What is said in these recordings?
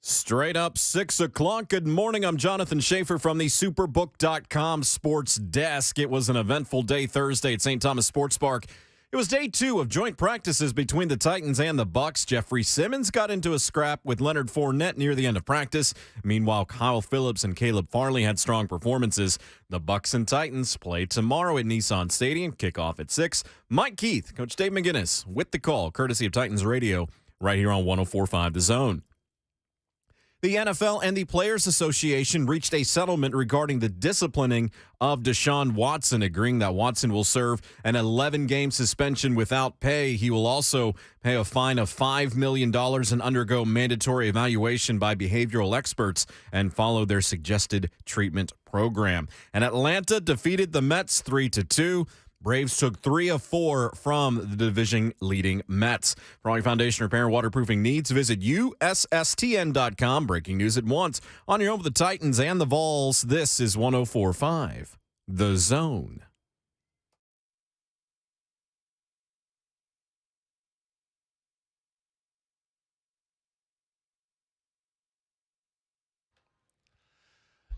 Straight up 6 o'clock. Good morning. I'm Jonathan Schaefer from the Superbook.com sports desk. It was an eventful day Thursday at St. Thomas Sports Park. It was day 2 of joint practices between the Titans and the Bucs. Jeffery Simmons got into a scrap with Leonard Fournette near the end of practice. Meanwhile, Kyle Phillips and Caleb Farley had strong performances. The Bucs and Titans play tomorrow at Nissan Stadium. Kickoff at 6. Mike Keith, Coach Dave McGinnis with the call, courtesy of Titans Radio, right here on 104.5 The Zone. The NFL and the Players Association reached a settlement regarding the disciplining of Deshaun Watson, agreeing that Watson will serve an 11-game suspension without pay. He will also pay a fine of $5 million and undergo mandatory evaluation by behavioral experts and follow their suggested treatment program. And Atlanta defeated the Mets 3-2. Braves took 3 of 4 from the division-leading Mets. For all your foundation repair and waterproofing needs, visit USSTN.com. Breaking news at once. On your home with the Titans and the Vols, this is 104.5 The Zone.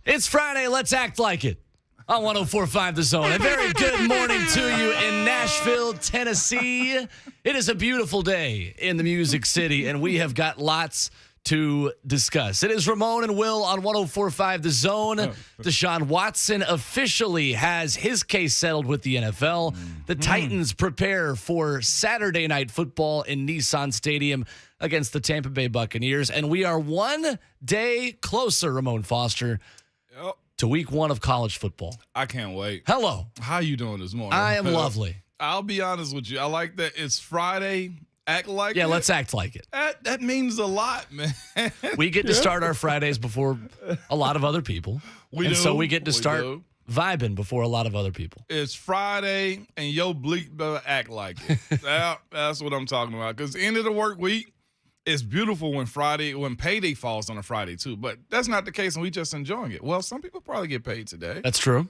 It's Friday. Let's act like it. On 104.5 The Zone. A very good morning to you in Nashville, Tennessee. It is a beautiful day in the Music City, and we have got lots to discuss. It is Ramon and Will on 104.5 The Zone. Deshaun Watson officially has his case settled with the NFL. The Titans prepare for Saturday night football in Nissan Stadium against the Tampa Bay Buccaneers, and we are one day closer, Ramon Foster, to week 1 of college football. I can't wait. Hello. How you doing this morning? I am lovely. I'll be honest with you. I like that it's Friday. Act like it. Yeah, let's act like it. That means a lot, man. We get to start our Fridays before a lot of other people. So we get to start vibing before a lot of other people. It's Friday, and yo bleak better act like it. That's what I'm talking about. Because end of the work week, it's beautiful when payday falls on a Friday, too. But that's not the case, and we just enjoying it. Well, some people probably get paid today. That's true.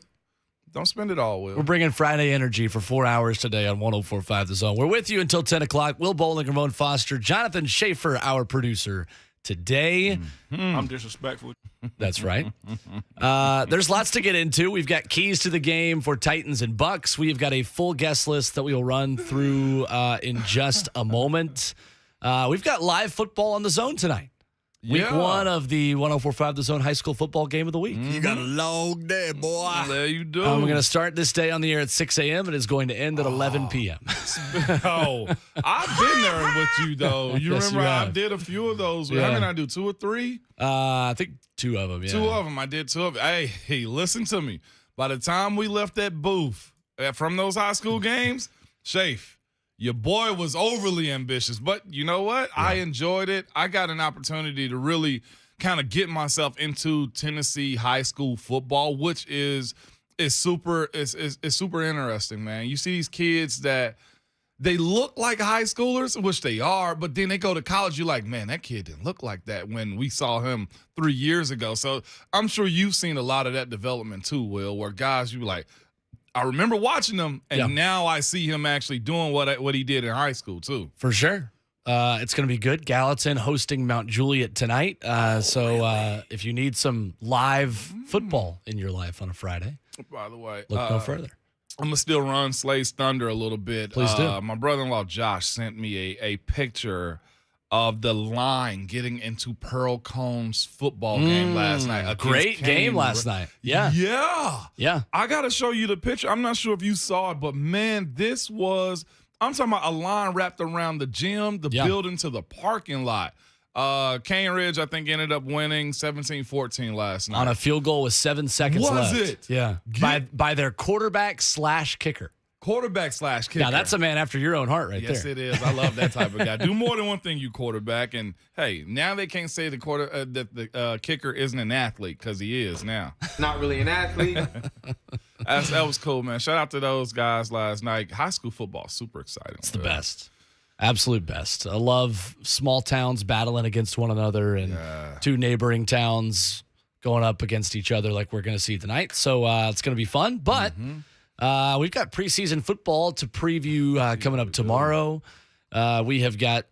Don't spend it all, Will. We're bringing Friday energy for 4 hours today on 104.5 The Zone. We're with you until 10 o'clock. Will Bowling, Ramon Foster, Jonathan Schaefer, our producer today. I'm disrespectful. That's right. There's lots to get into. We've got keys to the game for Titans and Bucs. We've got a full guest list that we will run through in just a moment. We've got live football on The Zone tonight. Week 1 of the 104.5 The Zone high school football game of the week. You got a long day, boy. There you do. We're going to start this day on the air at 6 a.m. and it's going to end at 11 p.m. Oh, I've been there with you, though. You Yes, remember you I have. did a few of those. Yeah. How many I do, 2 or 3? I think 2 of them, yeah. 2 of them. I did 2 of them. Hey, listen to me. By the time we left that booth from those high school games, Shafe, your boy was overly ambitious. But you know what? Yeah. I enjoyed it. I got an opportunity to really kind of get myself into Tennessee high school football, which is super interesting, man. You see these kids that they look like high schoolers, which they are, but then they go to college. You're like, man, that kid didn't look like that when we saw him 3 years ago. So I'm sure you've seen a lot of that development too, Will, where guys, you were like, I remember watching him, and now I see him actually doing what he did in high school too. For sure. It's going to be good. Gallatin hosting Mount Juliet tonight. If you need some live football in your life on a Friday, by the way, look no further. I'm going to still run Slay's Thunder a little bit. Please do. My brother-in-law Josh sent me a picture of the line getting into Pearl Combs football game last night. A great game last night. Yeah. Yeah. I got to show you the picture. I'm not sure if you saw it, but, man, I'm talking about a line wrapped around the gym, the building to the parking lot. Cane Ridge, I think, ended up winning 17-14 last night. On a field goal with 7 seconds left. Was it? Yeah. By their quarterback/kicker. Quarterback/kicker. Now, that's a man after your own heart right there. Yes, it is. I love that type of guy. Do more than one thing, you quarterback. And, hey, now they can't say that the kicker isn't an athlete because he is now. Not really an athlete. That was cool, man. Shout out to those guys last night. High school football, super exciting. It's the best. Absolute best. I love small towns battling against one another and 2 neighboring towns going up against each other like we're going to see tonight. So it's going to be fun. But we've got preseason football to preview coming up tomorrow. We have got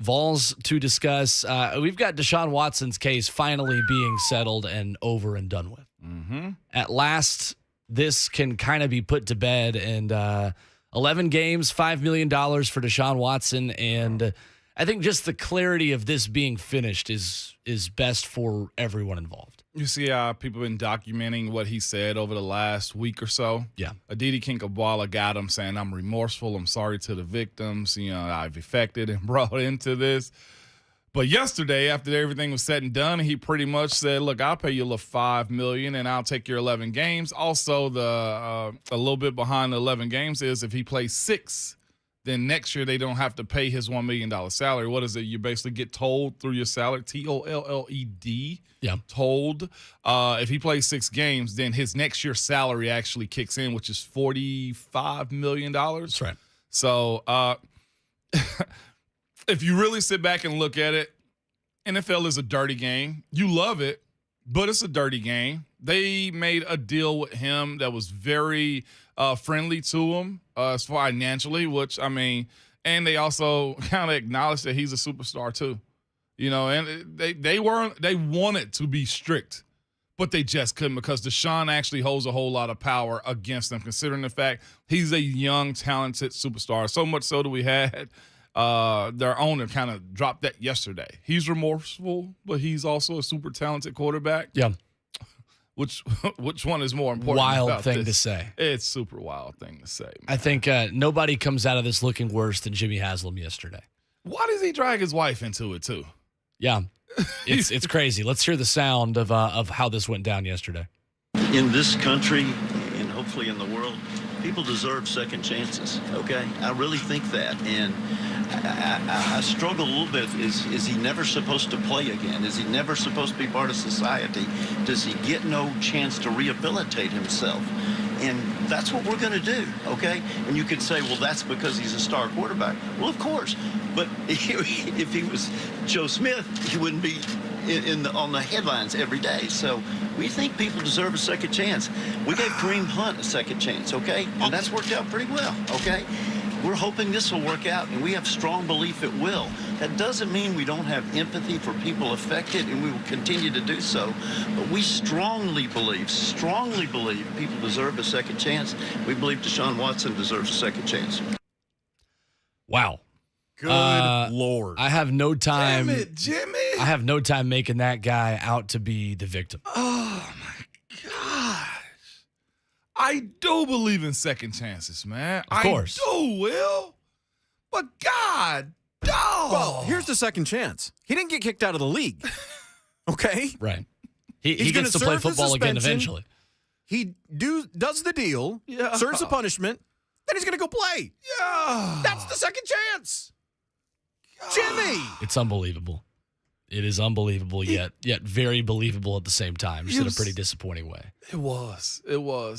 Vols to discuss. We've got Deshaun Watson's case finally being settled and over and done with. Mm-hmm. At last, this can kind of be put to bed. And 11 games, $5 million for Deshaun Watson. And I think just the clarity of this being finished is best for everyone involved. You see how people have been documenting what he said over the last week or so? Yeah. Aditi Kinkhabwala got him saying, I'm remorseful. I'm sorry to the victims. I've affected and brought into this. But yesterday, after everything was said and done, he pretty much said, look, I'll pay you $5 million and I'll take your 11 games. Also, a little bit behind the 11 games is if he plays 6, then next year they don't have to pay his $1 million salary. What is it? You basically get told through your salary, TOLLED. Yeah. Told. If he plays 6 games, then his next year's salary actually kicks in, which is $45 million. That's right. So if you really sit back and look at it, NFL is a dirty game. You love it, but it's a dirty game. They made a deal with him that was very friendly to him as financially, and they also kind of acknowledged that he's a superstar too. And they wanted to be strict, but they just couldn't because Deshaun actually holds a whole lot of power against them, considering the fact he's a young, talented superstar. So much so that we had their owner kind of dropped that yesterday. He's remorseful, but he's also a super talented quarterback. Yeah. Which one is more important? Wild thing to say. It's super wild thing to say, man. I think nobody comes out of this looking worse than Jimmy Haslam yesterday. Why does he drag his wife into it too? Yeah, it's crazy. Let's hear the sound of how this went down yesterday. In this country, and hopefully in the world, people deserve second chances, okay? I really think that. And I struggle a little bit. Is he never supposed to play again? Is he never supposed to be part of society? Does he get no chance to rehabilitate himself? And that's what we're going to do, okay? And you could say, well, that's because he's a star quarterback. Well, of course. But if he was Joe Smith, he wouldn't be on the headlines every day. So we think people deserve a second chance. We gave Kareem Hunt a second chance, okay? And that's worked out pretty well, okay? We're hoping this will work out, and we have strong belief it will. That doesn't mean we don't have empathy for people affected, and we will continue to do so. But we strongly believe people deserve a second chance. We believe Deshaun Watson deserves a second chance. Wow. Good Lord. I have no time. Damn it, Jimmy. I have no time making that guy out to be the victim. Oh, my gosh. I do believe in second chances, man. Of course. I do, Will. But God, dog. Well, here's the second chance. He didn't get kicked out of the league. Okay? Right. He He's gets to gonna play serve the football again suspension. eventually. He does the deal, Yeah. serves the punishment, then he's going to go play. Yeah. That's the second chance. Jimmy. It's unbelievable. It is unbelievable, yet very believable at the same time, just in a pretty disappointing way. It was.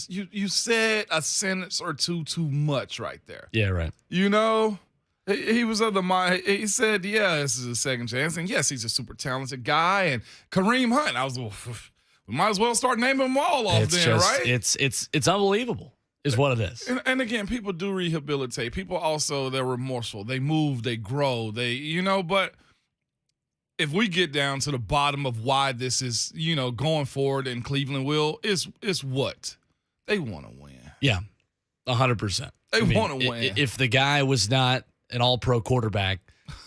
You said a sentence or two too much right there. Yeah, right. He was of the mind. He said, yeah, this is a second chance. And yes, he's a super talented guy. And Kareem Hunt, we might as well start naming them all off right? It's unbelievable is what it is. And again, people do rehabilitate. People also, they're remorseful. They move, they grow, but if we get down to the bottom of why this is, going forward in Cleveland, is what? They want to win. Yeah, 100%. They want to win. If the guy was not an all-pro quarterback,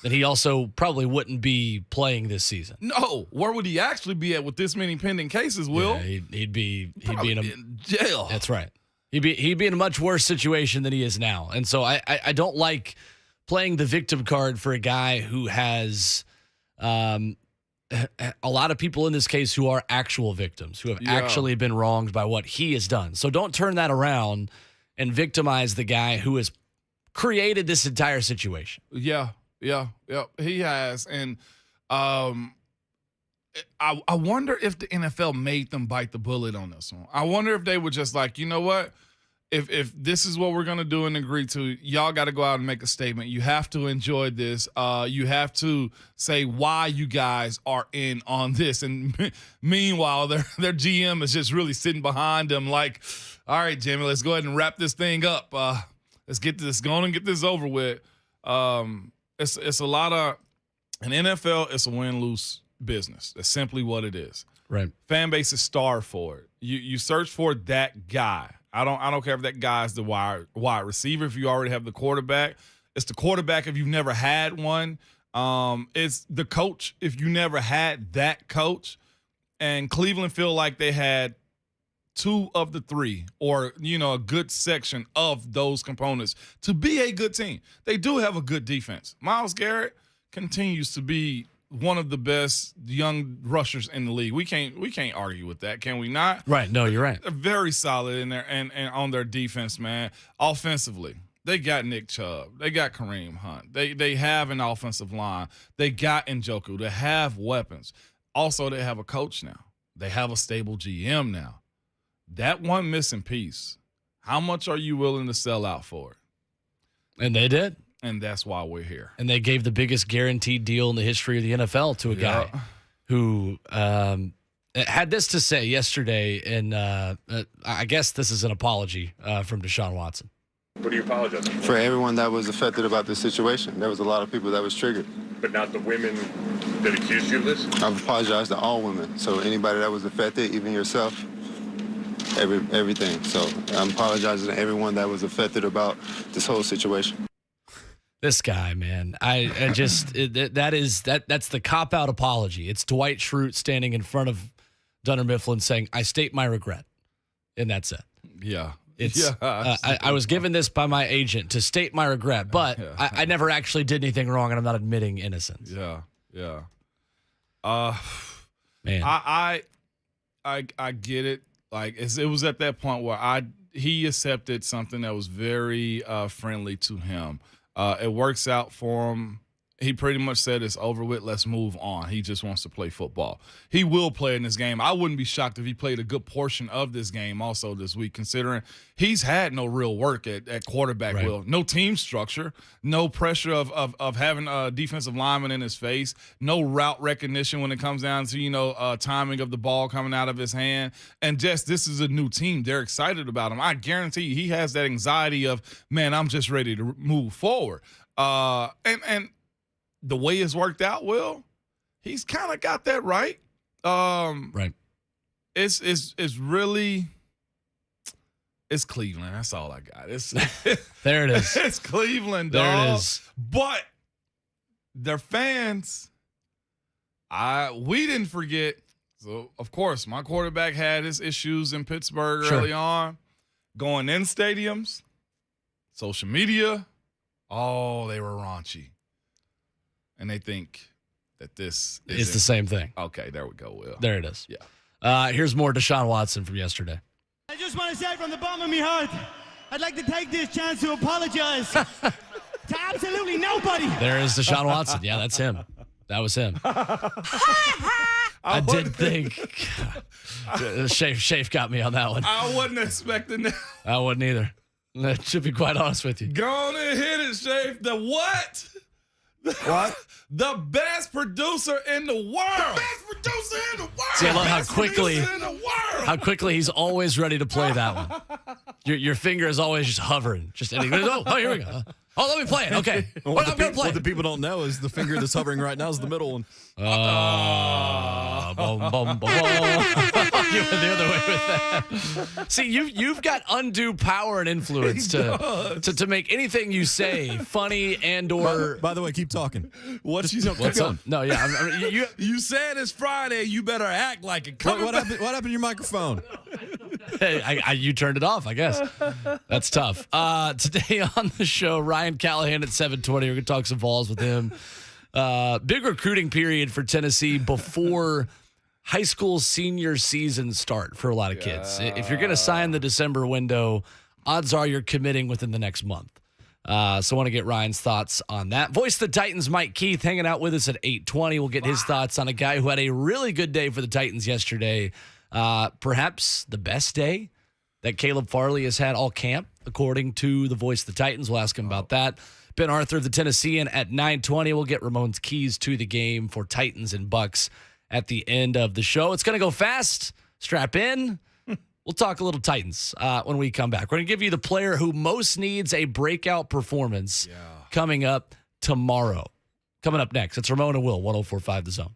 then he also probably wouldn't be playing this season. No, where would he actually be at with this many pending cases, Will? Yeah, he'd be in jail. That's right. He'd be in a much worse situation than he is now. And so I don't like playing the victim card for a guy who has a lot of people in this case who are actual victims, who have actually been wronged by what he has done. So don't turn that around and victimize the guy who has created this entire situation. Yeah, he has. And I wonder if the NFL made them bite the bullet on this one. I wonder if they were just like, you know what? If this is what we're going to do and agree to, y'all got to go out and make a statement. You have to enjoy this. You have to say why you guys are in on this. And meanwhile, their GM is just really sitting behind them like, all right, Jimmy, let's go ahead and wrap this thing up. Let's get this going and get this over with. It's a lot of In NFL, it's a win-lose business. That's simply what it is. Right. Fan base is starved for it. You search for that guy. I don't care if that guy's the wide receiver. If you already have the quarterback, it's the quarterback if you've never had one. It's the coach if you never had that coach. And Cleveland feel like they had two of the three, or a good section of those components to be a good team. They do have a good defense. Myles Garrett continues to be one of the best young rushers in the league. We can't argue with that, can we not? Right. No, you're right. They're very solid in there and on their defense, man. Offensively, they got Nick Chubb. They got Kareem Hunt. They have an offensive line. They got Njoku. They have weapons. Also, they have a coach now. They have a stable GM now. That one missing piece, how much are you willing to sell out for it? And they did. And that's why we're here. And they gave the biggest guaranteed deal in the history of the NFL to a guy who had this to say yesterday, and I guess this is an apology from Deshaun Watson. What are you apologizing for? For everyone that was affected about this situation. There was a lot of people that was triggered. But not the women that accused you of this? I've apologized to all women. So anybody that was affected, even yourself, everything. So I'm apologizing to everyone that was affected about this whole situation. This guy, man, I just that's the cop-out apology. It's Dwight Schrute standing in front of Dunder Mifflin saying, "I state my regret," and that's it. Yeah. I was given this by my agent to state my regret, but I never actually did anything wrong, and I'm not admitting innocence. Yeah. Man, I get it. Like it was at that point where he accepted something that was very friendly to him. It works out for him. He pretty much said it's over with. Let's move on. He just wants to play football. He will play in this game. I wouldn't be shocked if he played a good portion of this game also this week, considering he's had no real work at quarterback. Right. Will. No team structure, no pressure of having a defensive lineman in his face, no route recognition when it comes down to, timing of the ball coming out of his hand. And just this is a new team. They're excited about him. I guarantee you he has that anxiety of, man, I'm just ready to move forward. And the way it's worked out, Will, he's kind of got that right. right. It's really Cleveland. That's all I got. There it is. It's Cleveland, dog. There it is. But their fans, we didn't forget. So of course, my quarterback had his issues in Pittsburgh early on, going in stadiums, social media. Oh, they were raunchy. And they think that this is the same thing. Okay, there we go, Will. There it is. Yeah. Here's more Deshaun Watson from yesterday. I just want to say from the bottom of my heart, I'd like to take this chance to apologize to absolutely nobody. There is Deshaun Watson. Yeah, that's him. That was him. I did think Shafe got me on that one. I wasn't expecting that. I wasn't either. To be quite honest with you. Go on and hit it, Shafe. The what? What? The best producer in the world. The best producer in the world. See, I love how quickly he's always ready to play that one. Your finger is always just hovering. Just here we go. Oh, let me play it. Okay. I'm going to play What it. the people don't know is the finger that's hovering right now is the middle one. Boom, boom, boom. You went the other way with that. See, you've got undue power and influence to make anything you say funny and or. By the way, keep talking. What's up? No, yeah. You said it's Friday. You better act like it. What happened to your microphone? Hey, you turned it off, I guess. That's tough. Today on the show, Ryan Callahan at 7:20. We're going to talk some balls with him. Big recruiting period for Tennessee before high school senior season start for a lot of kids. If you're going to sign the December window, odds are you're committing within the next month. So I want to get Ryan's thoughts on that. Voice of the Titans, Mike Keith, hanging out with us at 8:20. We'll get his thoughts on a guy who had a really good day for the Titans yesterday. Perhaps the best day that Caleb Farley has had all camp, according to the Voice of the Titans. We'll ask him about that. Ben Arthur of the Tennessean at 9:20. We'll get Ramon's keys to the game for Titans and Bucs at the end of the show. It's going to go fast. Strap in. We'll talk a little Titans when we come back. We're going to give you the player who most needs a breakout performance coming up tomorrow. Coming up next, it's Ramon and Will, 104.5 The Zone.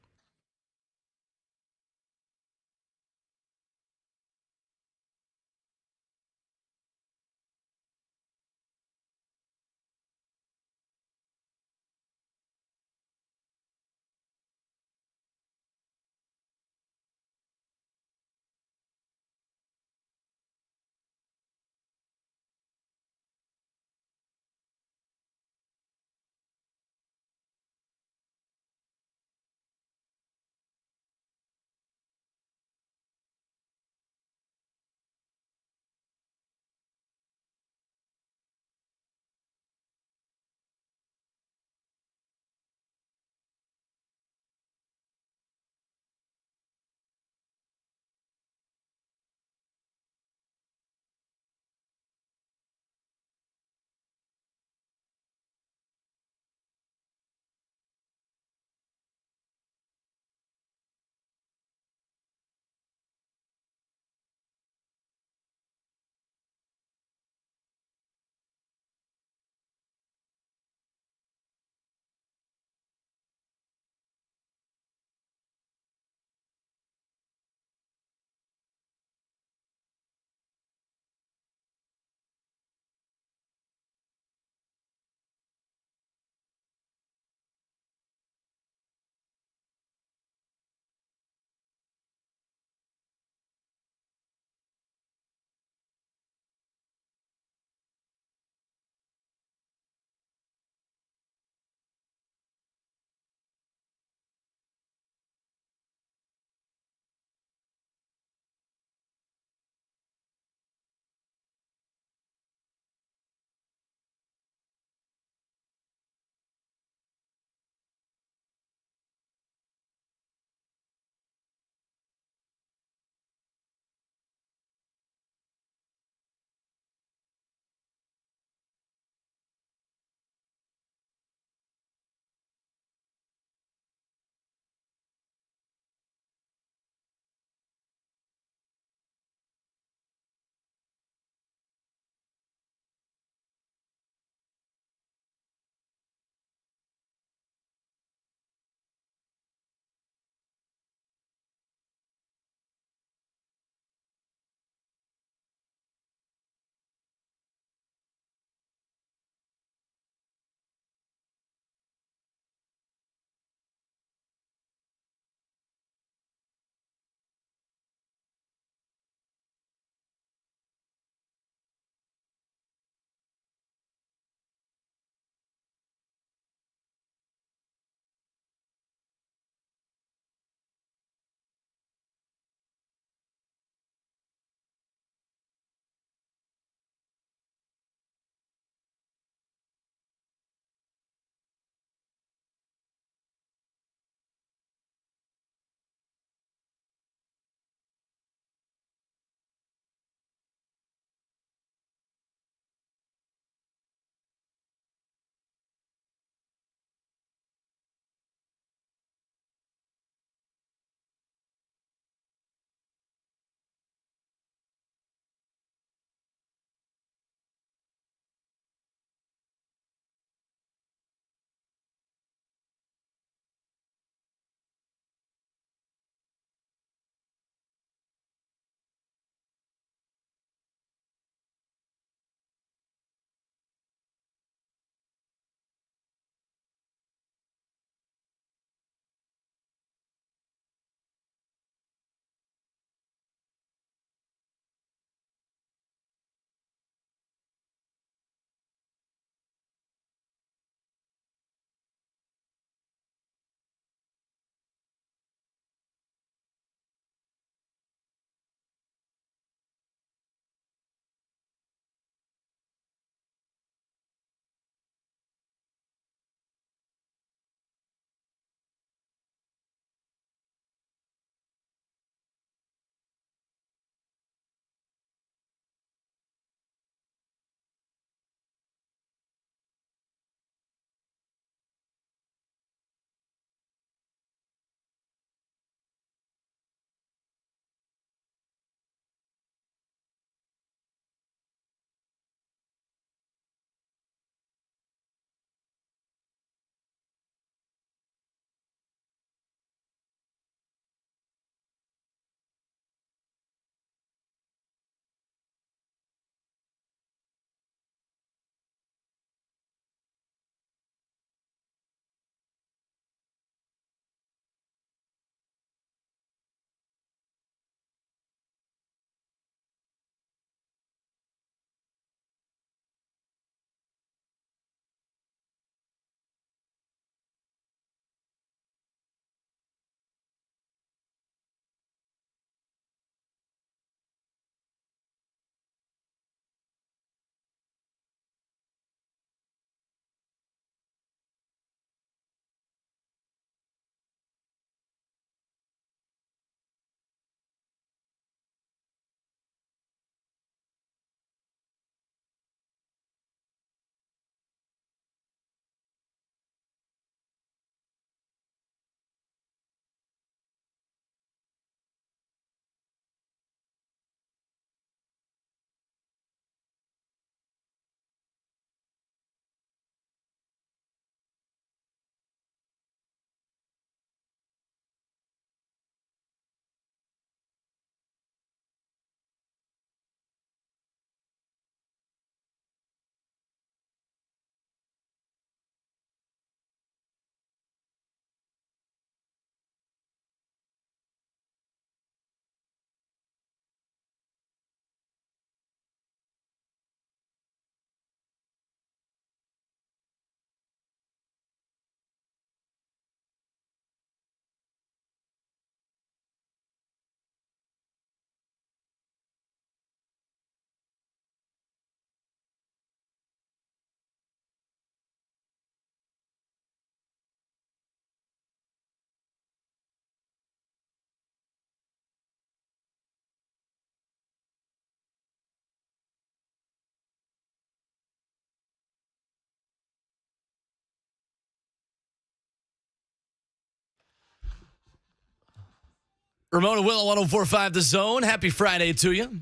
Ramona Will, 104.5 The Zone. Happy Friday to you.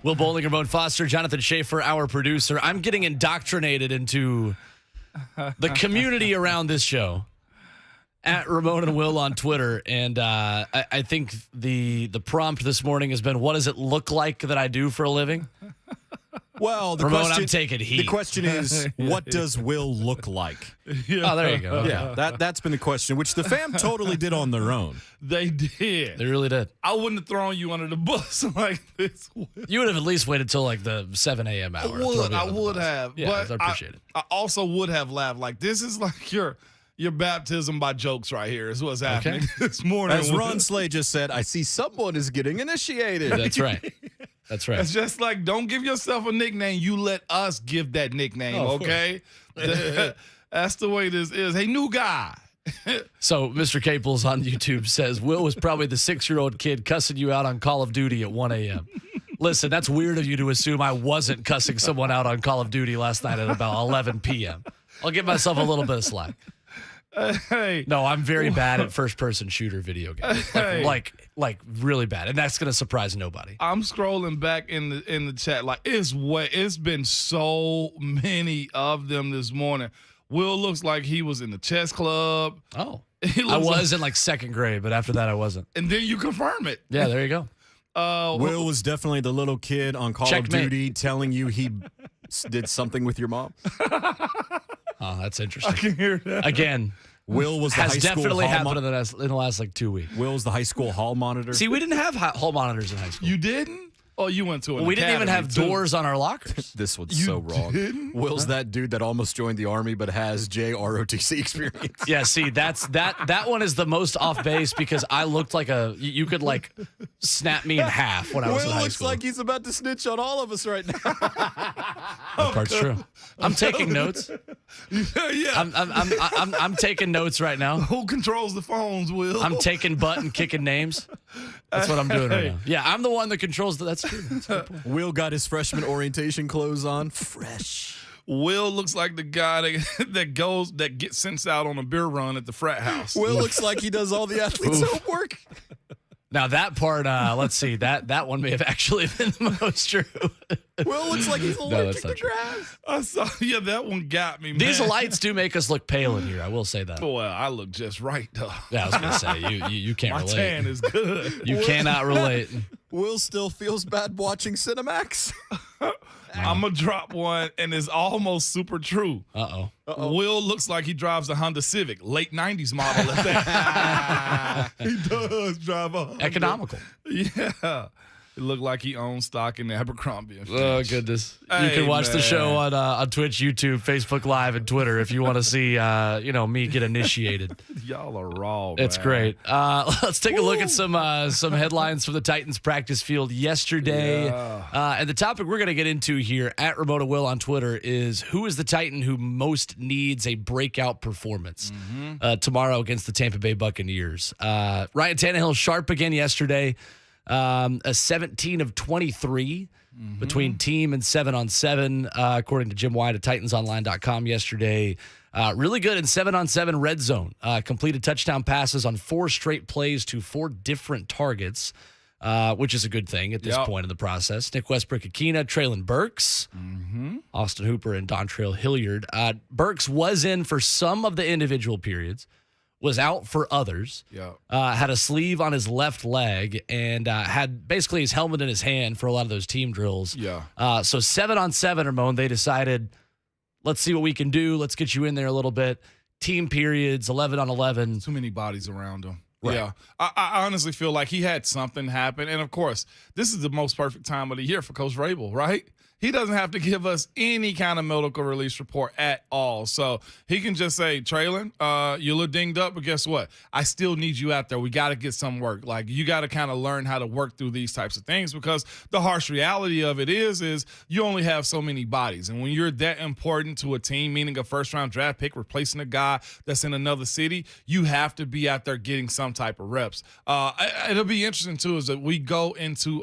Will Bowling, Ramon Foster, Jonathan Schaefer, our producer. I'm getting indoctrinated into the community around this show at Ramon and Will on Twitter. And I think the prompt this morning has been, what does it look like that I do for a living? Well, Ramon, I'm taking heat. The question is, what does Will look like? Oh, there you go. Yeah, that's been the question, which the fam totally did on their own. They did. They really did. I wouldn't have thrown you under the bus like this. You would have at least waited till like the 7 a.m. hour. I would have. Yeah, but I appreciate it. I also would have laughed. Like, this is like your baptism by jokes right here is what's happening this morning. As Ron Slay just said, I see someone is getting initiated. That's right. That's right. It's just like, don't give yourself a nickname. You let us give that nickname, okay? That's the way this is. Hey, new guy. So Mr. Caples on YouTube says, Will was probably the 6-year-old kid cussing you out on Call of Duty at 1 a.m. Listen, that's weird of you to assume I wasn't cussing someone out on Call of Duty last night at about 11 p.m. I'll give myself a little bit of slack. Hey. No, I'm very bad at first-person shooter video games. Like really bad. And that's going to surprise nobody. I'm scrolling back in the chat. Like, it's been so many of them this morning. Will looks like he was in the chess club. Oh. I was in like second grade, but after that I wasn't. And then you confirm it. Yeah, there you go. Will was definitely the little kid on Call of Duty telling you he did something with your mom. Oh, that's interesting. I can hear that. Again, Will was the has high school definitely hall happened in the last like 2 weeks. Will's the high school hall monitor. See, we didn't have hall monitors in high school. You didn't? Oh, you went to an We didn't even academy, have too. doors on our lockers. This was so wrong. didn't? Will's that dude that almost joined the army but has JROTC experience. Yeah, see, that one is the most off base because I looked like you could like snap me in half when I was in Will high looks school. like he's about to snitch on all of us right now. That part's true. I'm taking notes. Yeah. I'm taking notes right now. Who controls the phones, Will? I'm taking butt and kicking names. That's what I'm doing right now. Yeah, I'm the one that controls that's true. That's a good point. Will got his freshman orientation clothes on. Fresh. Will looks like the guy that gets sent out on a beer run at the frat house. Will looks like he does all the athletes' homework. Now that part, let's see, that one may have actually been the most true. Will looks like he's allergic to true. grass. I saw, that one got me, man. These lights do make us look pale in here. I will say that. Well, I look just right, though. Yeah, I was gonna say you can't My relate. tan is good. You cannot relate. Will still feels bad watching Cinemax. I'm going to drop one, and it's almost super true. Uh-oh. Will looks like he drives a Honda Civic, late 90s model at that. He does drive a Honda. Economical. Yeah. It looked like he owns stock in Abercrombie. Oh, goodness. You Hey, can watch the man. show on Twitch, YouTube, Facebook Live, and Twitter if you want to see, me get initiated. Y'all are raw, It's man. great. Let's take a look at some headlines from the Titans practice field yesterday. Yeah. And the topic we're going to get into here at Ramona Will on Twitter is who is the Titan who most needs a breakout performance tomorrow against the Tampa Bay Buccaneers. Ryan Tannehill sharp again yesterday. A 17 of 23 between team and 7-on-7, according to Jim White at TitansOnline.com yesterday. Really good in 7-on-7 red zone. Completed touchdown passes on 4 straight plays to 4 different targets, which is a good thing at this point in the process. Nick Westbrook-Akina, Traylon Burks, Austin Hooper, and Dontrell Hilliard. Burks was in for some of the individual periods. Was out for others, had a sleeve on his left leg, and had basically his helmet in his hand for a lot of those team drills. Yeah. So 7-on-7, Ramon, they decided, let's see what we can do. Let's get you in there a little bit. Team periods, 11-on-11. Too many bodies around him. Right. Yeah. I honestly feel like he had something happen. And, of course, this is the most perfect time of the year for Coach Vrabel, right? He doesn't have to give us any kind of medical release report at all. So he can just say, Traylon, you look dinged up, but guess what? I still need you out there. We got to get some work. Like, you got to kind of learn how to work through these types of things because the harsh reality of it is you only have so many bodies. And when you're that important to a team, meaning a first-round draft pick, replacing a guy that's in another city, you have to be out there getting some type of reps. It'll be interesting, too, is that we go into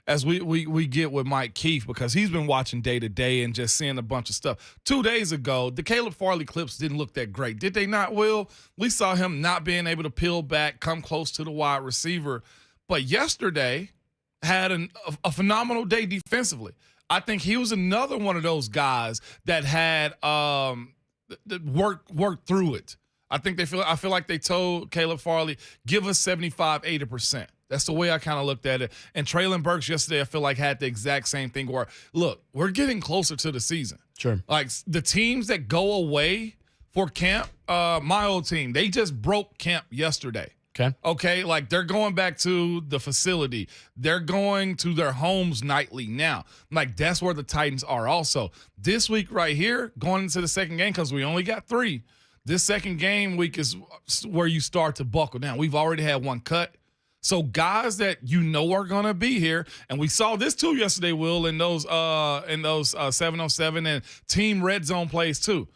as we get with Mike Keith, because he's been watching day to day and just seeing a bunch of stuff. 2 days ago, the Caleb Farley clips didn't look that great. Did they not, Will? We saw him not being able to peel back, come close to the wide receiver. But yesterday had a phenomenal day defensively. I think he was another one of those guys that had worked through it. I feel like they told Caleb Farley, give us 75, 80%. That's the way I kind of looked at it. And Traylon Burks yesterday, I feel like, had the exact same thing where, look, we're getting closer to the season. Sure. Like the teams that go away for camp, my old team, they just broke camp yesterday. Okay, like they're going back to the facility. They're going to their homes nightly now. Like that's where the Titans are also. This week right here, going into the second game, because we only got 3, this second game week is where you start to buckle down. We've already had one cut. So guys that you know are going to be here, and we saw this too yesterday, Will, in those 7-on-7 and team red zone plays too.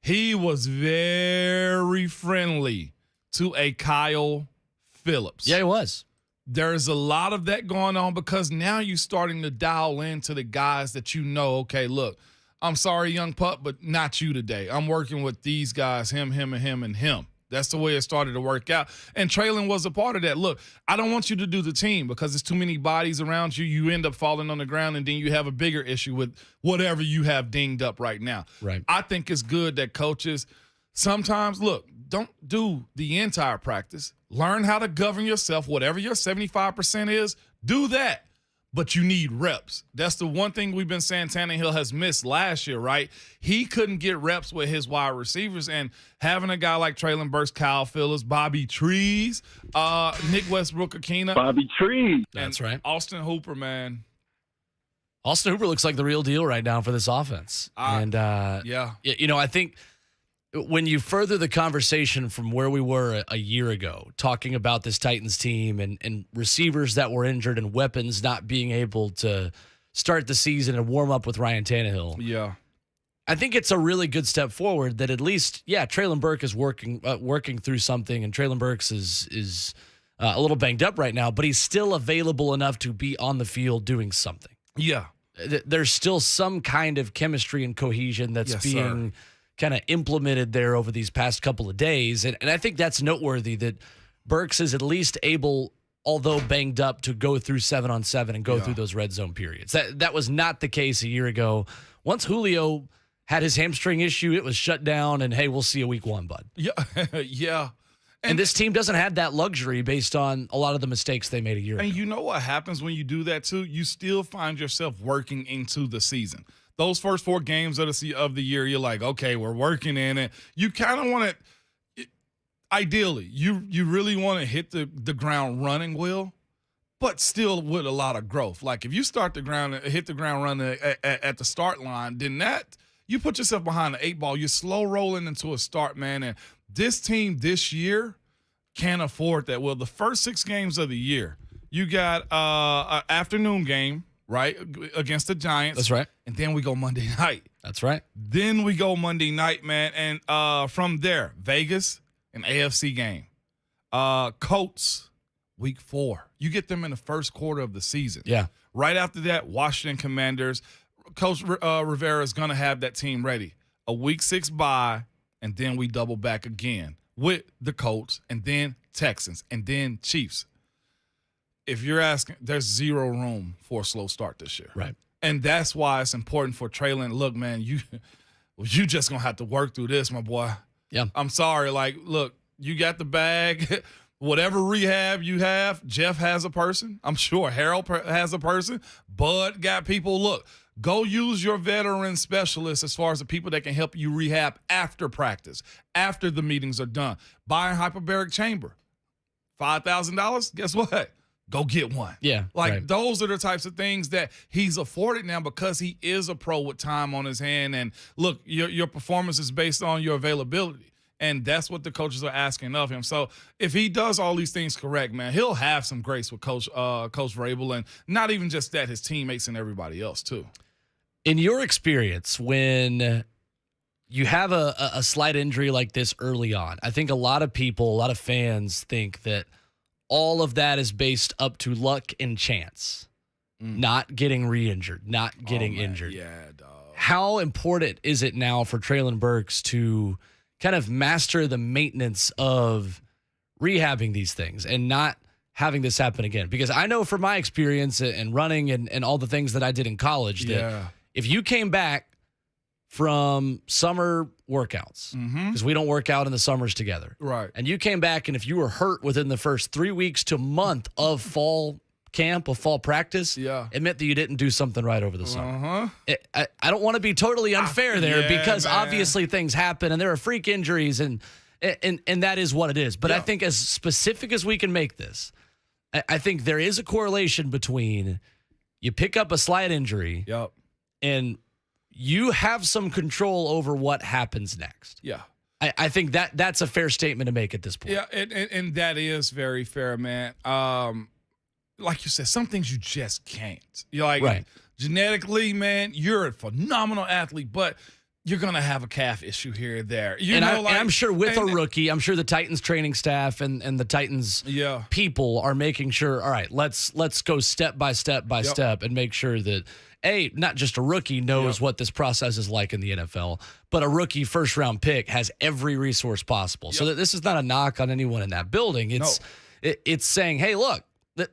He was very friendly to a Kyle Phillips. Yeah, he was. There's a lot of that going on because now you're starting to dial into the guys that you know, okay, look, I'm sorry, young pup, but not you today. I'm working with these guys, him, and him. That's the way it started to work out. And Traylon was a part of that. Look, I don't want you to do the team because there's too many bodies around you. You end up falling on the ground, and then you have a bigger issue with whatever you have dinged up right now. Right. I think it's good that coaches sometimes, look, don't do the entire practice. Learn how to govern yourself. Whatever your 75% is, do that. But you need reps. That's the one thing we've been saying Tannehill has missed last year, right? He couldn't get reps with his wide receivers, and having a guy like Traylon Burks, Kyle Phillips, Bobby Trees, Nick Westbrook-Akina. Bobby Trees. That's right. Austin Hooper, man. Austin Hooper looks like the real deal right now for this offense. Yeah. You know, I think when you further the conversation from where we were a year ago, talking about this Titans team and receivers that were injured and weapons not being able to start the season and warm up with Ryan Tannehill. Yeah. I think it's a really good step forward that at least, Traylon Burke is working through something, and Traylon Burks is a little banged up right now, but he's still available enough to be on the field doing something. Yeah. There's still some kind of chemistry and cohesion that's being kind of implemented there over these past couple of days. And I think that's noteworthy that Burks is at least able, although banged up, to go through 7-on-7 and go through those red zone periods. That was not the case a year ago. Once Julio had his hamstring issue, it was shut down, and hey, we'll see you week 1, bud. Yeah. Yeah. And this team doesn't have that luxury based on a lot of the mistakes they made a year ago. And you know what happens when you do that too? You still find yourself working into the season. Those first 4 games of the year, you're like, okay, we're working in it. You kind of want to, ideally, you really want to hit the ground running, Will, but still with a lot of growth. Like if you hit the ground running at the start line, then you put yourself behind the 8 ball. You're slow rolling into a start, man. And this team this year can't afford that. Well, the first 6 games of the year, you got an afternoon game, right, against the Giants. That's right. And then we go Monday night. That's right. Then we go Monday night, man. And from there, Vegas, an AFC game. Colts, week 4. You get them in the first quarter of the season. Yeah. Right after that, Washington Commanders. Coach Rivera is going to have that team ready. A week 6 bye, and then we double back again with the Colts, and then Texans, and then Chiefs. If you're asking, there's 0 room for a slow start this year. Right. And that's why it's important for Traylon. Look, man, you just going to have to work through this, my boy. Yeah. I'm sorry. Like, look, you got the bag. Whatever rehab you have, Jeff has a person. I'm sure Harold has a person. Bud got people. Look, go use your veteran specialists as far as the people that can help you rehab after practice, after the meetings are done. Buy a hyperbaric chamber. $5,000? Guess what? Go get one. Yeah. Like those are the types of things that he's afforded now because he is a pro with time on his hand. And look, your performance is based on your availability. And that's what the coaches are asking of him. So if he does all these things correct, man, he'll have some grace with Coach Vrabel. And not even just that, his teammates and everybody else too. In your experience, when you have a slight injury like this early on, I think a lot of people, a lot of fans think that all of that is based up to luck and chance. not getting re-injured, not getting injured. Yeah, dog. How important is it now for Traylon Burks to kind of master the maintenance of rehabbing these things and not having this happen again? Because I know from my experience and running and all the things that I did in college that if you came back from summer workouts, because we don't work out in the summers together, Right. and you came back and if you were hurt within the first 3 weeks to month of fall camp, of fall practice, it meant that you didn't do something right over the summer. I don't want to be totally unfair there because obviously things happen and there are freak injuries and that is what it is. But I think as specific as we can make this, I think there is a correlation between you pick up a slight injury and you have some control over what happens next. Yeah. I think that's a fair statement to make at this point. Yeah, and that is very fair, man. Like you said, some things you just can't. You're like, genetically, man, you're a phenomenal athlete, but you're going to have a calf issue here and there. And I'm sure with a rookie, I'm sure the Titans training staff and the Titans people are making sure, all right, let's go step by step and make sure that, not just a rookie knows what this process is like in the NFL, but a rookie first-round pick has every resource possible. So that this is not a knock on anyone in that building. It's saying, hey, look,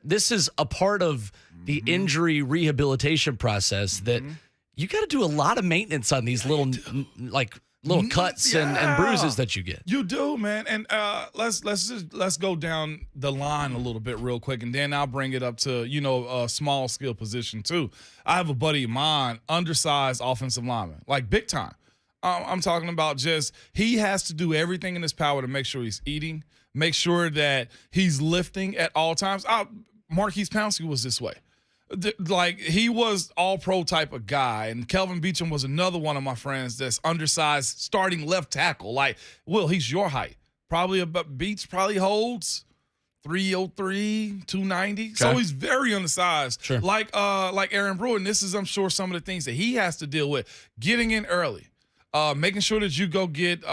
this is a part of the injury rehabilitation process that you got to do a lot of maintenance on these little cuts and bruises that you get. You do, man. And let's go down the line a little bit real quick, and then I'll bring it up to a small skill position too. I have a buddy of mine, undersized offensive lineman, like big time. I'm talking about just he has to do everything in his power to make sure he's eating, make sure that he's lifting at all times. Marquise Pouncey was this way. Like, he was all-pro type of guy, and Kelvin Beachum was another one of my friends that's undersized starting left tackle. Like, Will, he's your height. Beach probably holds 303, 290. Okay. So he's very undersized. Sure. Like Aaron Brewer, and this is, I'm sure, some of the things that he has to deal with. Getting in early. Making sure that you go get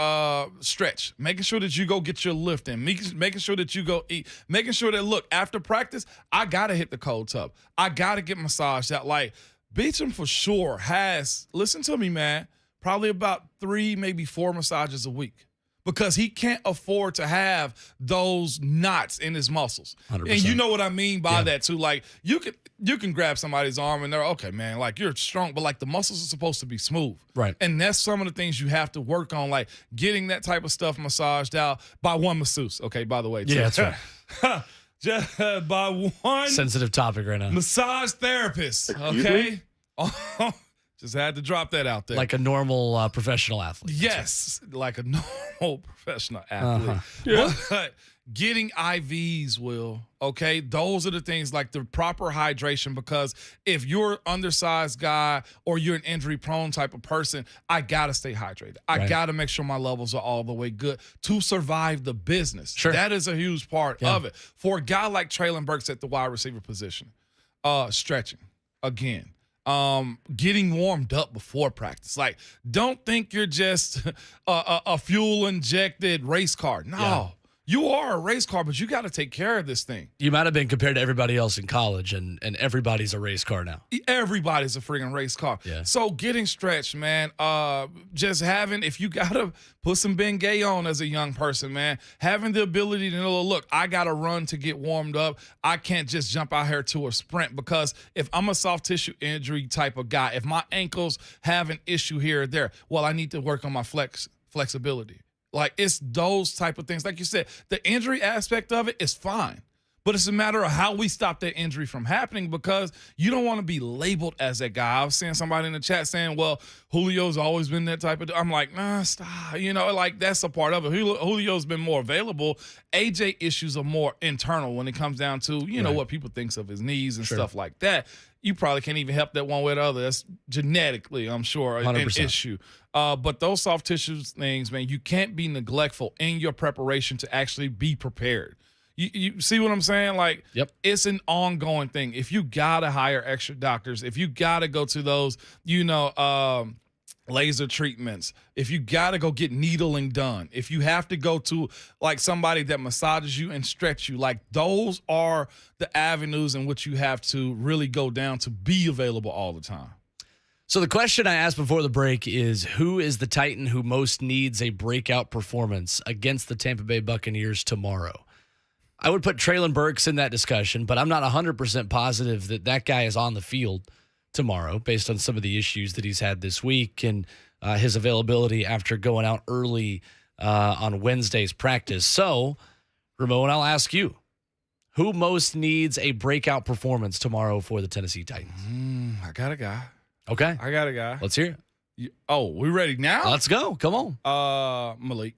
stretch, making sure that you go get your lift in, making sure that you go eat, making sure that, look, after practice, I got to hit the cold tub. I got to get massaged out. Like, Beachum for sure has, listen to me, man, probably about 3, maybe 4 massages a week because he can't afford to have those knots in his muscles. 100%. And you know what I mean by that, too. Like, you can grab somebody's arm and they're, okay, man, like, you're strong, but, like, the muscles are supposed to be smooth. Right. And that's some of the things you have to work on, like getting that type of stuff massaged out by one masseuse, okay, by the way, too. Yeah, that's right. Just by one. Sensitive topic right now. Massage therapist, okay? Just had to drop that out there. Like a normal professional athlete. Yes, like a normal professional athlete. But getting IVs, Will, okay? Those are the things, like the proper hydration, because if you're an undersized guy or you're an injury-prone type of person, I got to stay hydrated. I got to make sure my levels are all the way good to survive the business. Sure. That is a huge part of it. For a guy like Traylon Burks at the wide receiver position, stretching, again. Getting warmed up before practice. Like, don't think you're just a fuel-injected race car. No. You are a race car, but you got to take care of this thing. You might have been compared to everybody else in college, and everybody's a race car now. Everybody's a freaking race car. Yeah. So getting stretched, man, just having, if you got to put some Bengay on as a young person, man, having the ability to know, look, I got to run to get warmed up. I can't just jump out here to a sprint, because if I'm a soft tissue injury type of guy, if my ankles have an issue here or there, well, I need to work on my flexibility. Like, it's those type of things. Like you said, the injury aspect of it is fine. But it's a matter of how we stop that injury from happening, because you don't want to be labeled as that guy. I was seeing somebody in the chat saying, well, Julio's always been that type of – I'm like, nah, stop. Like, that's a part of it. Julio's been more available. AJ issues are more internal when it comes down to, what people think of his knees and stuff like that. You probably can't even help that one way or the other. That's genetically, I'm sure, an issue. But those soft tissue things, man, you can't be neglectful in your preparation to actually be prepared. You see what I'm saying? Like, it's an ongoing thing. If you got to hire extra doctors, if you got to go to those, laser treatments, if you got to go get needling done, if you have to go to like somebody that massages you and stretch you, like those are the avenues in which you have to really go down to be available all the time. So the question I asked before the break is, who is the Titan who most needs a breakout performance against the Tampa Bay Buccaneers tomorrow? I would put Treylon Burks in that discussion, but I'm not 100% positive that that guy is on the field tomorrow based on some of the issues that he's had this week and his availability after going out early on Wednesday's practice. So, Ramon, I'll ask you, who most needs a breakout performance tomorrow for the Tennessee Titans? I got a guy. Okay. I got a guy. Let's hear it. We ready now? Let's go. Come on. Malik.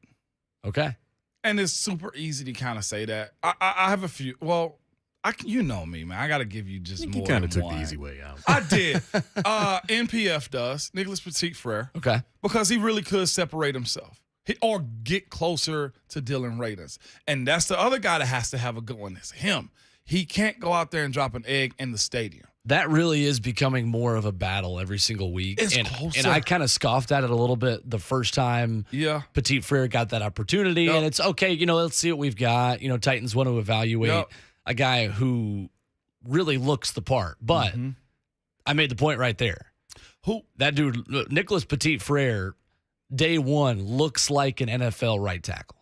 Okay. And it's super easy to kind of say that. I have a few. Well, you know me, man. I got to give you just more. You kind of than took one. the easy way out. I did. NPF does. Nicholas Petit-Frere. Okay. Because he really could separate himself or get closer to Dylan Radins. And that's the other guy that has to have a good one. It's him. He can't go out there and drop an egg in the stadium. That really is becoming more of a battle every single week. It's and closer. I kind of scoffed at it a little bit the first time Petit Frere got that opportunity. Yep. And it's okay, let's see what we've got. Titans want to evaluate a guy who really looks the part. But I made the point right there. Who? That dude, Nicholas Petit Frere, day one, looks like an NFL right tackle.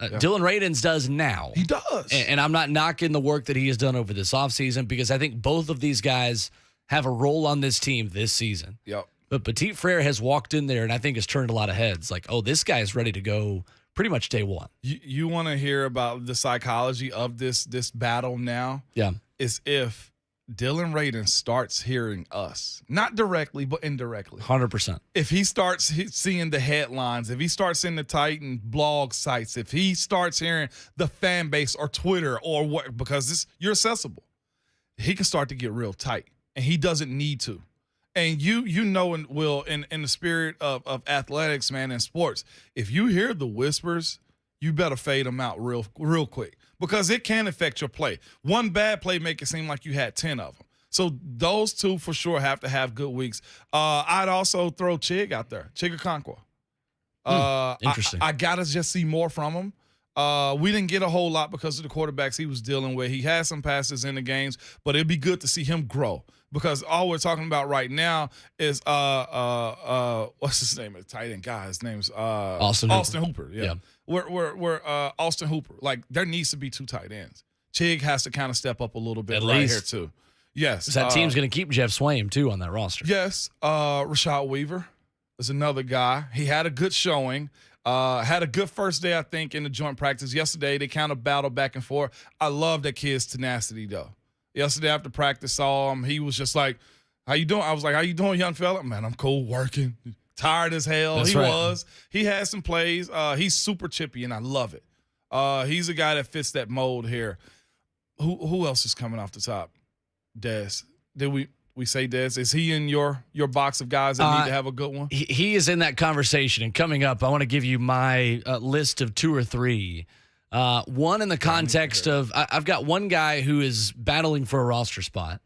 Dylan Radins does now. He does. And I'm not knocking the work that he has done over this offseason because I think both of these guys have a role on this team this season. Yep. But Petit Frere has walked in there and I think has turned a lot of heads. Like, oh, this guy is ready to go pretty much day one. You want to hear about the psychology of this battle now? Yeah. Is if Dylan Radins starts hearing us, not directly, but indirectly. 100%. If he starts seeing the headlines, if he starts seeing the Titan blog sites, if he starts hearing the fan base or Twitter or what, because you're accessible, he can start to get real tight, and he doesn't need to. And you know, and Will, in the spirit of athletics, man, and sports, if you hear the whispers, you better fade them out real quick because it can affect your play. One bad play make it seem like you had 10 of them. So those two for sure have to have good weeks. I'd also throw Chig out there, Chig Okonkwo. Interesting. I got to just see more from him. We didn't get a whole lot because of the quarterbacks he was dealing with. He had some passes in the games, but it'd be good to see him grow because all we're talking about right now is what's his name? A tight end guy. His name's Austin Hooper. Yeah. We're Austin Hooper. Like there needs to be two tight ends. Chig has to kind of step up a little bit here too. Yes. That team's going to keep Jeff Swaim too on that roster. Yes. Rashad Weaver is another guy. He had a good showing. Had a good first day, I think, in the joint practice. Yesterday, they kind of battled back and forth. I love that kid's tenacity, though. Yesterday after practice, saw him. He was just like, how you doing? I was like, how you doing, young fella? Man, I'm cool, working. Tired as hell. That's he right. was. He had some plays. He's super chippy, and I love it. He's a guy that fits that mold here. Who else is coming off the top? Dez. Did we say Dez? Is he in your box of guys that need to have a good one? He is in that conversation. And coming up, I want to give you my list of two or three. One in the context of I've got one guy who is battling for a roster spot,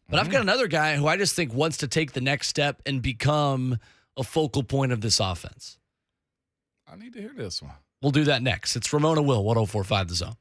but I've got another guy who I just think wants to take the next step and become a focal point of this offense. I need to hear this one. We'll do that next. It's Ramona Will, 104.5 The Zone.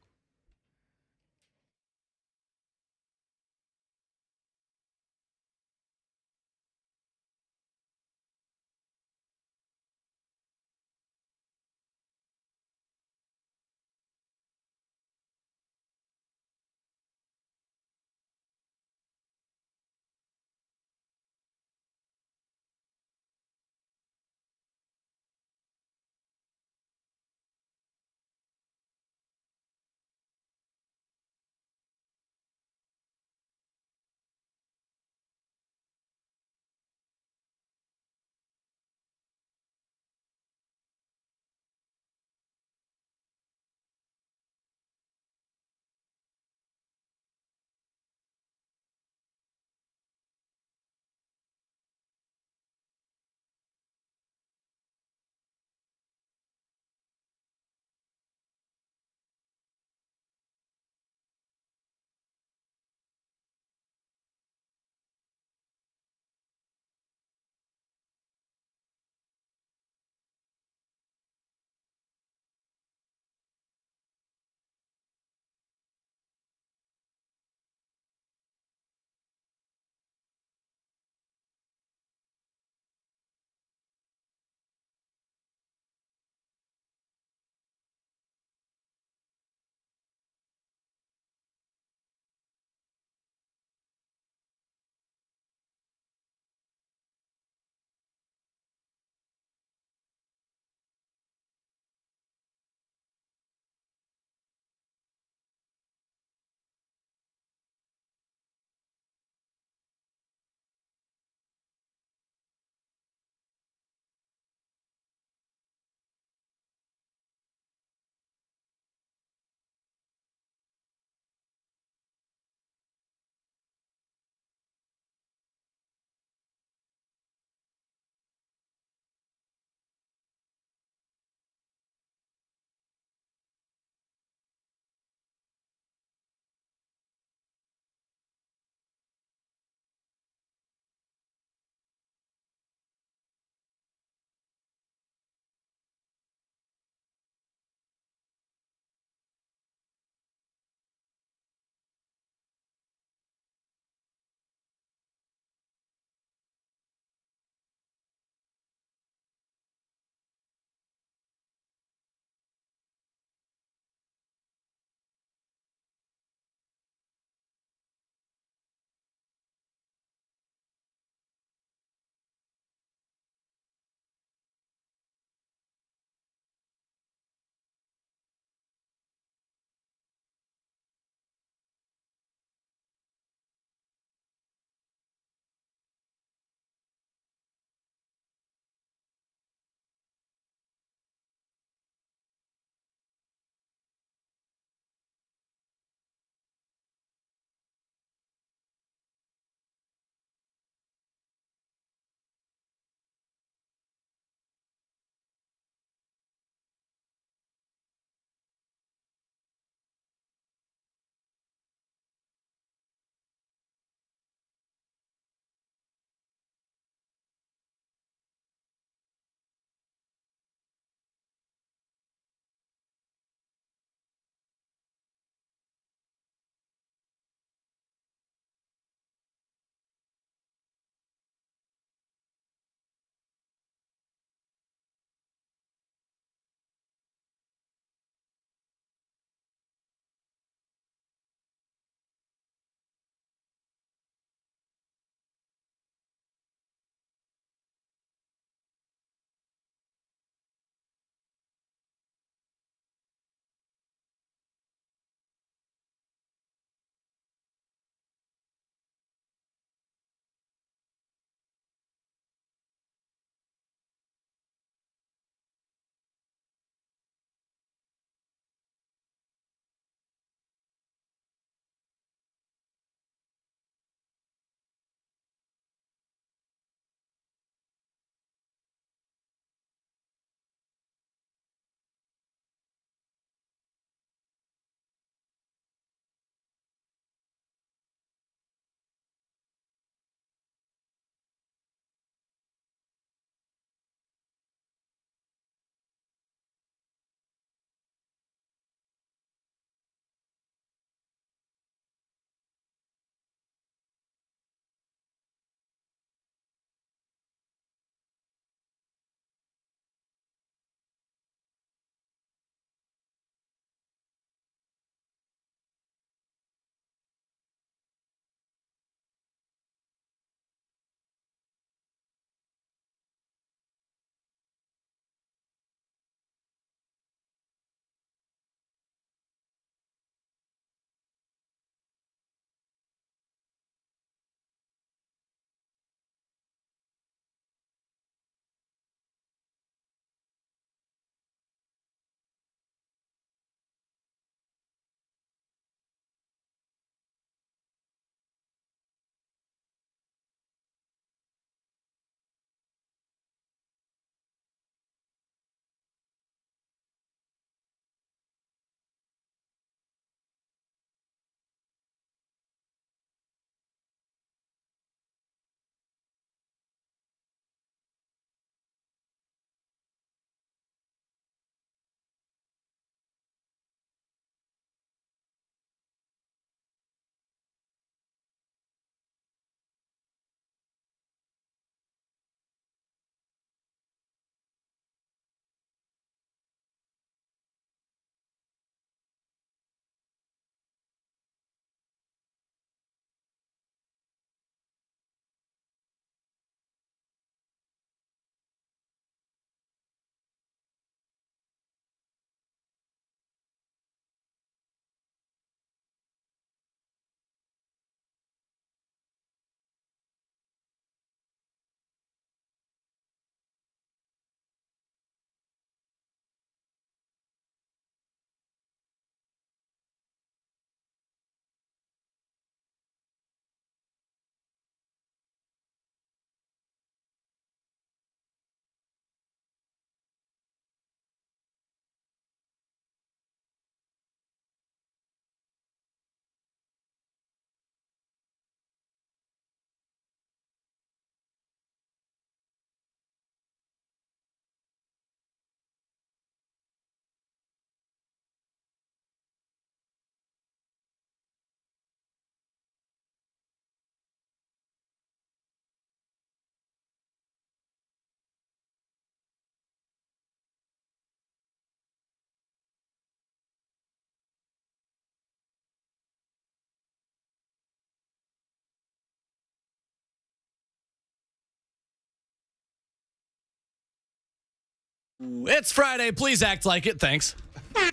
It's Friday. Please act like it. Thanks. Ramona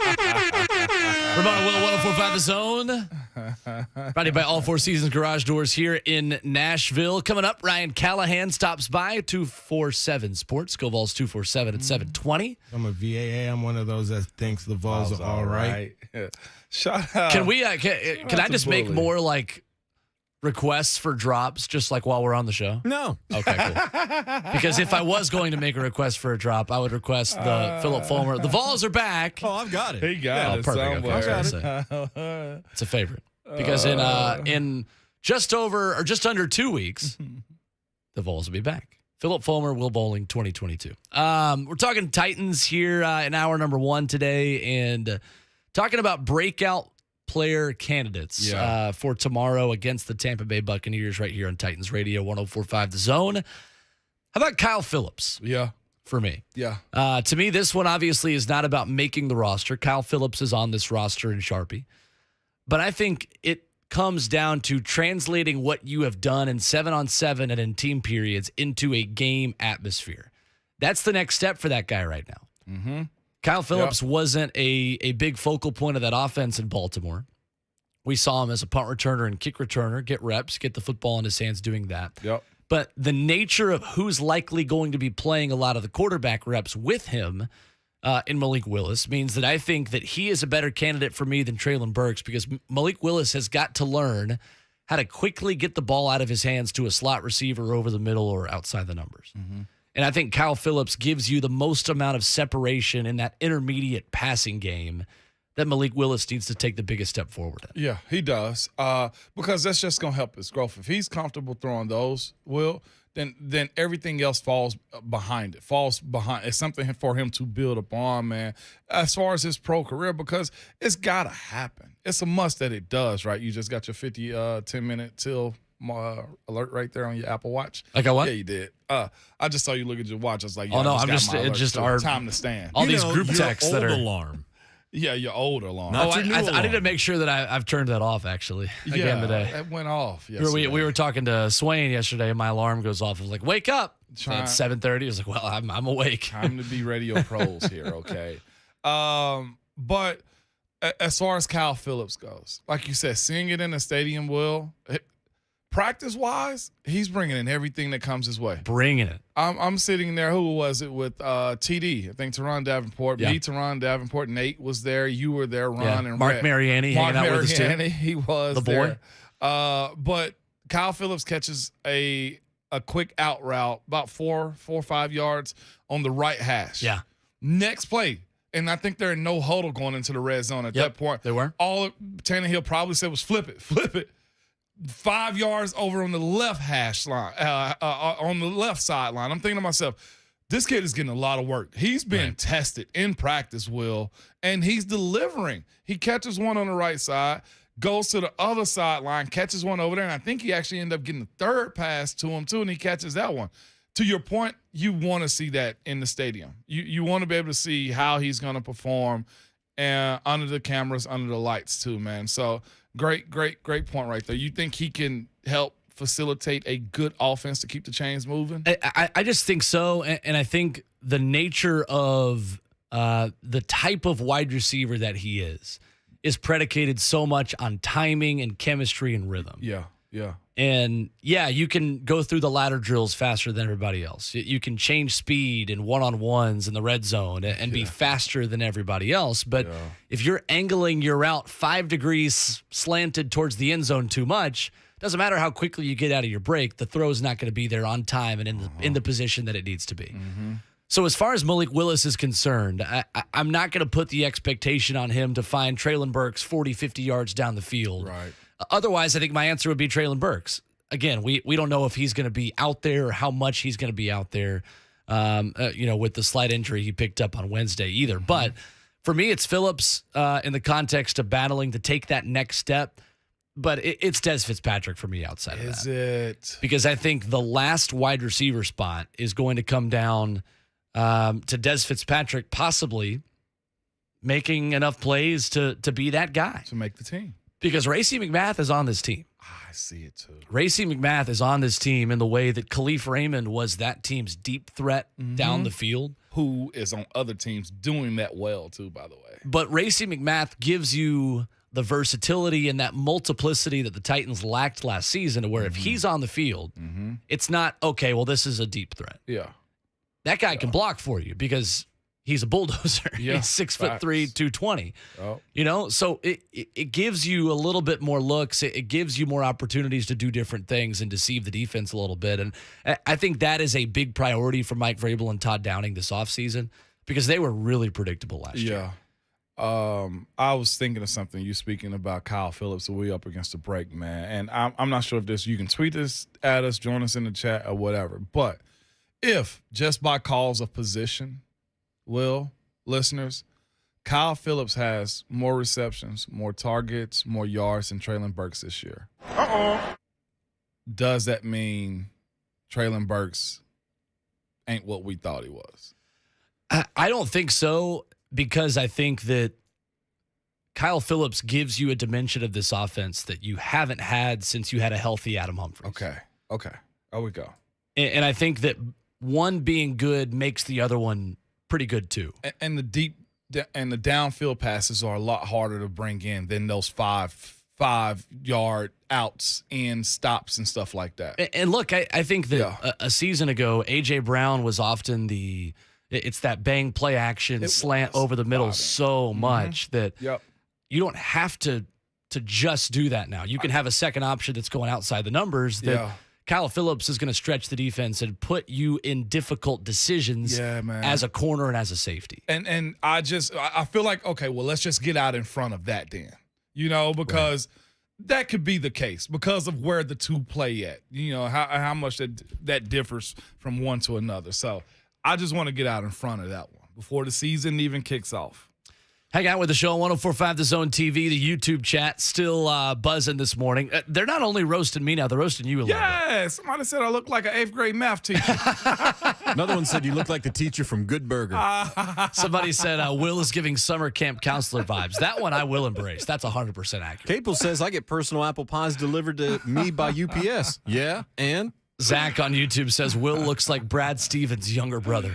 Will, 104.5 The Zone. Brought to you by All Four Seasons Garage Doors here in Nashville. Coming up, Ryan Callahan stops by 247 Sports. Go Vols 247 at 720. I'm a VAA. I'm one of those that thinks the Vols are all right. Shout out. Can we? Can I just make more like requests for drops just like while we're on the show? No. Okay, cool. Because if I was going to make a request for a drop, I would request the Philip Fulmer. The Vols are back. Oh, I've got it. He got it perfect. Okay, I was somewhere. gonna say. It's a favorite. Because in just over or just under 2 weeks, the Vols will be back. Philip Fulmer, Will Bowling, 2022. We're talking Titans here in hour number 1 today and talking about breakout player candidates for tomorrow against the Tampa Bay Buccaneers right here on Titans Radio 104.5 The Zone. How about Kyle Phillips? Yeah. For me. Yeah. To me, this one obviously is not about making the roster. Kyle Phillips is on this roster in Sharpie. But I think it comes down to translating what you have done in 7-on-7 and in team periods into a game atmosphere. That's the next step for that guy right now. Mm-hmm. Kyle Phillips wasn't a big focal point of that offense in Baltimore. We saw him as a punt returner and kick returner, get reps, get the football in his hands doing that. Yep. But the nature of who's likely going to be playing a lot of the quarterback reps with him in Malik Willis means that I think that he is a better candidate for me than Treylon Burks because Malik Willis has got to learn how to quickly get the ball out of his hands to a slot receiver over the middle or outside the numbers. Mm-hmm. And I think Kyle Phillips gives you the most amount of separation in that intermediate passing game that Malik Willis needs to take the biggest step forward in. Yeah, he does. Because that's just going to help his growth. If he's comfortable throwing those, Will, then everything else falls behind it. It's something for him to build upon, man, as far as his pro career, because it's got to happen. It's a must that it does, right? You just got your 10-minute till alert right there on your Apple Watch. I got what? Yeah, you did. I just saw you look at your watch. I was like, yeah, oh no, I'm just our time to stand. All these group texts that are alarm. Yeah, your old alarm. I need to make sure that I've turned that off actually again today. It went off yesterday. We were talking to Swain yesterday, and my alarm goes off. I was like, "Wake up!" At 7:30. I was like, "Well, I'm awake." Time to be radio pros here, okay? But as far as Kyle Phillips goes, like you said, seeing it in the stadium, Will, practice-wise, he's bringing in everything that comes his way. Bringing it. I'm sitting there. Who was it with TD? I think Teron Davenport. Yeah. Me, Teron Davenport. Nate was there. You were there. Ron and Mark Rhett. Mariani hanging out with us too. He was the boy. There. But Kyle Phillips catches a quick out route about 4 or 5 yards on the right hash. Yeah. Next play. And I think they're in no huddle going into the red zone at that point. They were. All Tannehill probably said was flip it. 5 yards over on the left hash line, on the left sideline. I'm thinking to myself, this kid is getting a lot of work. He's been tested in practice, Will, and he's delivering. He catches one on the right side, goes to the other sideline, catches one over there, and I think he actually ended up getting the third pass to him too, and he catches that one. To your point, you want to see that in the stadium. You want to be able to see how he's going to perform under the cameras, under the lights too, man. So great point right there. You think he can help facilitate a good offense to keep the chains moving? I just think so, and I think the nature of the type of wide receiver that he is predicated so much on timing and chemistry and rhythm. Yeah. And you can go through the ladder drills faster than everybody else. You can change speed in one-on-ones in the red zone and be faster than everybody else. But if you're angling your route 5 degrees slanted towards the end zone too much, doesn't matter how quickly you get out of your break, the throw's not going to be there on time and in the position that it needs to be. Mm-hmm. So as far as Malik Willis is concerned, I'm not going to put the expectation on him to find Treylon Burks 40, 50 yards down the field. Right. Otherwise, I think my answer would be Treylon Burks. Again, we don't know if he's going to be out there or how much he's going to be out there, with the slight injury he picked up on Wednesday either. Mm-hmm. But for me, it's Phillips in the context of battling to take that next step. But it's Des Fitzpatrick for me outside of that. Is it? Because I think the last wide receiver spot is going to come down to Des Fitzpatrick possibly making enough plays to be that guy. To make the team. Because Racey McMath is on this team. I see it too. Racey McMath is on this team in the way that Khalif Raymond was that team's deep threat down the field. who is on other teams doing that well too, by the way. But Racey McMath gives you the versatility and that multiplicity that the Titans lacked last season, to where if he's on the field, it's not, okay, well, this is a deep threat. Yeah. That guy can block for you because he's a bulldozer. Yeah, He's 6'3", 220. Oh. You know, so it gives you a little bit more looks. It gives you more opportunities to do different things and deceive the defense a little bit. And I think that is a big priority for Mike Vrabel and Todd Downing this offseason, because they were really predictable last year. Yeah. I was thinking of something. You speaking about Kyle Phillips, so we up against the break, man. And I'm not sure if this, you can tweet this at us, join us in the chat or whatever. But if just by cause of position, listeners, Kyle Phillips has more receptions, more targets, more yards than Treylon Burks this year. Does that mean Treylon Burks ain't what we thought he was? I don't think so, because I think that Kyle Phillips gives you a dimension of this offense that you haven't had since you had a healthy Adam Humphries. Okay. There we go. And I think that one being good makes the other one pretty good too. And the deep and the downfield passes are a lot harder to bring in than those 5-yard outs and stops and stuff like that. And look, I think that a season ago, A.J. Brown was often it's that bang play action slant over the middle so much that you don't have to just do that now. You can have a second option that's going outside the numbers that Kyle Phillips is going to stretch the defense and put you in difficult decisions as a corner and as a safety. And I feel like, okay, well, let's just get out in front of that then, because that could be the case because of where the two play at, how much that differs from one to another. So I just want to get out in front of that one before the season even kicks off. Hang out with the show on 104.5 The Zone TV, the YouTube chat still buzzing this morning. They're not only roasting me now, they're roasting you a little bit. Yeah, somebody said I look like an 8th grade math teacher. Another one said you look like the teacher from Good Burger. Somebody said Will is giving summer camp counselor vibes. That one I will embrace. That's 100% accurate. Capel says I get personal apple pies delivered to me by UPS. Yeah, and? Zach on YouTube says Will looks like Brad Stevens' younger brother.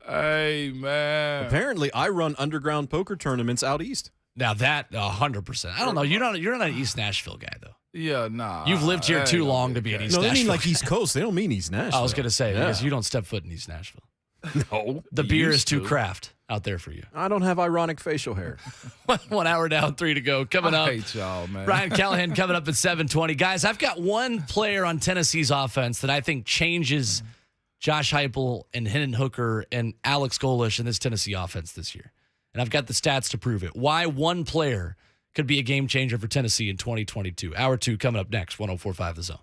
Hey, man. Apparently, I run underground poker tournaments out east. Now that 100%. I don't know. You're not an East Nashville guy though. Yeah, nah. You've lived here too long to be an East Nashville. No, they mean like guy. East Coast. They don't mean East Nashville. I was going to say, because you don't step foot in East Nashville. No. The beer is too craft out there for you. I don't have ironic facial hair. 1 hour down, 3 to go. Coming up. I hate y'all, man. Ryan Callahan coming up at 7:20. Guys, I've got one player on Tennessee's offense that I think changes Josh Heupel and Hendon Hooker and Alex Golish in this Tennessee offense this year. And I've got the stats to prove it. Why one player could be a game changer for Tennessee in 2022. Hour 2 coming up next, 104.5 The Zone.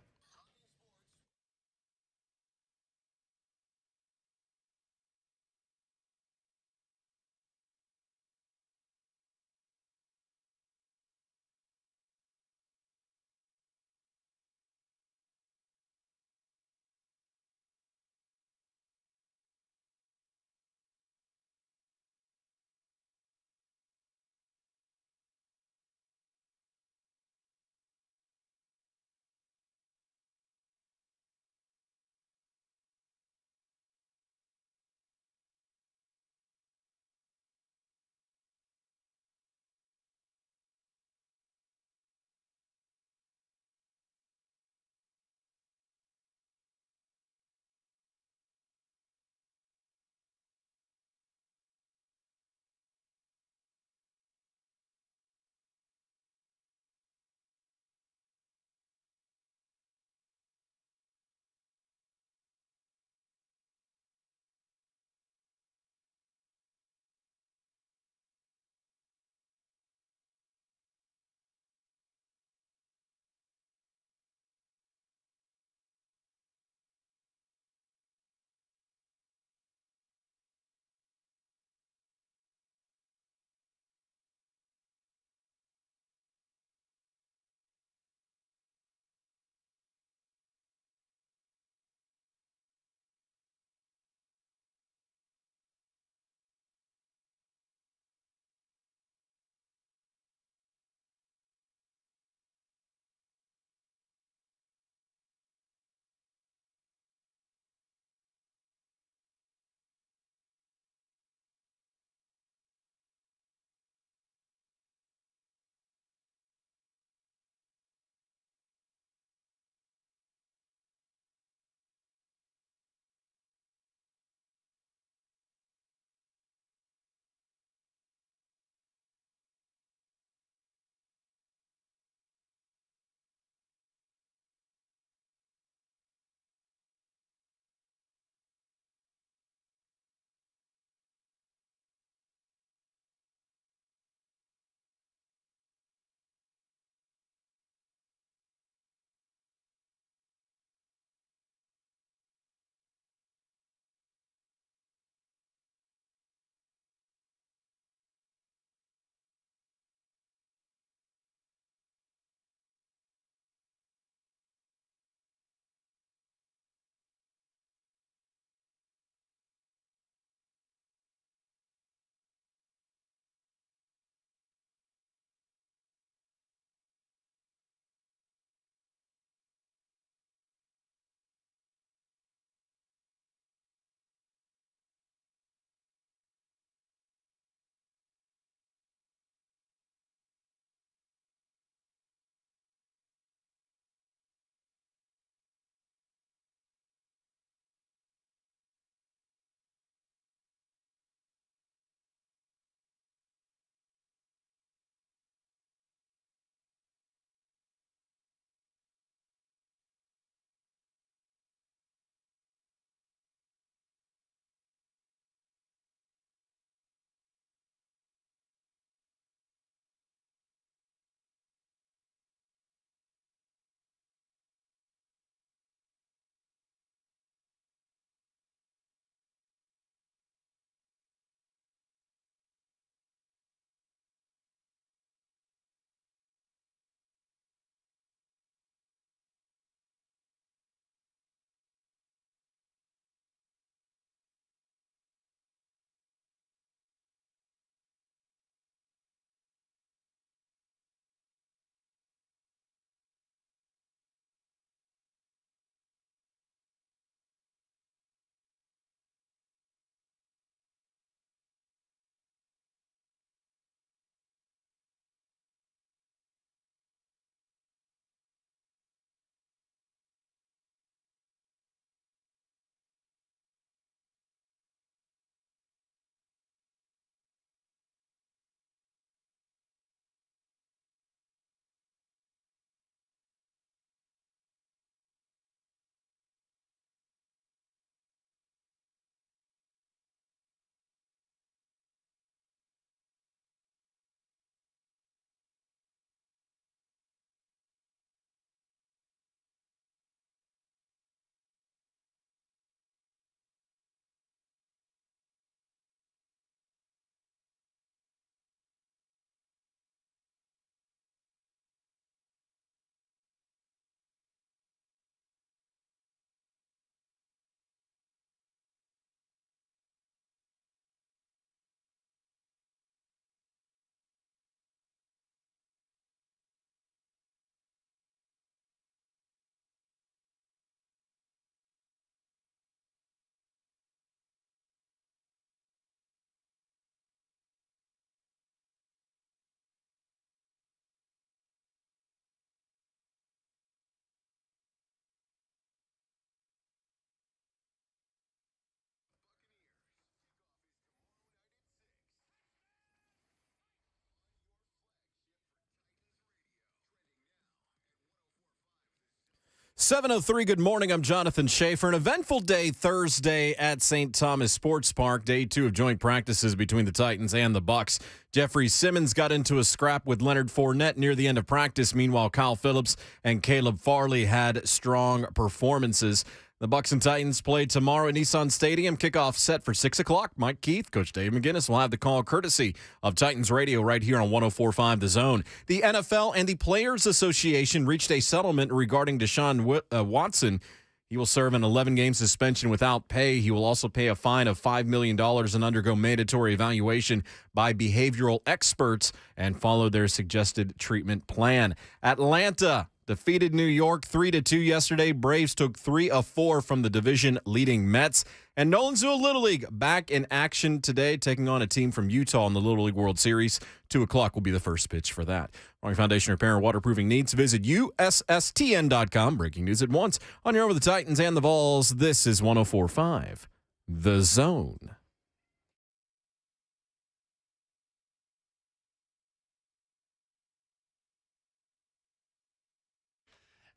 7:03, good morning. I'm Jonathan Schaefer. An eventful day Thursday at St. Thomas Sports Park. Day 2 of joint practices between the Titans and the Bucs. Jeffery Simmons got into a scrap with Leonard Fournette near the end of practice. Meanwhile, Kyle Phillips and Caleb Farley had strong performances. The Bucs and Titans play tomorrow at Nissan Stadium. Kickoff set for 6 o'clock. Mike Keith, Coach Dave McGinnis will have the call courtesy of Titans Radio right here on 104.5 The Zone. The NFL and the Players Association reached a settlement regarding Deshaun Watson. He will serve an 11-game suspension without pay. He will also pay a fine of $5 million and undergo mandatory evaluation by behavioral experts and follow their suggested treatment plan. Atlanta defeated New York 3-2 yesterday. Braves took 3 of 4 from the division-leading Mets. And Nolensville Little League back in action today, taking on a team from Utah in the Little League World Series. 2 o'clock will be the first pitch for that. Roaring Foundation Repair and Waterproofing needs. Visit USSTN.com. Breaking news at once. On your over the Titans and the Vols, this is 104.5 The Zone.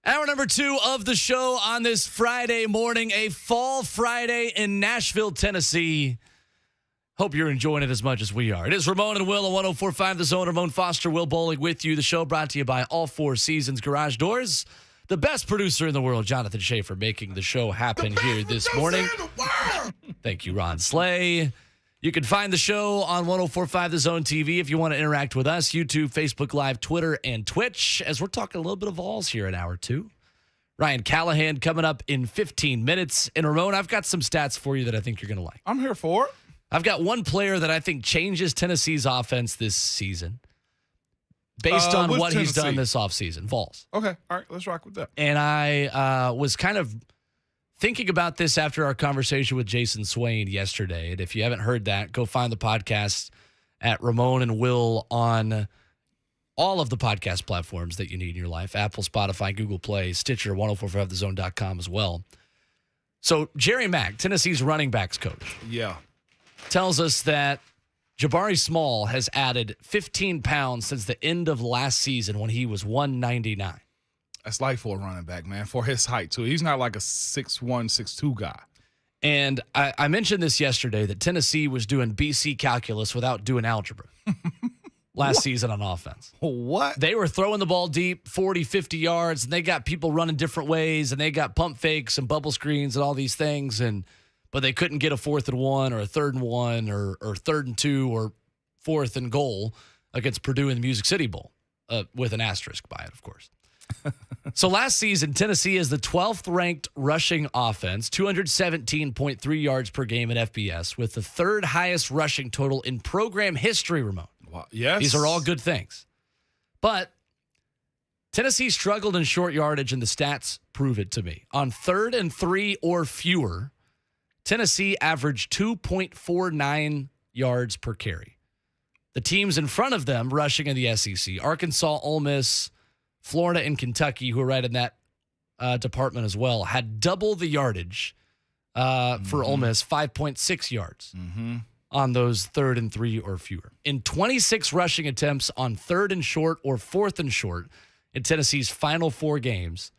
Hour number 2 of the show on this Friday morning, a fall Friday in Nashville, Tennessee. Hope you're enjoying it as much as we are. It is Ramon and Will on 104.5 The Zone. Ramon Foster, Will Bowling with you. The show brought to you by All Four Seasons Garage Doors. The best producer in the world, Jonathan Schaefer, making the show happen here this morning. Thank you, Ron Slay. You can find the show on 104.5 The Zone TV if you want to interact with us. YouTube, Facebook Live, Twitter, and Twitch. As we're talking a little bit of Vols here in hour 2. Ryan Callahan coming up in 15 minutes. And Ramon, I've got some stats for you that I think you're going to like. I'm here for it. I've got one player that I think changes Tennessee's offense this season based on what he's done this offseason. Vols. Okay. All right. Let's rock with that. And I was kind of thinking about this after our conversation with Jason Swain yesterday. And if you haven't heard that, go find the podcast at Ramon and Will on all of the podcast platforms that you need in your life. Apple, Spotify, Google Play, Stitcher, 1045thezone.com as well. So Jerry Mack, Tennessee's running backs coach, tells us that Jabari Small has added 15 pounds since the end of last season when he was 199. That's light for a running back, man, for his height, too. He's not like a 6'1", 6'2" guy. And I mentioned this yesterday that Tennessee was doing BC calculus without doing algebra last season on offense. What? They were throwing the ball deep, 40, 50 yards, and they got people running different ways, and they got pump fakes and bubble screens and all these things, but they couldn't get a 4th and 1 or a 3rd and 1 or 3rd and 2 or 4th and goal against Purdue in the Music City Bowl, with an asterisk by it, of course. So last season, Tennessee is the 12th ranked rushing offense, 217.3 yards per game at FBS, with the 3rd highest rushing total in program history, Ramon. Wow. Yes. These are all good things. But Tennessee struggled in short yardage, and the stats prove it to me. On 3rd and 3 or fewer, Tennessee averaged 2.49 yards per carry. The teams in front of them rushing in the SEC, Arkansas, Ole Miss, Florida, and Kentucky, who are right in that department as well, had double the yardage for Ole Miss, 5.6 yards on those 3rd and 3 or fewer. In 26 rushing attempts on 3rd and short or 4th and short in Tennessee's final 4 games,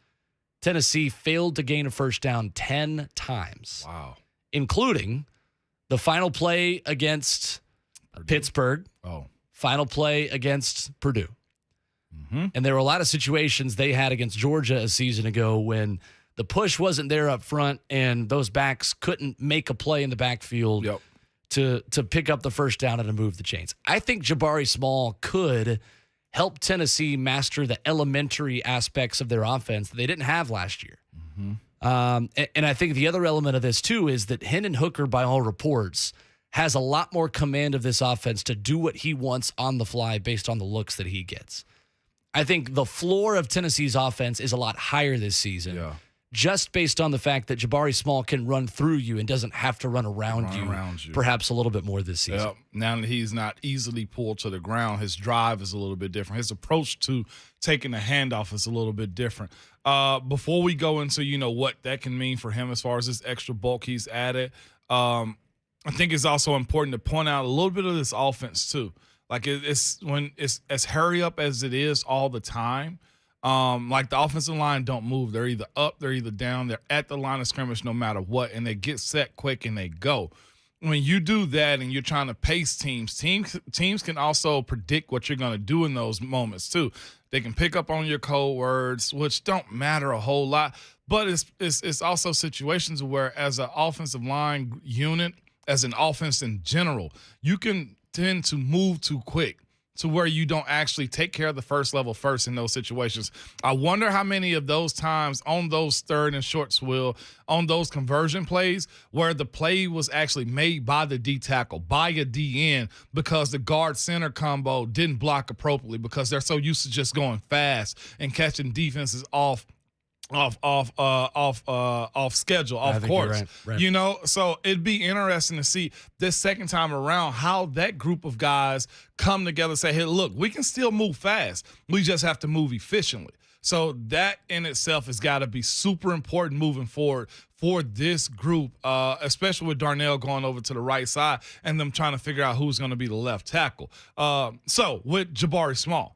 Tennessee failed to gain a first down 10 times. Wow. Including the final play against Pittsburgh, final play against Purdue. And there were a lot of situations they had against Georgia a season ago when the push wasn't there up front and those backs couldn't make a play in the backfield to pick up the first down and to move the chains. I think Jabari Small could help Tennessee master the elementary aspects of their offense that they didn't have last year. And I think the other element of this, too, is that Hendon Hooker, by all reports, has a lot more command of this offense to do what he wants on the fly based on the looks that he gets. I think the floor of Tennessee's offense is a lot higher this season, just based on the fact that Jabari Small can run through you and doesn't have to run around you perhaps a little bit more this season. Now that he's not easily pulled to the ground, his drive is a little bit different. His approach to taking the handoff is a little bit different. Before we go into, what that can mean for him as far as this extra bulk he's added, I think it's also important to point out a little bit of this offense too. Like it's when it's as hurry up as it is all the time. Like the offensive line don't move. They're either up, they're either down. They're at the line of scrimmage no matter what, and they get set quick and they go. When you do that and you're trying to pace teams can also predict what you're going to do in those moments too. They can pick up on your code words, which don't matter a whole lot. But it's also situations where as an offensive line unit, as an offense in general, you can tend to move too quick to where you don't actually take care of the first level first in those situations. I wonder how many of those times on those third and shorts on those conversion plays where the play was actually made by the D tackle, by a DN, because the guard center combo didn't block appropriately because they're so used to just going fast and catching defenses off schedule, off course. Right. You know, so it'd be interesting to see this second time around how that group of guys come together and say, hey, look, we can still move fast. We just have to move efficiently. So that in itself has got to be super important moving forward for this group, especially with Darnell going over to the right side and them trying to figure out who's going to be the left tackle. So with Jabari Small,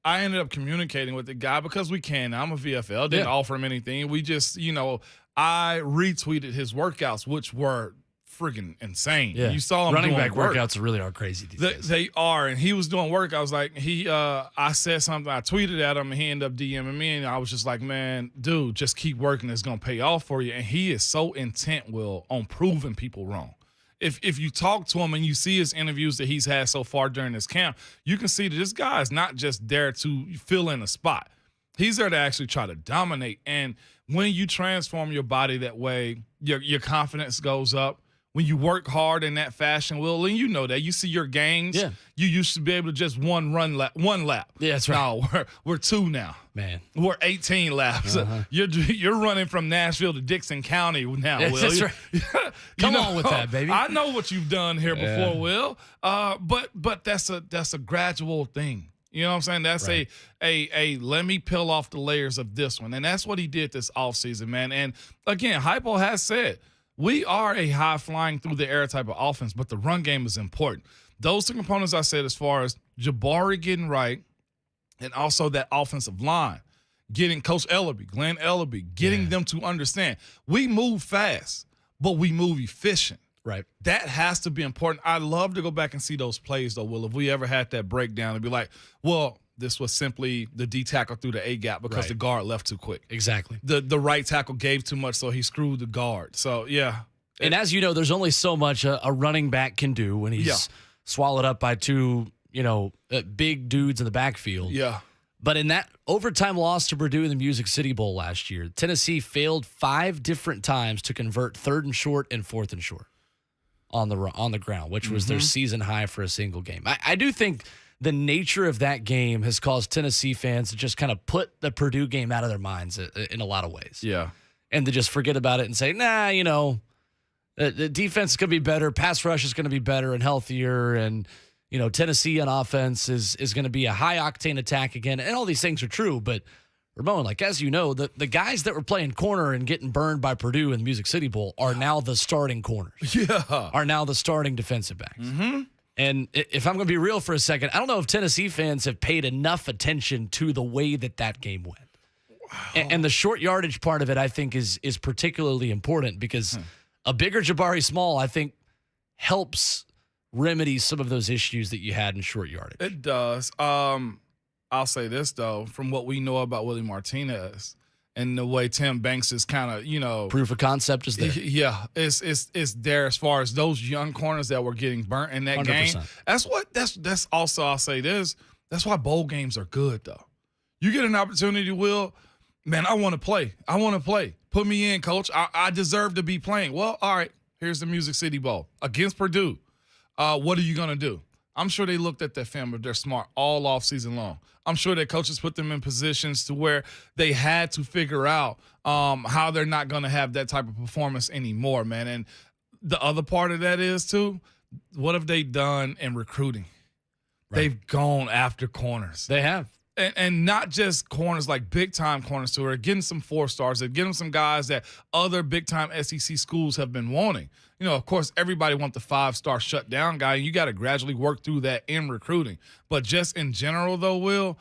I ended up communicating with the guy because we can. I'm a VFL. Didn't offer him anything. We just, I retweeted his workouts, which were friggin' insane. Yeah. You saw him running doing back work. workouts really are crazy these days. They are, and he was doing work. I was like, I said something. I tweeted at him, and he ended up DMing me, and I was just like, man, dude, just keep working. It's gonna pay off for you. And he is so intent, Will, on proving people wrong. If you talk to him and you see his interviews that he's had so far during this camp, you can see that this guy is not just there to fill in a spot. He's there to actually try to dominate. And when you transform your body that way, your confidence goes up. When you work hard in that fashion, Will, and you know that. You see your gains. Yeah. You used to be able to just one lap. Yeah, that's right. No, we're two now. Man. We're 18 laps. Uh-huh. You're running from Nashville to Dixon County now, Will. That's right. Come on with that, baby. I know what you've done here before, Will. But that's a gradual thing. You know what I'm saying? That's right. a let me peel off the layers of this one. And that's what he did this offseason, man. And again, Hypo has said, we are a high-flying through-the-air type of offense, but the run game is important. Those two components I said as far as Jabari getting right and also that offensive line, getting Coach Glenn Ellerby, getting them to understand we move fast, but we move efficient. Right. That has to be important. I'd love to go back and see those plays, though, Will, if we ever had that breakdown and be like, well, this was simply the D tackle through the A gap because the guard left too quick. Exactly. The right tackle gave too much, so he screwed the guard. So, yeah. And as you know, there's only so much a running back can do when he's swallowed up by two, big dudes in the backfield. Yeah. But in that overtime loss to Purdue in the Music City Bowl last year, Tennessee failed 5 different times to convert 3rd and short and 4th and short on the ground, which was their season high for a single game. I do think the nature of that game has caused Tennessee fans to just kind of put the Purdue game out of their minds in a lot of ways. Yeah. And to just forget about it and say, nah, the defense is going to be better, pass rush is going to be better and healthier, and, Tennessee on offense is going to be a high-octane attack again. And all these things are true, but Ramon, as you know, the guys that were playing corner and getting burned by Purdue in the Music City Bowl are now the starting corners. Yeah. Are now the starting defensive backs. Mm-hmm. And if I'm going to be real for a second, I don't know if Tennessee fans have paid enough attention to the way that game went. Wow. And the short yardage part of it, I think, is particularly important because a bigger Jabari Small, I think, helps remedy some of those issues that you had in short yardage. It does. I'll say this, though, from what we know about Willie Martinez and the way Tim Banks is kind of, proof of concept is there. Yeah, it's there as far as those young corners that were getting burnt in that 100%. Game. That's also, I'll say this, that's why bowl games are good, though. You get an opportunity, Will, man, I want to play. Put me in, coach. I deserve to be playing. Well, all right, here's the Music City Bowl against Purdue. What are you going to do? I'm sure they looked at that film, but they're smart all off season long. I'm sure that coaches put them in positions to where they had to figure out how they're not going to have that type of performance anymore, man. And the other part of that is, too, what have they done in recruiting? Right. They've gone after corners. They have. And not just corners, like big-time corners, too. They're getting some 4-stars. They're getting some guys that other big-time SEC schools have been wanting. Of course, everybody wants the 5-star shutdown guy. You got to gradually work through that in recruiting. But just in general, though, Will,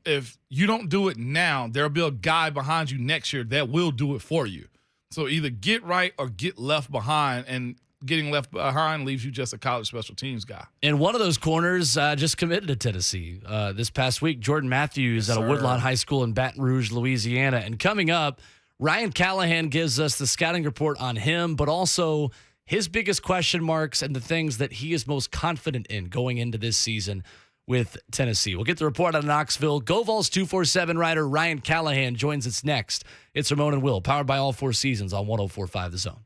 if you don't do it now, there'll be a guy behind you next year that will do it for you. So either get right or get left behind, and getting left behind leaves you just a college special teams guy. And one of those corners just committed to Tennessee this past week, Jordan Matthews out of Woodlawn High School in Baton Rouge, Louisiana. And coming up, Ryan Callahan gives us the scouting report on him, but also his biggest question marks and the things that he is most confident in going into this season with Tennessee. We'll get the report out of Knoxville. Go Vols 247 writer Ryan Callahan joins us next. It's Ramon and Will, powered by All Four Seasons on 104.5 The Zone.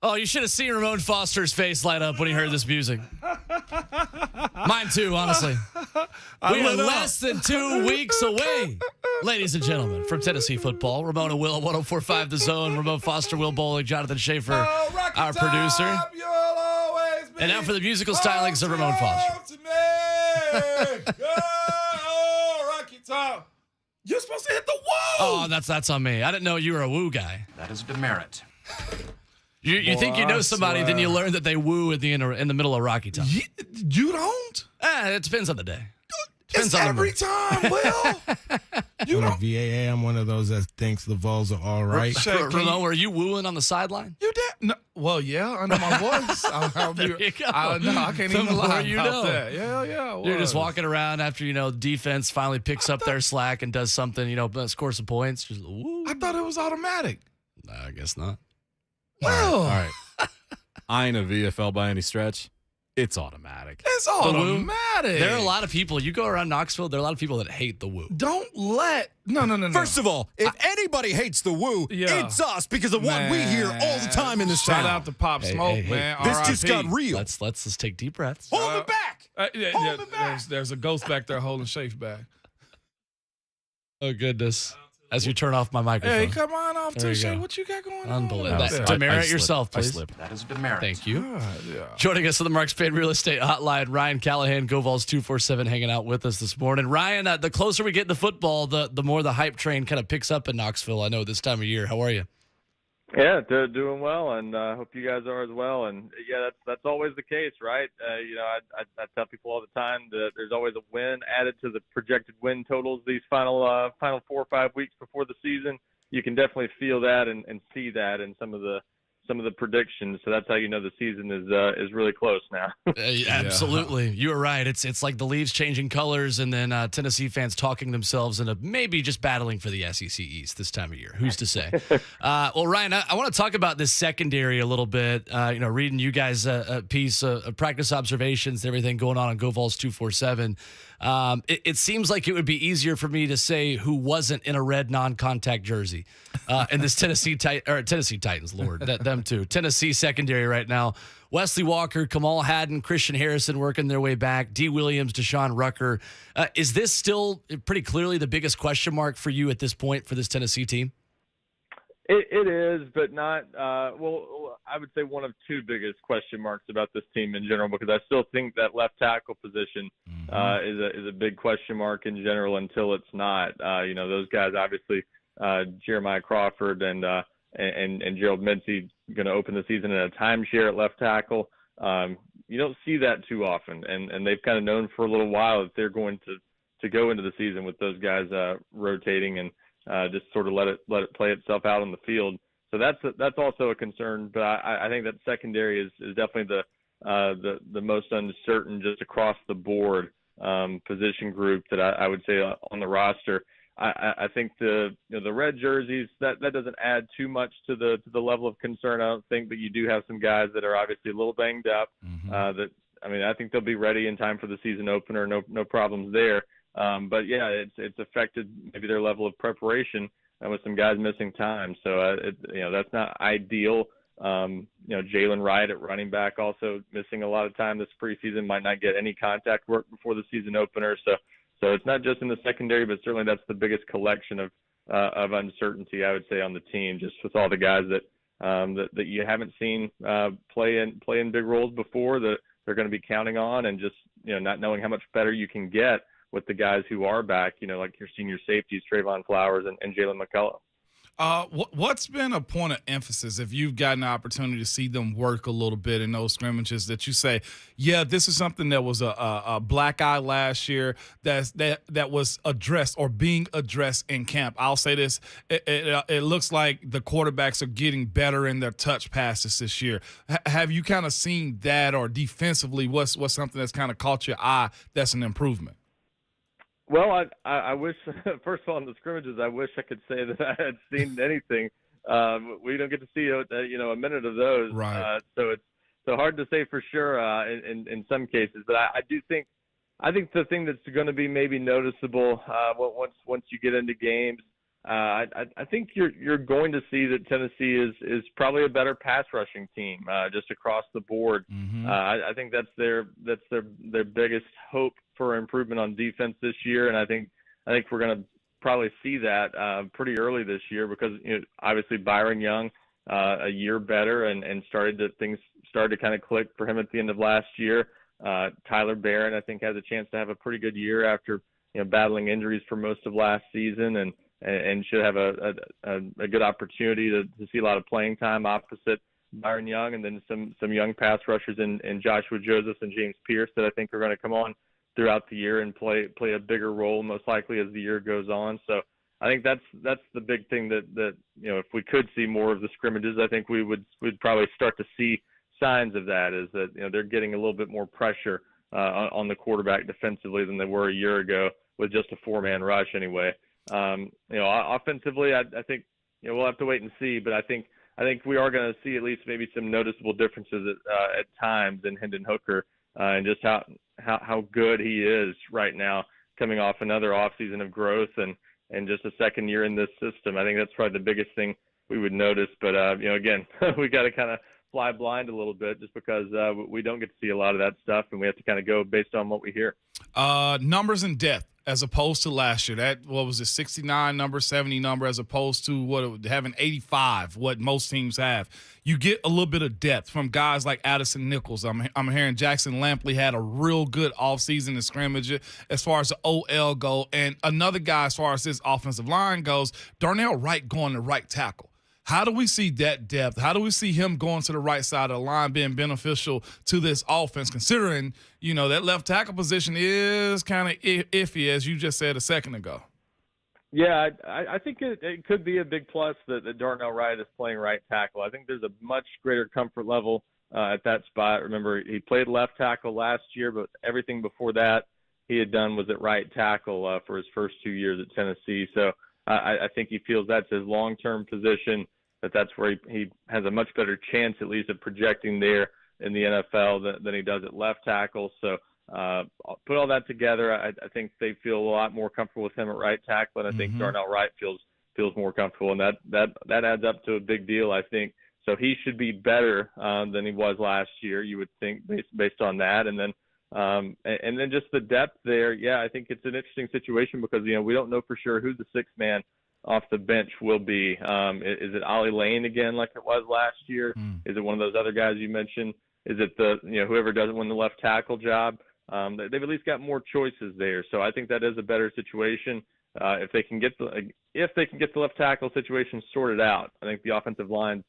Oh, you should have seen Ramon Foster's face light up when he heard this music. Mine too, honestly. We are less than 2 weeks away, ladies and gentlemen, from Tennessee football. Ramon and Will at 104.5 The Zone. Ramon Foster, Will Bowling, Jonathan Schaefer, our producer. And now for the musical stylings of Ramon Foster. You're supposed to hit the wall. Oh, that's on me. I didn't know you were a woo guy. That is a demerit. You think you know somebody, then you learn that they woo in the middle of Rocky Top. You don't? It depends on the day. It's every time, Will. You know, VAA, I'm one of those that thinks the Vols are all right. Ramon, were you wooing on the sideline? You did? No. Well, yeah, under my voice. I can't even lie about that. Yeah. You're just walking around after, defense finally picks up their slack and does something, score some points. Just, woo. I thought it was automatic. I guess not. Well, All right. I ain't a VFL by any stretch. It's automatic. It's automatic. There are a lot of people. You go around Knoxville, there are a lot of people that hate the woo. No. First of all, if anybody hates the woo, it's us because of what we hear all the time in this town. Shout out to Pop Smoke, man. This just got real. Let's just take deep breaths. Hold it back. Hold it back. There's a ghost back there holding Shafe back. Oh, goodness. As you turn off my microphone. Hey, come on off, Touche. What you got going on? Unbelievable. Demerit yourself, please. That is a demerit. Thank you. God, yeah. Joining us on the Marks Payne Real Estate Hotline, Ryan Callahan, GoVols 247, hanging out with us this morning. Ryan, the closer we get to football, the more the hype train kind of picks up in Knoxville, I know, this time of year. How are you? Yeah, doing well, and I hope you guys are as well. And yeah, that's always the case, right? I tell people all the time that there's always a win added to the projected win totals these final 4 or 5 weeks before the season. You can definitely feel that and see that in some of the predictions. So that's how you know the season is really close now. Absolutely. You were right. It's like the leaves changing colors and then Tennessee fans talking themselves into maybe just battling for the SEC East this time of year. Who's to say? Well, Ryan, I want to talk about this secondary a little bit. Reading you guys a piece of practice observations, everything going on GoVols 247. It seems like it would be easier for me to say who wasn't in a red non-contact jersey in this Tennessee Titans, Lord, them too. Tennessee secondary right now. Wesley Walker, Kamal Haddon, Christian Harrison working their way back. D. Williams, Deshaun Rucker. Is this still pretty clearly the biggest question mark for you at this point for this Tennessee team? It is, but not I would say one of two biggest question marks about this team in general, because I still think that left tackle position is a big question mark in general until it's not. Those guys obviously, Jeremiah Crawford and Gerald Mincey going to open the season in a timeshare at left tackle. You don't see that too often, and they've kind of known for a little while that they're going to go into the season with those guys rotating and just sort of let it play itself out on the field. So that's also a concern. But I think that secondary is definitely the most uncertain just across the board position group that I would say on the roster. I think the red jerseys that doesn't add too much to the level of concern, I don't think, but you do have some guys that are obviously a little banged up. I think they'll be ready in time for the season opener. No problems there. But yeah, it's affected maybe their level of preparation with some guys missing time. So that's not ideal. Jalen Wright at running back also missing a lot of time this preseason, might not get any contact work before the season opener. So it's not just in the secondary, but certainly that's the biggest collection of uncertainty, I would say, on the team, just with all the guys that you haven't seen play in big roles before, that they're going to be counting on, and just not knowing how much better you can get with the guys who are back, like your senior safeties, Trayvon Flowers and Jalen McCullough. What's been a point of emphasis if you've gotten the opportunity to see them work a little bit in those scrimmages that you say, yeah, this is something that was a black eye last year that was addressed or being addressed in camp? I'll say this, it looks like the quarterbacks are getting better in their touch passes this year. Have you kind of seen that, or defensively, what's something that's kind of caught your eye that's an improvement? Well, I wish, first of all, in the scrimmages, I wish I could say that I had seen anything. We don't get to see, a minute of those. Right. So it's so hard to say for sure in some cases. But I think the thing that's going to be maybe noticeable once you get into games I think you're going to see that Tennessee is probably a better pass rushing team just across the board. I think that's their biggest hope for improvement on defense this year, and I think we're going to probably see that pretty early this year because obviously Byron Young a year better and things started to kind of click for him at the end of last year. Tyler Barron I think has a chance to have a pretty good year after battling injuries for most of last season and should have a good opportunity to see a lot of playing time opposite Byron Young, and then some young pass rushers in Joshua Joseph and James Pierce that I think are going to come on throughout the year and play a bigger role most likely as the year goes on. So I think that's the big thing that if we could see more of the scrimmages, I think we'd probably start to see signs of that, is that they're getting a little bit more pressure on the quarterback defensively than they were a year ago with just a 4-man rush anyway. Offensively, I think we'll have to wait and see, but I think we are going to see at least maybe some noticeable differences at times in Hendon Hooker and just how good he is right now, coming off another offseason of growth and just a second year in this system. I think that's probably the biggest thing we would notice. But again, we got to kind of fly blind a little bit just because we don't get to see a lot of that stuff, and we have to kind of go based on what we hear. Numbers and depth as opposed to last year. That, what was it, 69 number, 70 number, as opposed to having 85, what most teams have. You get a little bit of depth from guys like Addison Nichols. I'm hearing Jackson Lampley had a real good offseason in scrimmage as far as the OL go. And another guy, as far as this offensive line goes, Darnell Wright going to right tackle. How do we see that depth? How do we see him going to the right side of the line being beneficial to this offense, considering, that left tackle position is kind of iffy, as you just said a second ago? Yeah, I think it could be a big plus that Darnell Wright is playing right tackle. I think there's a much greater comfort level at that spot. Remember, he played left tackle last year, but everything before that he had done was at right tackle for his first 2 years at Tennessee. So I think he feels that's his long-term position, that's where he has a much better chance, at least, of projecting there in the NFL than he does at left tackle. So put all that together, I think they feel a lot more comfortable with him at right tackle, and I think Darnell Wright feels more comfortable, and that adds up to a big deal, I think. So he should be better than he was last year, you would think, based on that. And then just the depth there, yeah, I think it's an interesting situation because we don't know for sure who the sixth man off the bench will be. Is it Ollie Lane again like it was last year? Is it one of those other guys you mentioned? Is it whoever doesn't win the left tackle job? They've at least got more choices there. So I think that is a better situation. If they can get the left tackle situation sorted out, I think the offensive line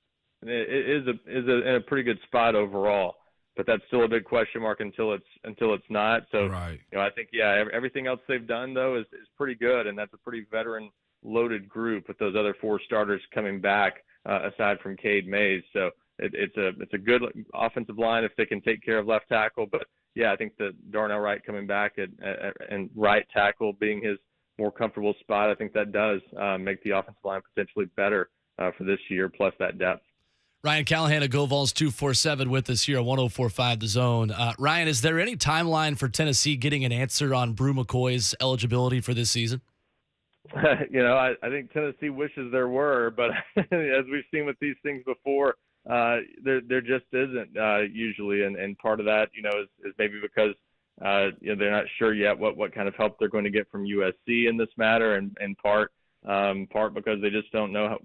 is in a pretty good spot overall. But that's still a big question mark until it's not. So right. I think everything else they've done though is pretty good, and that's a pretty veteran loaded group with those other four starters coming back aside from Cade Mays. So it's a good offensive line if they can take care of left tackle. But yeah, I think that Darnell Wright coming back and right tackle being his more comfortable spot, I think that does make the offensive line potentially better for this year, plus that depth. Ryan Callahan of GoVols 247 with us here at 104.5 The Zone. Ryan, is there any timeline for Tennessee getting an answer on Brew McCoy's eligibility for this season? I think Tennessee wishes there were, but as we've seen with these things before, there just isn't usually, and part of that, is maybe because they're not sure yet what kind of help they're going to get from USC in this matter, and part because they just don't know how,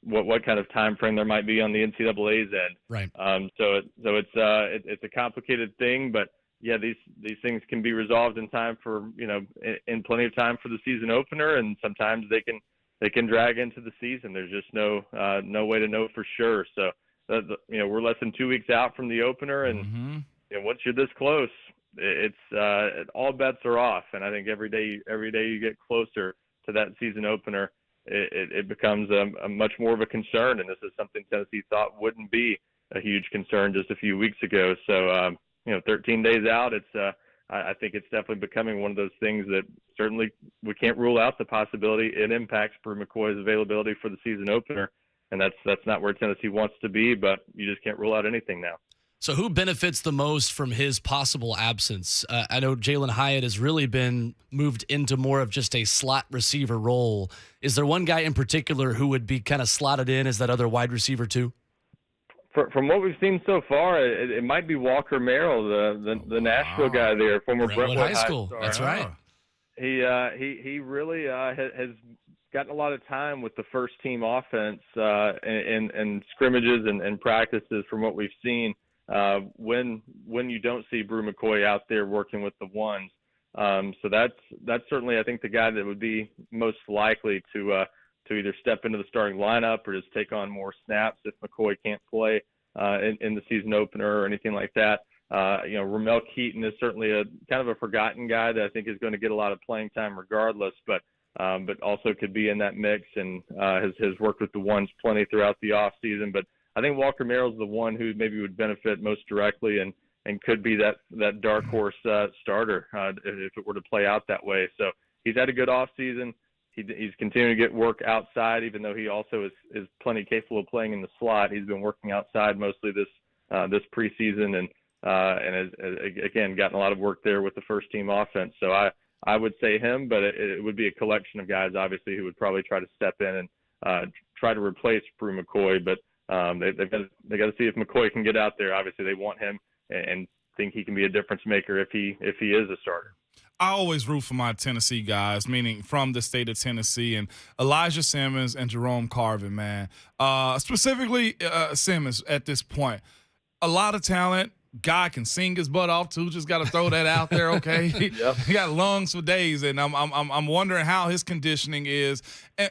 what kind of time frame there might be on the NCAA's end. Right. So it's a complicated thing, but yeah, these things can be resolved in time for in plenty of time for the season opener, and sometimes they can drag into the season. There's just no way to know for sure. So we're less than 2 weeks out from the opener, and once you're this close, it's all bets are off. And I think every day you get closer to that season opener, it becomes a much more of a concern. And this is something Tennessee thought wouldn't be a huge concern just a few weeks ago. So 13 days out, I think it's definitely becoming one of those things that certainly we can't rule out the possibility it impacts Brew McCoy's availability for the season opener, and that's not where Tennessee wants to be, but you just can't rule out anything now. So who benefits the most from his possible absence? I know Jalen Hyatt has really been moved into more of just a slot receiver role. Is there one guy in particular who would be kind of slotted in as that other wide receiver too? From what we've seen so far, it might be Walker Merrill, the Nashville guy there, former Brentwood High School. star. That's right. He really has gotten a lot of time with the first team offense in scrimmages and practices from what we've seen. When you don't see Brew McCoy out there working with the ones, so that's certainly I think the guy that would be most likely to either step into the starting lineup or just take on more snaps if McCoy can't play in the season opener or anything like that. Ramel Keaton is certainly a kind of a forgotten guy that I think is going to get a lot of playing time regardless, but also could be in that mix and has worked with the ones plenty throughout the off season. But I think Walker Merrill is the one who maybe would benefit most directly and could be that dark horse starter if it were to play out that way. So he's had a good off season. He's continuing to get work outside, even though he also is plenty capable of playing in the slot. He's been working outside mostly this preseason and has again gotten a lot of work there with the first team offense. So I would say him, but it would be a collection of guys obviously who would probably try to step in and try to replace Brew McCoy. But they got to see if McCoy can get out there. Obviously they want him and think he can be a difference maker if he is a starter. I always root for my Tennessee guys, meaning from the state of Tennessee, and Elijah Simmons and Jerome Carvin, man. Specifically Simmons at this point. A lot of talent. Guy can sing his butt off too. Just got to throw that out there, okay? He got lungs for days, and I'm wondering how his conditioning is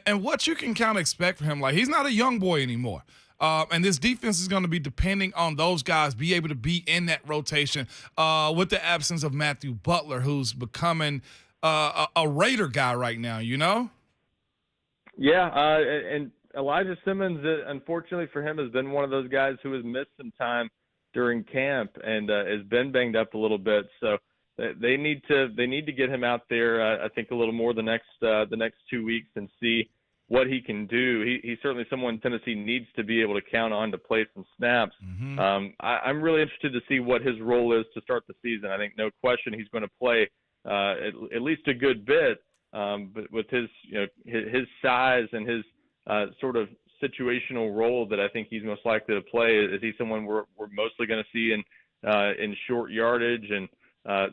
and what you can kind of expect from him. Like, he's not a young boy anymore. And this defense is going to be depending on those guys be able to be in that rotation with the absence of Matthew Butler, who's becoming a Raider guy right now, you know? Yeah, and Elijah Simmons, unfortunately for him, has been one of those guys who has missed some time during camp and has been banged up a little bit. So they need to get him out there, I think, a little more the next 2 weeks and see what he can do. He's certainly someone Tennessee needs to be able to count on to play some snaps. Mm-hmm. I'm really interested to see what his role is to start the season. I think no question he's going to play at least a good bit, but with his size and his sort of situational role that I think he's most likely to play. Is he someone we're mostly going to see in short yardage and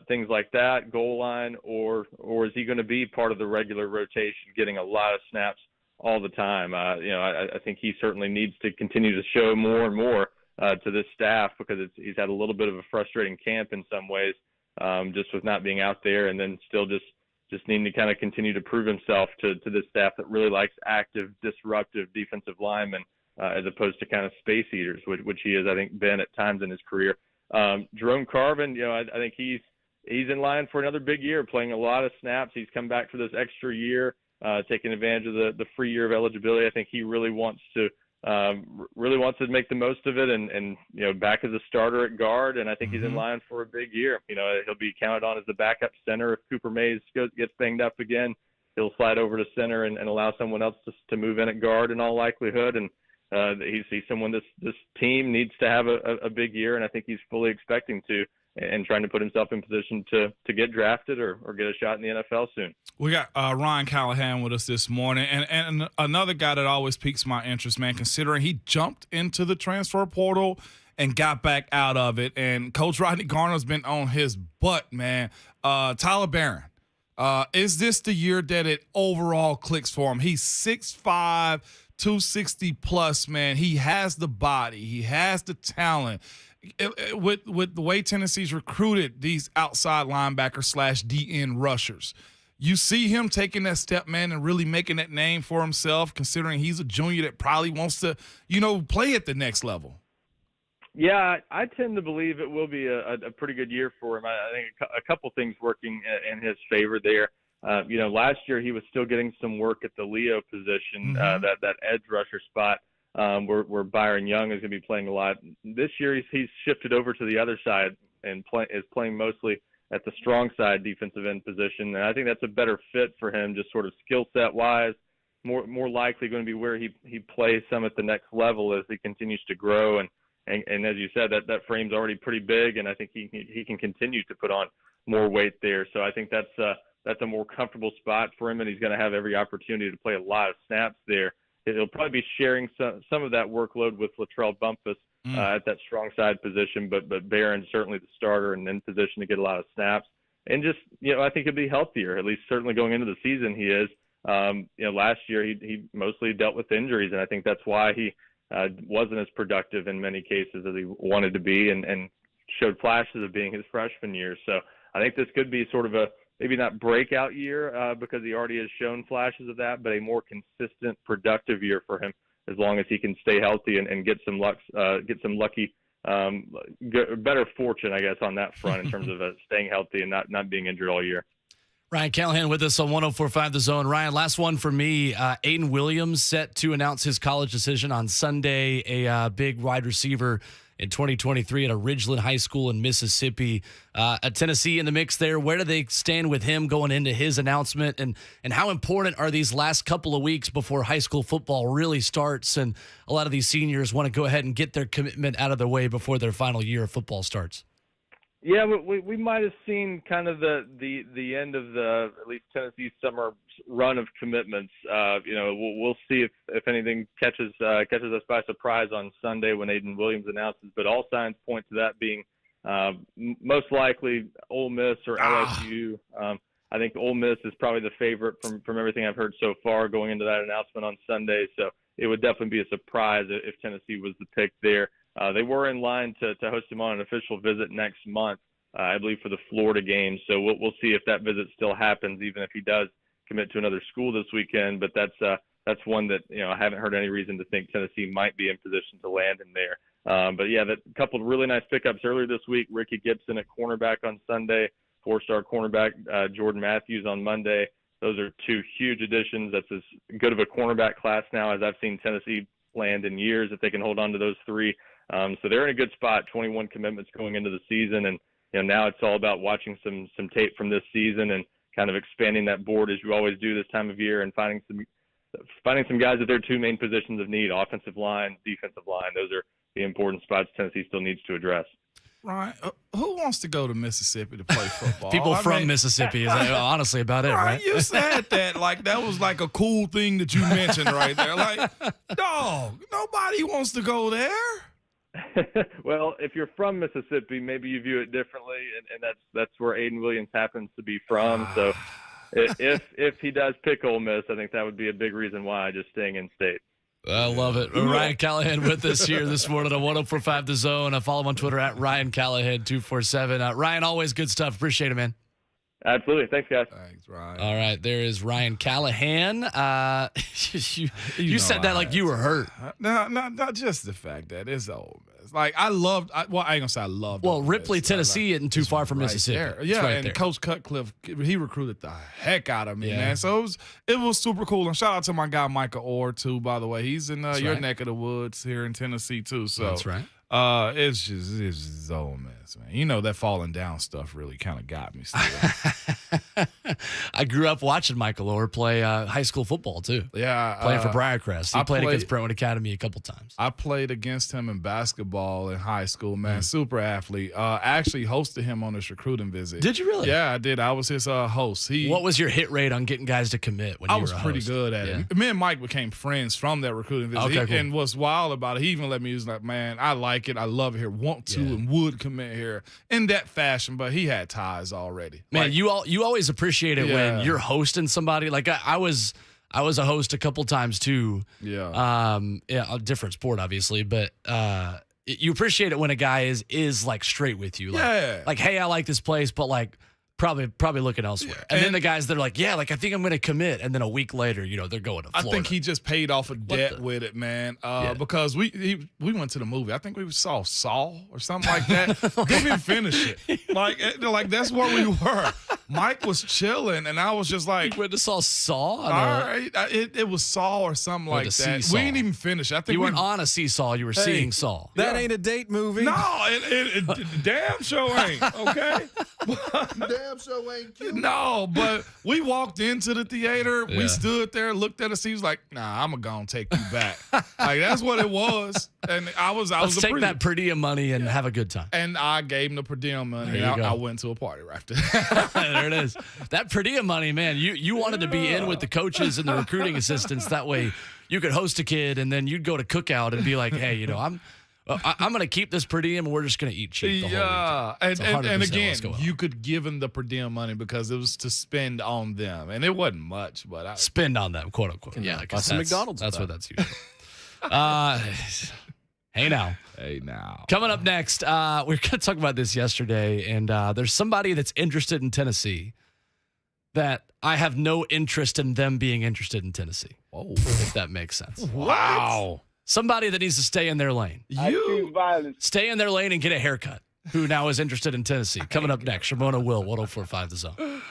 things like that, goal line, or is he going to be part of the regular rotation, getting a lot of snaps all the time? I think he certainly needs to continue to show more and more to this staff because he's had a little bit of a frustrating camp in some ways, just with not being out there and then still just needing to kind of continue to prove himself to this staff that really likes active, disruptive defensive linemen as opposed to kind of space eaters, which he has, I think, been at times in his career. Jerome Carvin, I think he's in line for another big year, playing a lot of snaps. He's come back for this extra year, taking advantage of the free year of eligibility. I think he really wants to make the most of it and back as a starter at guard. And I think he's in line for a big year. He'll be counted on as the backup center. If Cooper Mays gets banged up again, he'll slide over to center and allow someone else to move in at guard in all likelihood. And he's someone this team needs to have a big year. And I think he's fully expecting to, and trying to put himself in position to get drafted or get a shot in the NFL soon. We got Ryan Callahan with us this morning, and another guy that always piques my interest, man, considering he jumped into the transfer portal and got back out of it. And Coach Rodney Garner's been on his butt, man. Tyler Barron. Is this the year that it overall clicks for him? He's 6'5", 260 plus, man. He has the body. He has the talent. With the way Tennessee's recruited these outside linebacker / DN rushers, you see him taking that step, man, and really making that name for himself, considering he's a junior that probably wants to, play at the next level. Yeah, I tend to believe it will be a pretty good year for him. I think a couple things working in his favor there. Last year he was still getting some work at the Leo position, that edge rusher spot. Where Byron Young is going to be playing a lot. This year he's shifted over to the other side and is playing mostly at the strong side defensive end position. And I think that's a better fit for him, just sort of skill set wise, more likely going to be where he plays some at the next level as he continues to grow and and as you said, that frame's already pretty big, and I think he can continue to put on more weight there. So I think that's a more comfortable spot for him, and he's going to have every opportunity to play a lot of snaps there. He'll probably be sharing some of that workload with Latrell Bumpus at that strong side position, but Barron's certainly the starter and in position to get a lot of snaps. And just, I think he'll be healthier, at least certainly going into the season he is. Last year he mostly dealt with injuries, and I think that's why he wasn't as productive in many cases as he wanted to be and showed flashes of being his freshman year. So I think this could be sort of a maybe not breakout year because he already has shown flashes of that, but a more consistent, productive year for him as long as he can stay healthy and get some lucky, better fortune, I guess, on that front in terms of staying healthy and not being injured all year. Ryan Callahan with us on 104.5 The Zone. Ryan, last one for me. Aiden Williams set to announce his college decision on Sunday, a big wide receiver in 2023 at a Ridgeland High School in Mississippi. Tennessee in the mix there. Where do they stand with him going into his announcement? And how important are these last couple of weeks before high school football really starts? And a lot of these seniors want to go ahead and get their commitment out of the way before their final year of football starts. Yeah, we might have seen kind of the end of the at least Tennessee summer run of commitments. We'll see if anything catches us by surprise on Sunday when Aiden Williams announces. But all signs point to that being most likely Ole Miss or LSU. I think Ole Miss is probably the favorite from everything I've heard so far going into that announcement on Sunday. So it would definitely be a surprise if Tennessee was the pick there. They were in line to host him on an official visit next month, I believe, for the Florida game. So we'll see if that visit still happens, even if he does commit to another school this weekend. But that's one that I haven't heard any reason to think Tennessee might be in position to land in there. But yeah, that couple of really nice pickups earlier this week. Ricky Gibson at cornerback on Sunday, 4-star cornerback Jordan Matthews on Monday. Those are two huge additions. That's as good of a cornerback class now as I've seen Tennessee land in years if they can hold on to those three. So they're in a good spot, 21 commitments going into the season. And now it's all about watching some tape from this season and kind of expanding that board as you always do this time of year and finding some guys at their two main positions of need, offensive line, defensive line. Those are the important spots Tennessee still needs to address. Ryan, who wants to go to Mississippi to play football? People from Mississippi is honestly about it, right? You said that like that was like a cool thing that you mentioned right there. Like, dog, nobody wants to go there. Well, if you're from Mississippi, maybe you view it differently, and that's where Aiden Williams happens to be from. So if he does pick Ole Miss, I think that would be a big reason why, just staying in state. I love it. Ryan Callahan with us here this morning on 104.5 The Zone. Follow him on Twitter at Ryan Callahan247. Ryan, always good stuff. Appreciate it, man. Absolutely. Thanks, guys. Thanks, Ryan. All right, there is Ryan Callahan. You said that like you were hurt. No, not just the fact that it's Ole Miss. Like I ain't gonna say I loved. Well, Ole Ripley, Miss. Tennessee isn't too far from Mississippi. There. Yeah, right and there. Coach Cutcliffe, he recruited the heck out of me, man. So it was super cool. And shout out to my guy Micah Orr too, by the way. He's in your neck of the woods here in Tennessee too. So that's right. It's just Ole Miss, man. That falling down stuff really kind of got me still. I grew up watching Michael Orr play high school football too. Yeah, playing for Briarcrest. He played against Brentwood Academy a couple times. I played against him in basketball in high school, man. Super athlete. I actually hosted him on this recruiting visit. Did you really? Yeah, I did. I was his host. What was your hit rate on getting guys to commit when you were a host? I was pretty good at it. Me and Mike became friends from that recruiting visit. Okay, cool. And what's wild about it, he even let me use like, man, I like it. I love it here. Want to and would commit here in that fashion, but he had ties already. Man, you always appreciate it when you're hosting somebody. Like I was a host a couple times too. Yeah. A different sport, obviously, but you appreciate it when a guy is like straight with you. Like, like, hey, I like this place, but like probably looking elsewhere. And then the guys that are like, yeah, like I think I'm going to commit, and then a week later, they're going to Florida. I think he just paid off a debt with it, man. Because we went to the movie. I think we saw Saul or something like that. Didn't even finish it. Like that's where we were. Mike was chilling, and I was just like, You went to Saw? all right. It was Saw or something like that. Seesaw. We didn't even finish. I think You weren't on a seesaw. You were seeing Saw. That ain't a date movie. No, it damn sure ain't. Okay. Damn sure ain't cute. No, but we walked into the theater. Yeah. We stood there, looked at us. He was like, "Nah, I'm gonna take you back." Like that's what it was. And I was Let's a take pre- that per diem money and have a good time. And I gave him the per diem money. There you And go. I went to a party right after. There it is. That per diem money, man. You wanted to be in with the coaches and the recruiting assistants. That way, you could host a kid, and then you'd go to cookout and be like, "Hey, I'm going to keep this per diem, and we're just going to eat cheap the whole weekend." And It's again, 100% what's going on. you could give him the per diem money because it was to spend on them, and it wasn't much. But I spend on them, quote unquote. Yeah, buy 'cause some that's- McDonald's That's with what that's usually. Hey now. hey now, Coming up next, we were going to talk about this yesterday, and there's somebody that's interested in Tennessee that I have no interest in them being interested in Tennessee. If that makes sense. wow, Somebody that needs to stay in their lane. Stay in their lane and get a haircut, who now is interested in Tennessee. Coming up next, Shimona Will, 104.5 The Zone.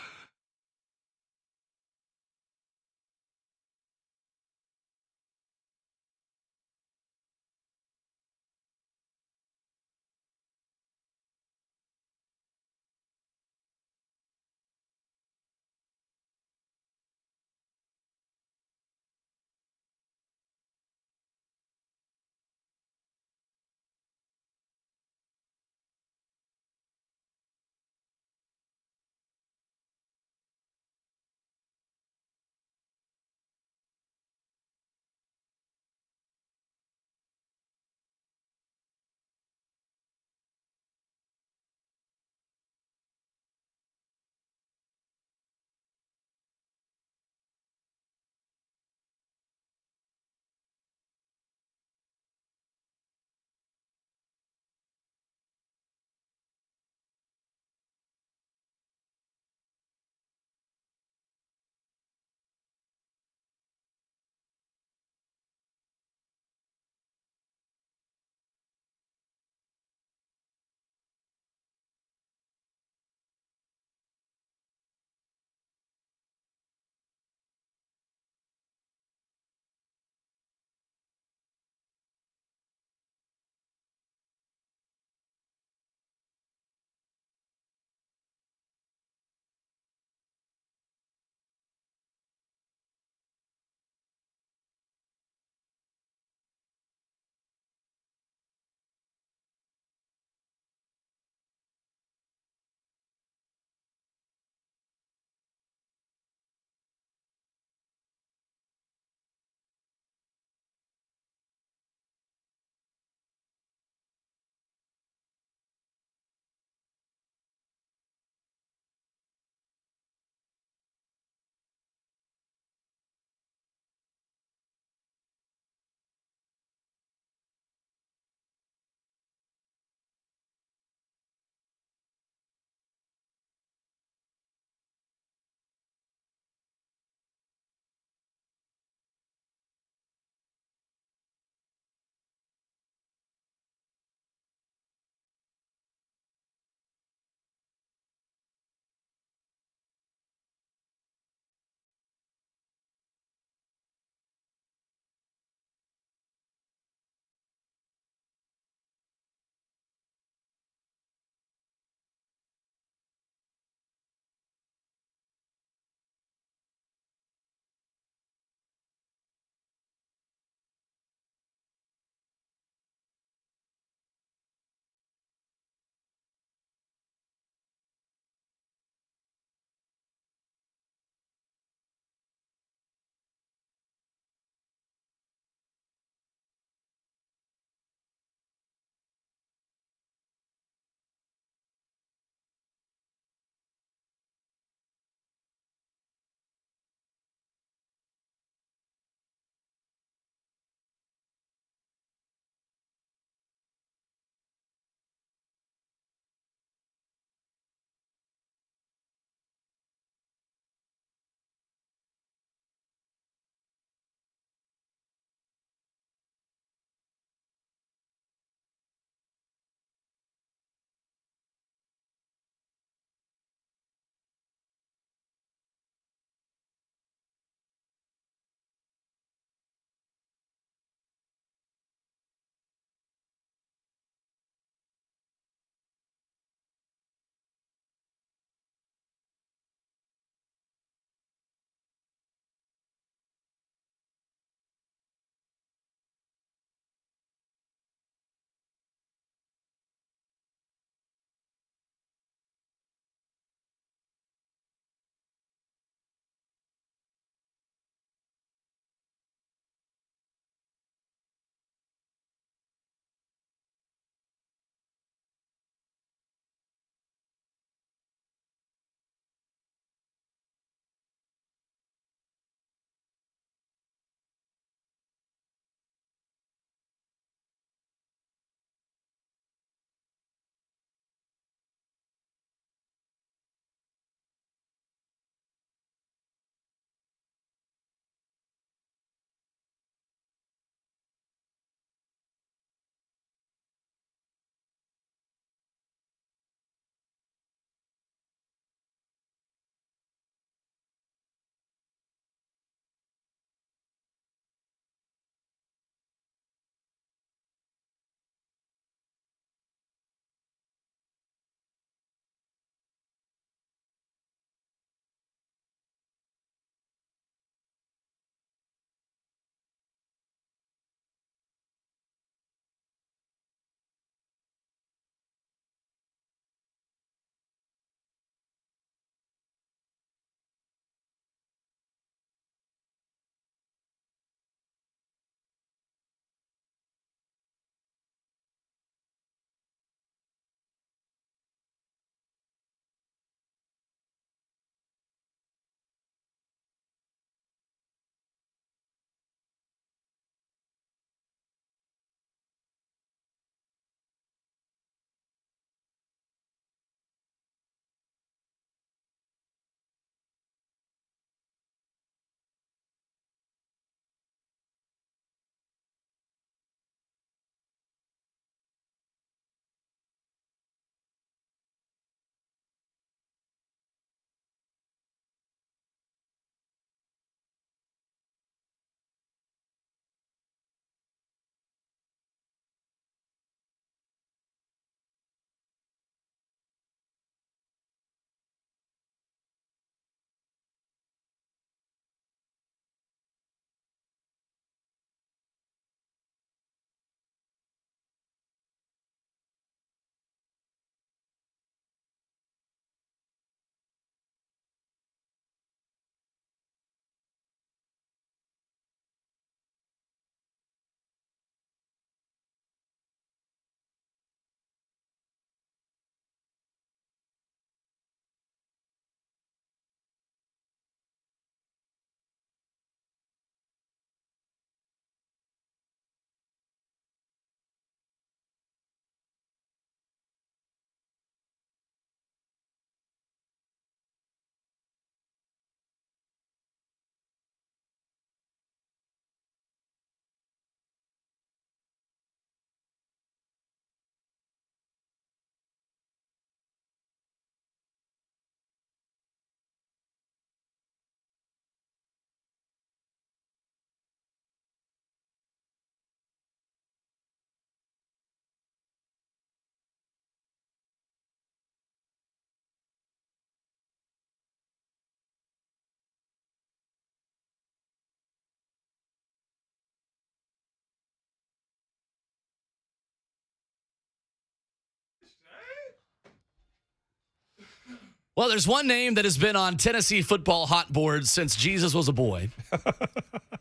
Well, there's one name that has been on Tennessee football hot boards since Jesus was a boy.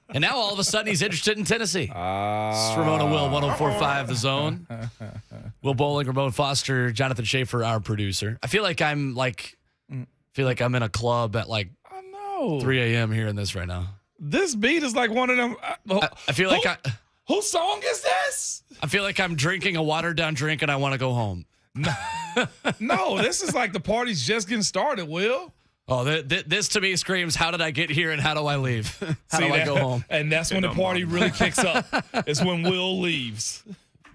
And now all of a sudden he's interested in Tennessee. It's Ramona Will, 104.5 The Zone. Will Bowling, Ramon Foster, Jonathan Schaefer, our producer. I feel like I'm in a club at like 3 a.m. hearing this right now. This beat is like one of them. I feel like whose song is this? I feel like I'm drinking a watered down drink and I want to go home. No, this is like the party's just getting started, Will. Oh, this to me screams, how did I get here and how do I leave? How do I go home? And that's when the party really kicks up. It's when Will leaves.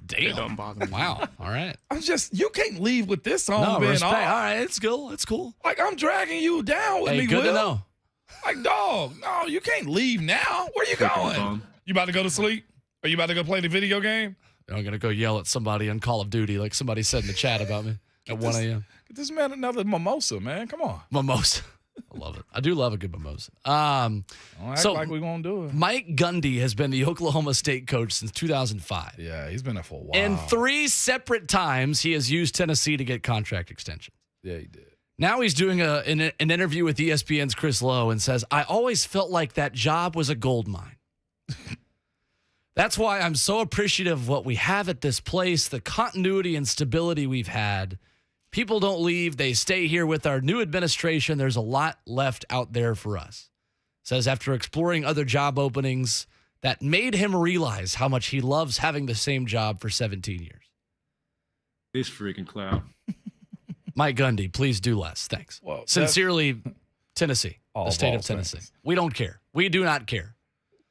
Damn. It don't bother me. Wow. All right. You can't leave with this song, No, man. respect. All right, it's cool. It's cool. Like, I'm dragging you down with Hey, me, good Will. to know. Like, dog, no, you can't leave now. Where you going? You about to go to sleep? Are you about to go play the video game? I'm going to go yell at somebody on Call of Duty like somebody said in the chat about me at 1 a.m. Get this man another mimosa, man. Come on. Mimosa. I love it. I do love a good mimosa. Don't act like we're going to do it. Mike Gundy has been the Oklahoma State coach since 2005. Yeah, he's been there for a while. And 3 separate times he has used Tennessee to get contract extensions. Yeah, he did. Now he's doing an interview with ESPN's Chris Lowe and says, I always felt like that job was a gold mine. That's why I'm so appreciative of what we have at this place, the continuity and stability we've had. People don't leave. They stay here with our new administration. There's a lot left out there for us. Says after exploring other job openings, that made him realize how much he loves having the same job for 17 years. This freaking cloud. Mike Gundy, please do less. Thanks. Well, Sincerely, Tennessee, the state of Tennessee. We don't care. We do not care.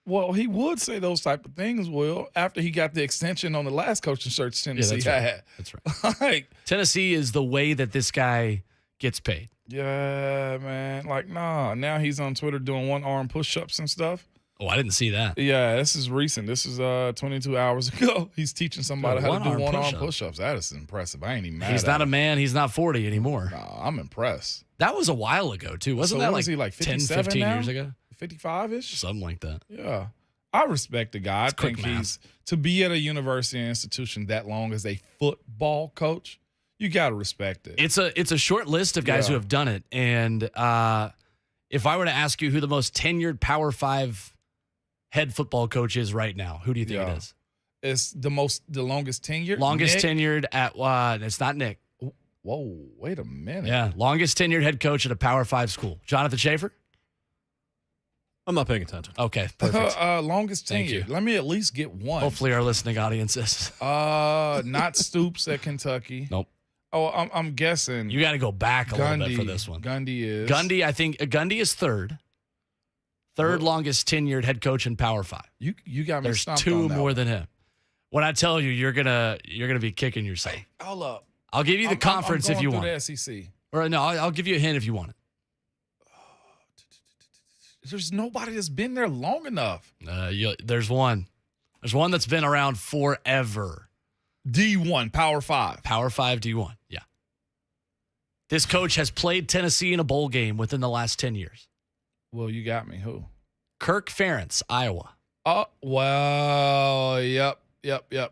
Well, he would say those type of things, Will, after he got the extension on the last coaching search Tennessee had. That's right. Like, Tennessee is the way that this guy gets paid. yeah, man. Like, nah. Now he's on Twitter doing one-arm push-ups and stuff. Oh, I didn't see that. Yeah, this is recent. This is 22 hours ago. He's teaching somebody how to do one-arm push-ups. That is impressive. I ain't even mad He's at not a him. man. He's not 40 anymore. Nah, I'm impressed. That was a while ago, too. Wasn't So that what is he, like 10, 57 15 now? years ago? 55-ish? Something like that. Yeah. I respect the guy. I quick think math. to be at a university institution that long as a football coach, you got to respect it. It's a short list of guys who have done it. And if I were to ask you who the most tenured Power 5 head football coach is right now, who do you think it is? It's the longest tenured? Longest Nick? tenured at it's not Nick. Whoa, wait a minute. Yeah, longest tenured head coach at a Power 5 school. Jonathan Schaefer? I'm not paying attention. Okay, perfect. Longest Thank tenured. you. Let me at least get one. Hopefully our listening audience is. Not Stoops at Kentucky. Nope. Oh, I'm guessing. You got to go back a little bit for this one. Gundy is. I think Gundy is third. Third longest tenured head coach in Power 5. You got me There's stumped 2 on that more one. than him. When I tell you, you're gonna be kicking yourself. Hey, hold up. I'll give you the conference if you want. The SEC. Or no, I'll give you a hint if you want it. There's nobody that's been there long enough. There's one. There's one that's been around forever. D1, Power 5. Power 5 D1. Yeah. This coach has played Tennessee in a bowl game within the last 10 years. Well, you got me. Who? Kirk Ferentz, Iowa. Oh, well, yep.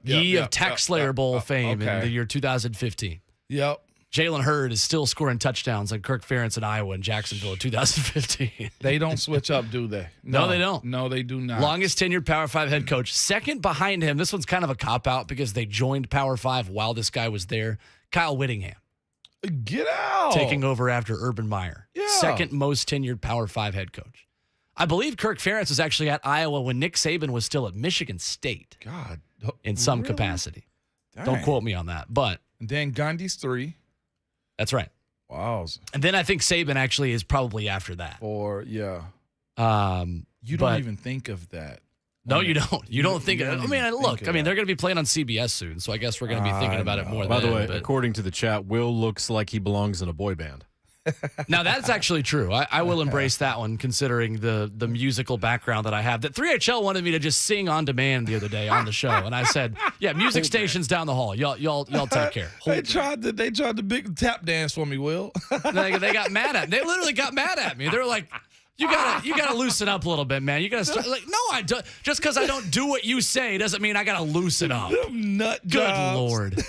Ye of Tax Slayer Bowl fame in okay. the year 2015. Yep. Jalen Hurd is still scoring touchdowns like Kirk Ferentz in Iowa and Jacksonville in 2015. They don't switch up, do they? No, they don't. No, they do not. Longest tenured Power 5 head coach. Second behind him, this one's kind of a cop-out because they joined Power 5 while this guy was there. Kyle Whittingham. Get out. Taking over after Urban Meyer. Yeah. Second most tenured Power 5 head coach. I believe Kirk Ferentz was actually at Iowa when Nick Saban was still at Michigan State. God. In some really? capacity. Dang. Don't quote me on that, but. And then Gundy's 3. That's right. Wow. And then I think Saban actually is probably after that. Yeah. You don't but- even think of that. No, you don't. You don't think. you don't I mean, even look. think I mean, of they're going to be playing on CBS soon, so I guess we're going to be thinking about it more. By the way, but according to the chat, Will looks like he belongs in a boy band. now that's actually true. I will embrace that one, considering the musical background that I have. That 3HL wanted me to just sing on demand the other day on the show, and I said, "Yeah, music stations down the hall. Y'all take care." They tried the big tap dance for me, Will. They got mad at me. They literally got mad at me. They were like, You gotta loosen up a little bit, man. You gotta start like, no, I don't. Just because I don't do what you say doesn't mean I gotta loosen up. Them nut Good jobs. Lord.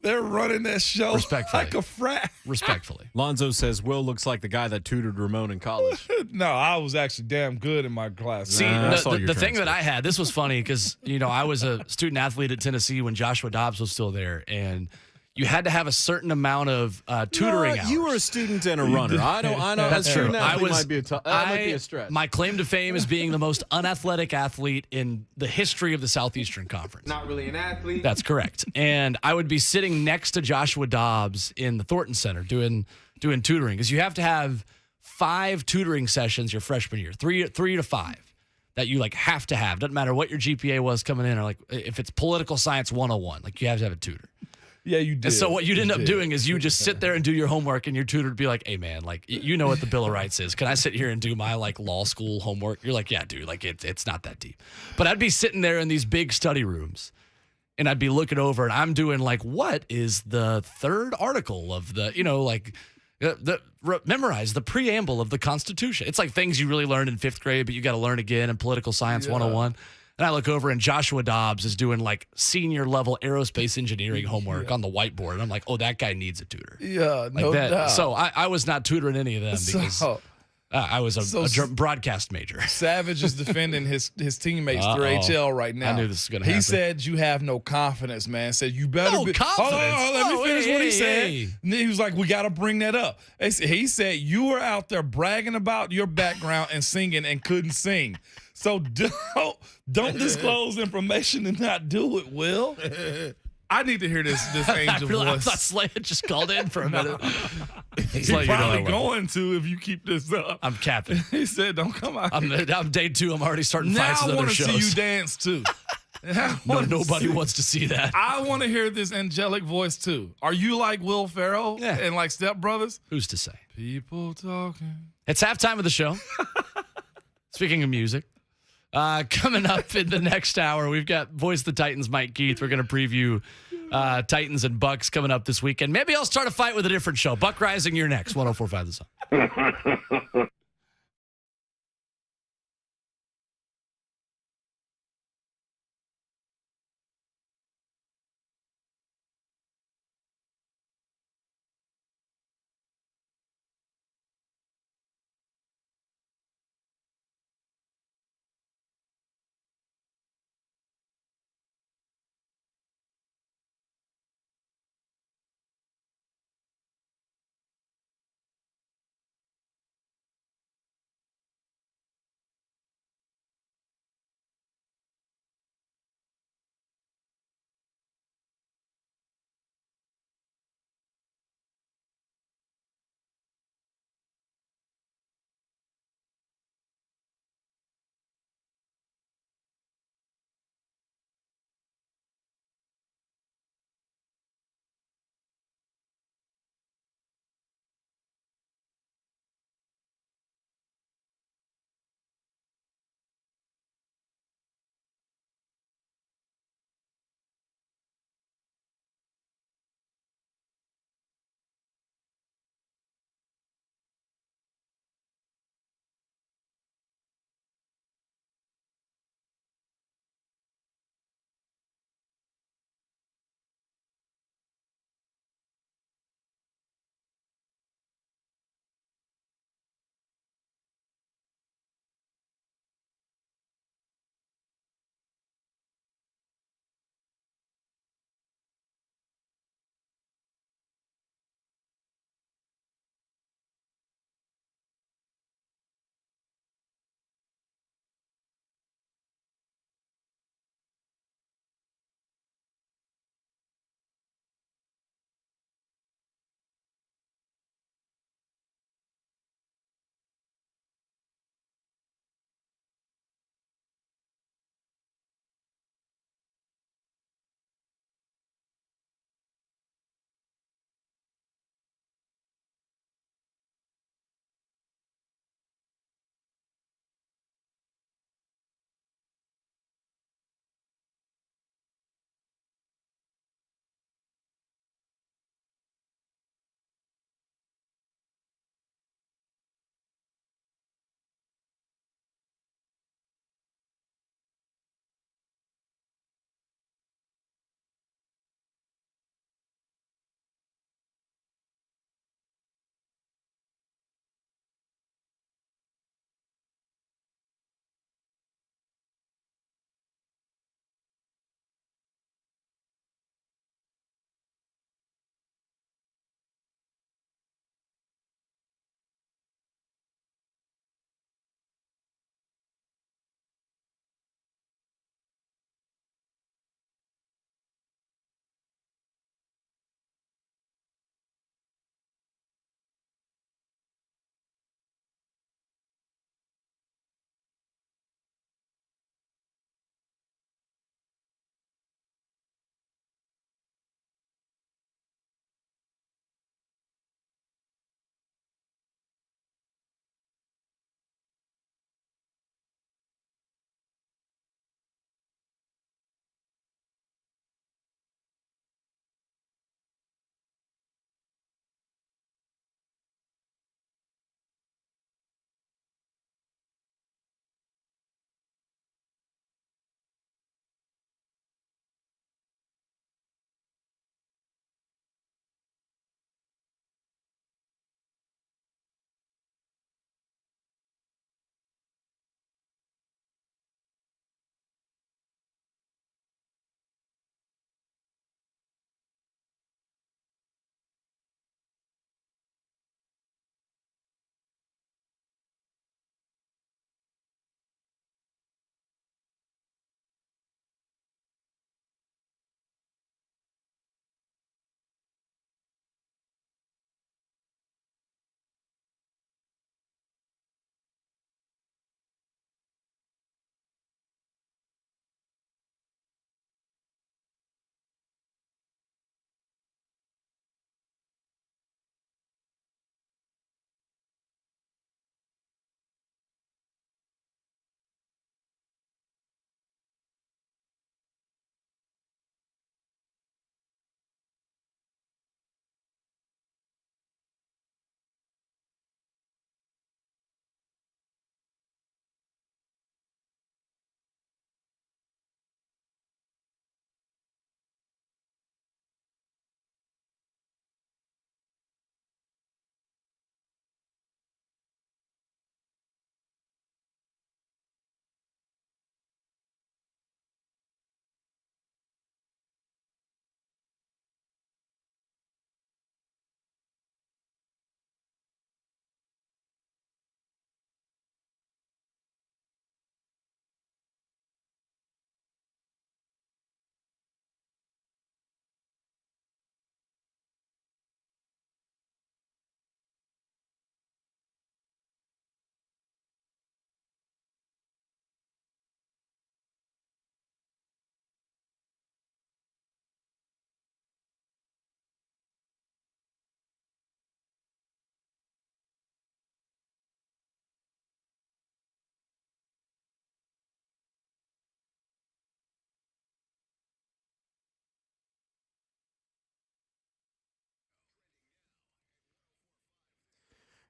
They're running that show Respectfully. like a frat. Respectfully. Lonzo says Will looks like the guy that tutored Ramon in college. No, I was actually damn good in my class. See, I saw your the thing that transcript. I had, this was funny because, I was a student athlete at Tennessee when Joshua Dobbs was still there, and you had to have a certain amount of tutoring hours. You were a student and a runner. I know. That's a true. student athlete I was. might be that might be a stretch. My claim to fame is being the most unathletic athlete in the history of the Southeastern Conference. Not really an athlete. That's correct. And I would be sitting next to Joshua Dobbs in the Thornton Center doing tutoring because you have to have 5 tutoring sessions your freshman year, three to 5 that you have to have. Doesn't matter what your GPA was coming in, or if it's political science 101, you have to have a tutor. Yeah, you did. And so what you'd end up did. doing is you just sit there and do your homework, and your tutor would be like, "Hey man, you know what the Bill of Rights is? Can I sit here and do my law school homework?" You're like, "Yeah, dude, it's not that deep." But I'd be sitting there in these big study rooms, and I'd be looking over, and I'm doing what is the third article of the memorize the preamble of the Constitution. It's like things you really learned in 5th grade, but you got to learn again in political science 101. And I look over and Joshua Dobbs is doing senior level aerospace engineering homework on the whiteboard. And I'm like, oh, that guy needs a tutor. Yeah, no doubt. So I was not tutoring any of them because I was a broadcast major. Savage is defending his teammates through HL right now. I knew this was going to happen. He said you have no confidence, man. Said you better No be confidence. Hold on, let me finish what he said. Hey. And then he was like, we got to bring that up. He said you were out there bragging about your background and singing and couldn't sing. So don't disclose information and not do it, Will. I need to hear this angel voice. I thought Slay had just called in for a minute. He's probably going to if you keep this up. I'm capping. He said, don't come out. I'm day 2. I'm already starting Now fights with I other want to shows. see you dance too. Nobody wants to see that. I want to hear this angelic voice too. Are you like Will Ferrell and like Step Brothers? Who's to say? People talking. It's halftime of the show. Speaking of music, coming up in the next hour, we've got Voice of the Titans, Mike Keith. We're going to preview Titans and Bucs coming up this weekend. Maybe I'll start a fight with a different show. Buck Rising, you're next. 104.5 The Sun.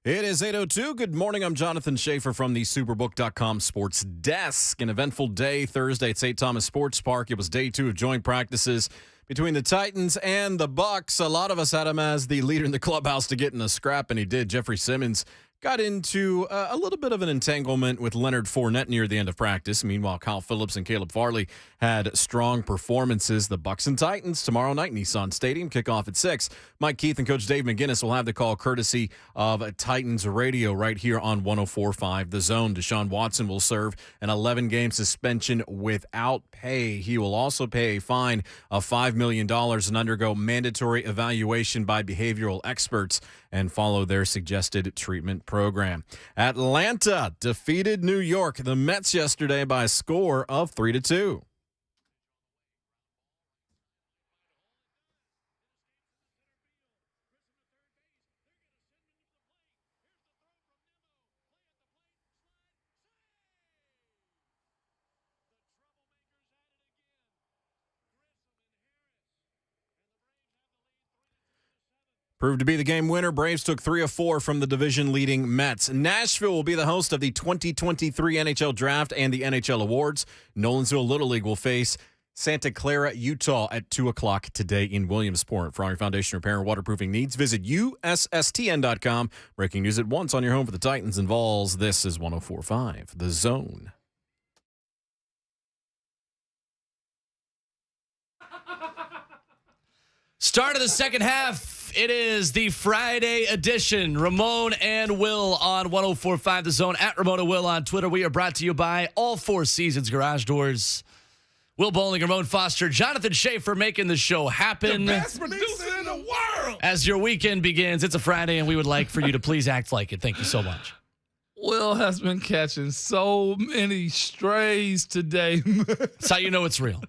It is 8:02. Good morning. I'm Jonathan Schaefer from the Superbook.com Sports Desk. An eventful day Thursday at St. Thomas Sports Park. It was day 2 of joint practices between the Titans and the Bucs. A lot of us had him as the leader in the clubhouse to get in a scrap, and he did. Jeffery Simmons got into a little bit of an entanglement with Leonard Fournette near the end of practice. Meanwhile, Kyle Phillips and Caleb Farley had strong performances. The Bucs and Titans tomorrow night, Nissan Stadium, kickoff at 6. Mike Keith and Coach Dave McGinnis will have the call courtesy of Titans Radio right here on 104.5 The Zone. Deshaun Watson will serve an 11-game suspension without pay. He will also pay a fine of $5 million and undergo mandatory evaluation by behavioral experts and follow their suggested treatment program. Atlanta defeated New York, the Mets, yesterday by a score of 3-2. Proved to be the game winner. Braves took 3 of 4 from the division-leading Mets. Nashville will be the host of the 2023 NHL Draft and the NHL Awards. Nolensville Little League will face Santa Clara, Utah at 2 o'clock today in Williamsport. For all your foundation repair and waterproofing needs, visit USSTN.com. Breaking news at once on your home for the Titans and Vols. This is 104.5 The Zone. Start of the second half. It is the Friday edition. Ramon and Will on 104.5 The Zone. At Ramon and Will on Twitter. We are brought to you by All Four Seasons Garage Doors. Will Bowling, Ramon Foster, Jonathan Schaefer making the show happen. The best producer in the world. As your weekend begins, it's a Friday, and we would like for you to please act like it. Thank you so much. Will has been catching so many strays today. That's how you know it's real.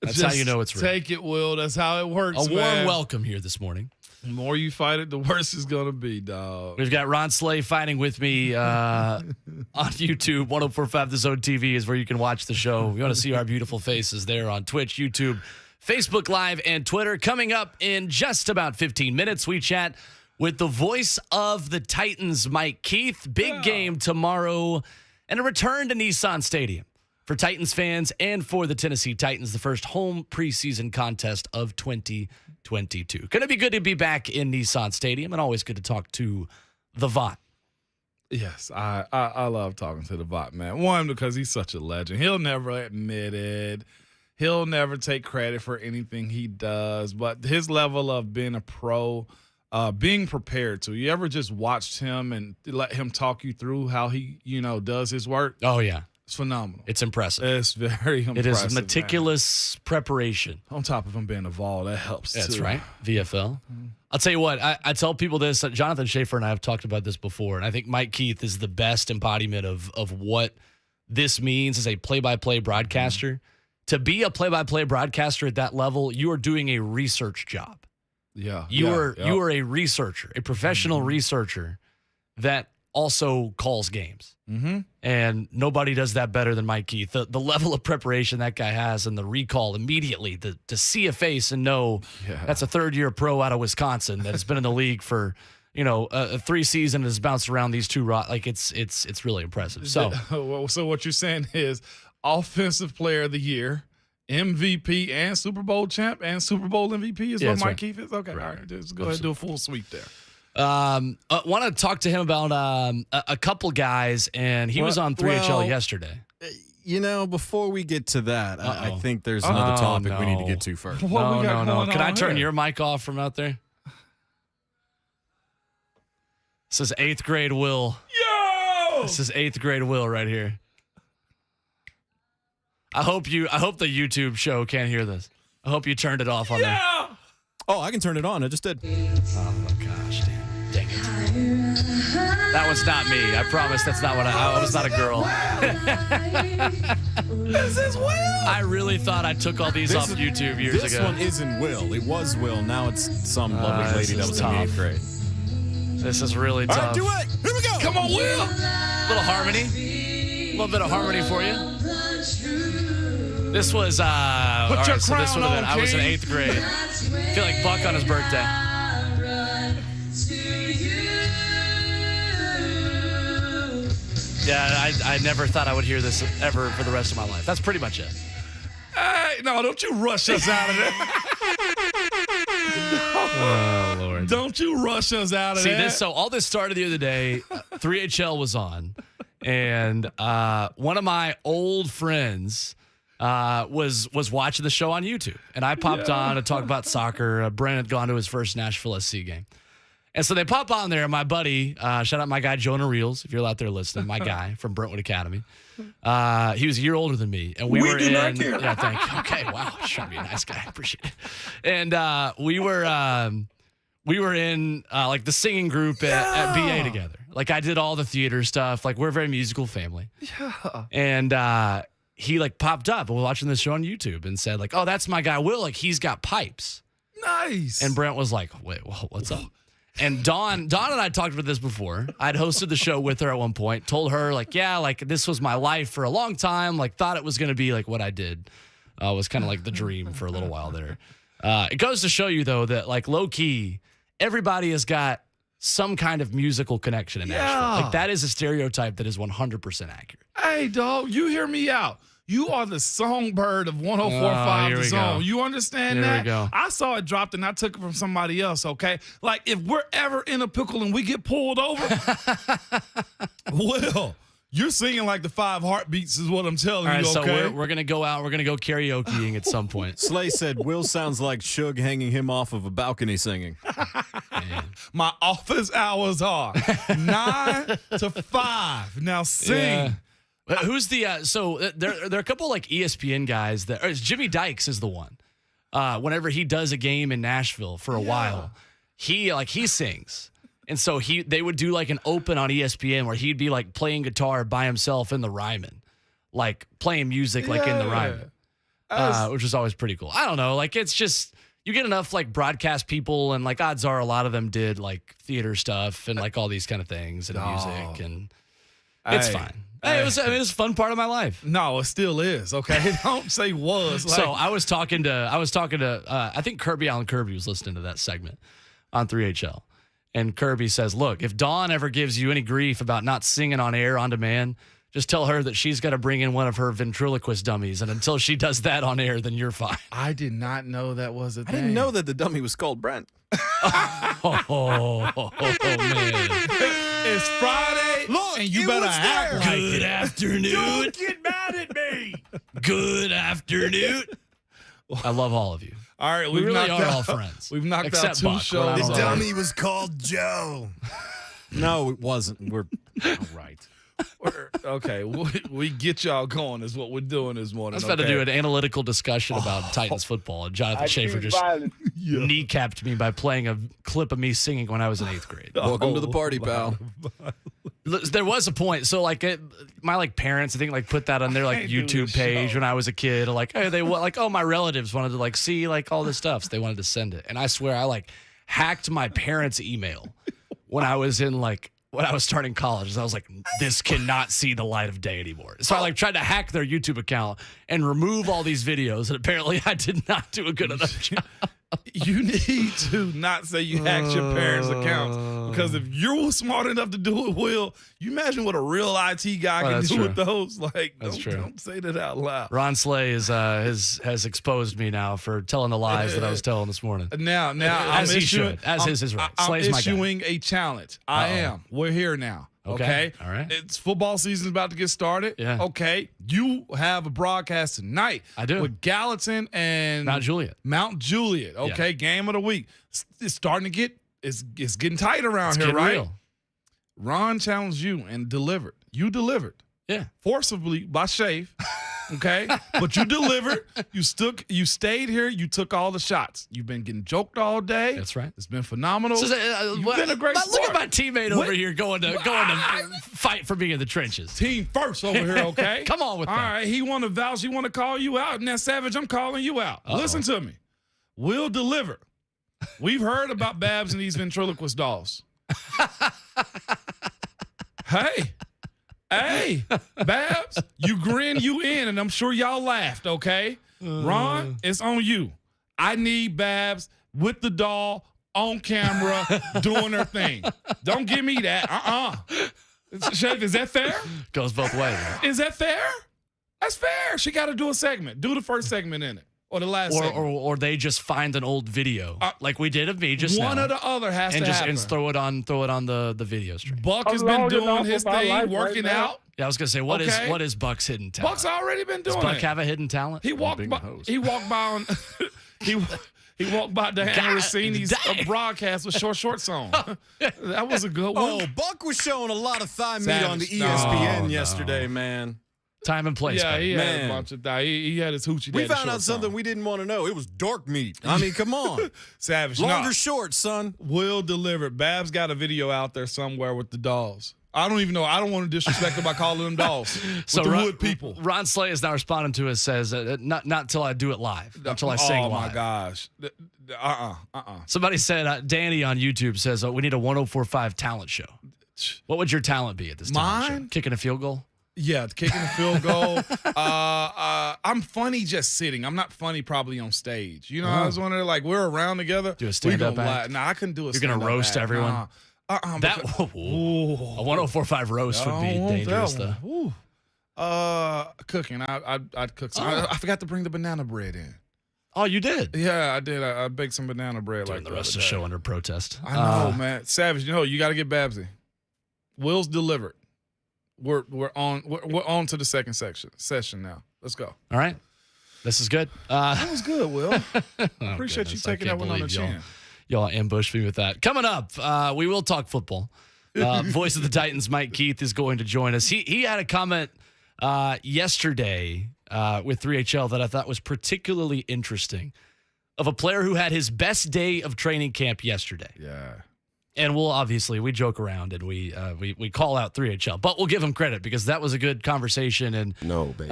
That's Just how you know it's real. Take it, Will. That's how it works, A warm man. welcome here this morning. The more you fight it, the worse it's going to be, dog. We've got Ron Slay fighting with me on YouTube. 104.5 The Zone TV is where you can watch the show. You want to see our beautiful faces there on Twitch, YouTube, Facebook Live, and Twitter. Coming up in just about 15 minutes, we chat with the voice of the Titans, Mike Keith. Big game tomorrow and a return to Nissan Stadium for Titans fans and for the Tennessee Titans, the first home preseason contest of 2022. Going to be good to be back in Nissan Stadium and always good to talk to the Vot. Yes, I love talking to the Vot, man. One, because he's such a legend. He'll never admit it. He'll never take credit for anything he does. But his level of being a pro, being prepared to. You ever just watched him and let him talk you through how he, does his work? Oh, yeah. It's phenomenal. It's impressive. It's very impressive. It is meticulous preparation. On top of him being a Vol, that helps too. That's right. VFL. I'll tell you what, I tell people this. Jonathan Schaefer and I have talked about this before, and I think Mike Keith is the best embodiment of what this means as a play-by-play broadcaster. To be a play-by-play broadcaster at that level, you are doing a research job. Yeah. You are a researcher, a professional researcher that also calls games. Mm-hmm. And nobody does that better than Mike Keith. The level of preparation that guy has and the recall immediately to see a face and know that's a third-year pro out of Wisconsin that has been in the league for, 3 seasons and has bounced around these two. It's really impressive. So what you're saying is offensive player of the year, MVP and Super Bowl champ and Super Bowl MVP is what Mike Keith is? Okay, all right. Just go ahead and do a full sweep there. Want to talk to him about a couple guys, and he was on 3HL yesterday. Before we get to that, I think there's another topic we need to get to first. No. Can I turn your mic off from out there? This is 8th grade Will. Yo! This is 8th grade Will right here. I hope the YouTube show can't hear this. I hope you turned it off on there. Oh, I can turn it on. I just did. Oh, gosh, dang it. That was not me. I promise that's not what I was not a girl. This is Will. I really thought I took all these off YouTube years ago. This one isn't Will. It was Will. Now it's some lovely lady that was in the 8th grade. This is really tough. All right, do it. Here we go. Come on, Will. Little harmony. A little bit of harmony for you. This was, all right, so this would have been, I was in 8th grade. I feel like Buck on his birthday. Yeah, I never thought I would hear this ever for the rest of my life. That's pretty much it. Hey, no, don't you rush us out of there. Oh, Lord. Don't you rush us out of there. So all this started the other day. 3HL was on, and one of my old friends was watching the show on YouTube, and I popped on to talk about soccer. Brent had gone to his first Nashville SC game. And so they pop on there, and my buddy, shout out my guy, Jonah Reels, if you're out there listening, my guy from Brentwood Academy. He was a year older than me, and we were in. Yeah, thank you. Okay, wow, trying to be a nice guy, appreciate it. And we were in like the singing group at BA together. Like I did all the theater stuff. Like we're a very musical family. Yeah. And he like popped up and we're watching this show on YouTube and said like, "Oh, that's my guy Will. Like he's got pipes." Nice. And Brent was like, "Wait, what's up?" And Dawn and I talked about this before. I'd hosted the show with her at one point, told her like, yeah, like this was my life for a long time. Like thought it was going to be like what I did was kind of like the dream for a little while there. It goes to show you though, that like low key, everybody has got some kind of musical connection in Nashville. Like that is a stereotype that is 100% accurate. Hey dog, you hear me out. You are the songbird of 104.5 The Zone. You understand that? Here we go. I saw it dropped and I took it from somebody else, okay? Like, if we're ever in a pickle and we get pulled over, well, you're singing like the 5 heartbeats is what I'm telling you, okay? So we're going to go out. We're going to go karaokeing at some point. Slay said, Will sounds like Suge hanging him off of a balcony singing. My office hours are 9 to 5. Now sing. Yeah. Who's the so there are a couple like ESPN guys that Jimmy Dykes is the one. Whenever he does a game in Nashville for a while, he sings. And so they would do like an open on ESPN where he'd be like playing guitar by himself in the Ryman, like playing music like in the Ryman. Which is always pretty cool. I don't know, like it's just you get enough like broadcast people and like odds are a lot of them did like theater stuff and like all these kind of things and music and it's fine. Hey, it was a fun part of my life. No, it still is. Okay, don't say was. Like, so I was talking to I think Alan Kirby was listening to that segment on 3HL, and Kirby says, "Look, if Dawn ever gives you any grief about not singing on air on demand, just tell her that she's got to bring in one of her ventriloquist dummies, and until she does that on air, then you're fine." I did not know that was a thing. I didn't know that the dummy was called Brent. Oh man. It's Friday, look, and you better act like Good it. afternoon. Don't get mad at me. Good afternoon. I love all of you. All right, we really are all friends. We've knocked Except out 2 Buck. shows. The dummy was called Joe. No, it wasn't. We're all right. Okay, we get y'all going is what we're doing this morning. I was about to do an analytical discussion about Titans football, and Jonathan Schaefer just kneecapped me by playing a clip of me singing when I was in 8th grade. Welcome to the party, pal. There was a point. So like my like parents, I think like put that on their like YouTube page when I was a kid. Like, hey, my relatives wanted to like see like all this stuff, so they wanted to send it. And I swear I like hacked my parents' email when I was starting college. I was like, this cannot see the light of day anymore. So I like tried to hack their YouTube account and remove all these videos. And apparently I did not do a good enough job. You need to not say you hacked your parents' accounts, because if you're smart enough to do it, Will, you imagine what a real IT guy can do with those. Like, don't say that out loud. Ron Slay has exposed me now for telling the lies that I was telling this morning. Now, as he should, as is his right. Slay's I'm my guy. issuing a challenge. I am. We're here now. Okay. All right. It's football season about to get started. Yeah. Okay. You have a broadcast tonight. I do. With Gallatin and Mount Juliet. Okay. Yeah. Game of the week. It's starting to get it's getting tight around here, right? Real. Ron challenged you and delivered. You delivered. Yeah. Forcibly by Shave. Okay. But you delivered. You stayed here. You took all the shots. You've been getting joked all day. That's right. It's been phenomenal. You've been a great Look sport. at my teammate over here going to fight for me in the trenches. Team first over here, okay? Come on with that. All right, he want to vouch. He want to call you out. And that Savage, I'm calling you out. Listen to me. We'll deliver. We've heard about Babs and these ventriloquist dolls. Hey, Babs, you grin, you in, and I'm sure y'all laughed, okay? Ron, it's on you. I need Babs with the doll on camera doing her thing. Don't give me that. Shafe, is that fair? Goes both ways. Is that fair? That's fair. She got to do a segment. Do the first segment in it. Or the last segment. Or they just find an old video like we did of me just one now. or the other has to happen. And throw it on the video stream. Buck has been doing his thing, working out. Yeah, I was gonna say what is Buck's hidden talent? Buck's already been doing Does Buck it. have a hidden talent? He walked by on he walked by Diana Rossini's broadcast with shorts on. That was a good one. Oh, Buck was showing a lot of thigh meat on the ESPN yesterday, man. Time and place. Yeah, he man. had a bunch of thigh. He had his hoochie. We found out something we didn't want to know. It was dark meat. I mean, come on. Savage. Longer shorts, son. Will delivered. Babs got a video out there somewhere with the dolls. I don't even know. I don't want to disrespect them by calling them dolls. So with the wood people. Ron Slay is now responding to us, says, not till I do it live. Not till I sing live. Oh, my gosh. Somebody said, Danny on YouTube says, we need a 104.5 talent show. What would your talent be at this talent show? Kicking a field goal? Yeah, kicking a field goal. I'm funny just sitting. I'm not funny probably on stage. You know, I was wondering, like, we're around together. Do a stand-up act? Nah, I couldn't do a You're stand-up going to roast act. everyone? Nah. A 104.5 roast would be dangerous, though. Cooking. I'd cook some. I forgot to bring the banana bread in. Oh, you did? Yeah, I did. I baked some banana bread. Doing like the rest of the show under protest. I know, man. Savage, you got to get Babsy. Will's delivered. We're on to the second session now. Let's go. All right. This is good. That was good, Will. Appreciate you taking that one on the chin. Y'all ambushed me with that. Coming up, we will talk football. Voice of the Titans, Mike Keith, is going to join us. He had a comment yesterday with 3HL that I thought was particularly interesting, of a player who had his best day of training camp yesterday. Yeah. And we joke around and we call out 3HL, but we'll give him credit because that was a good conversation. And No, baby.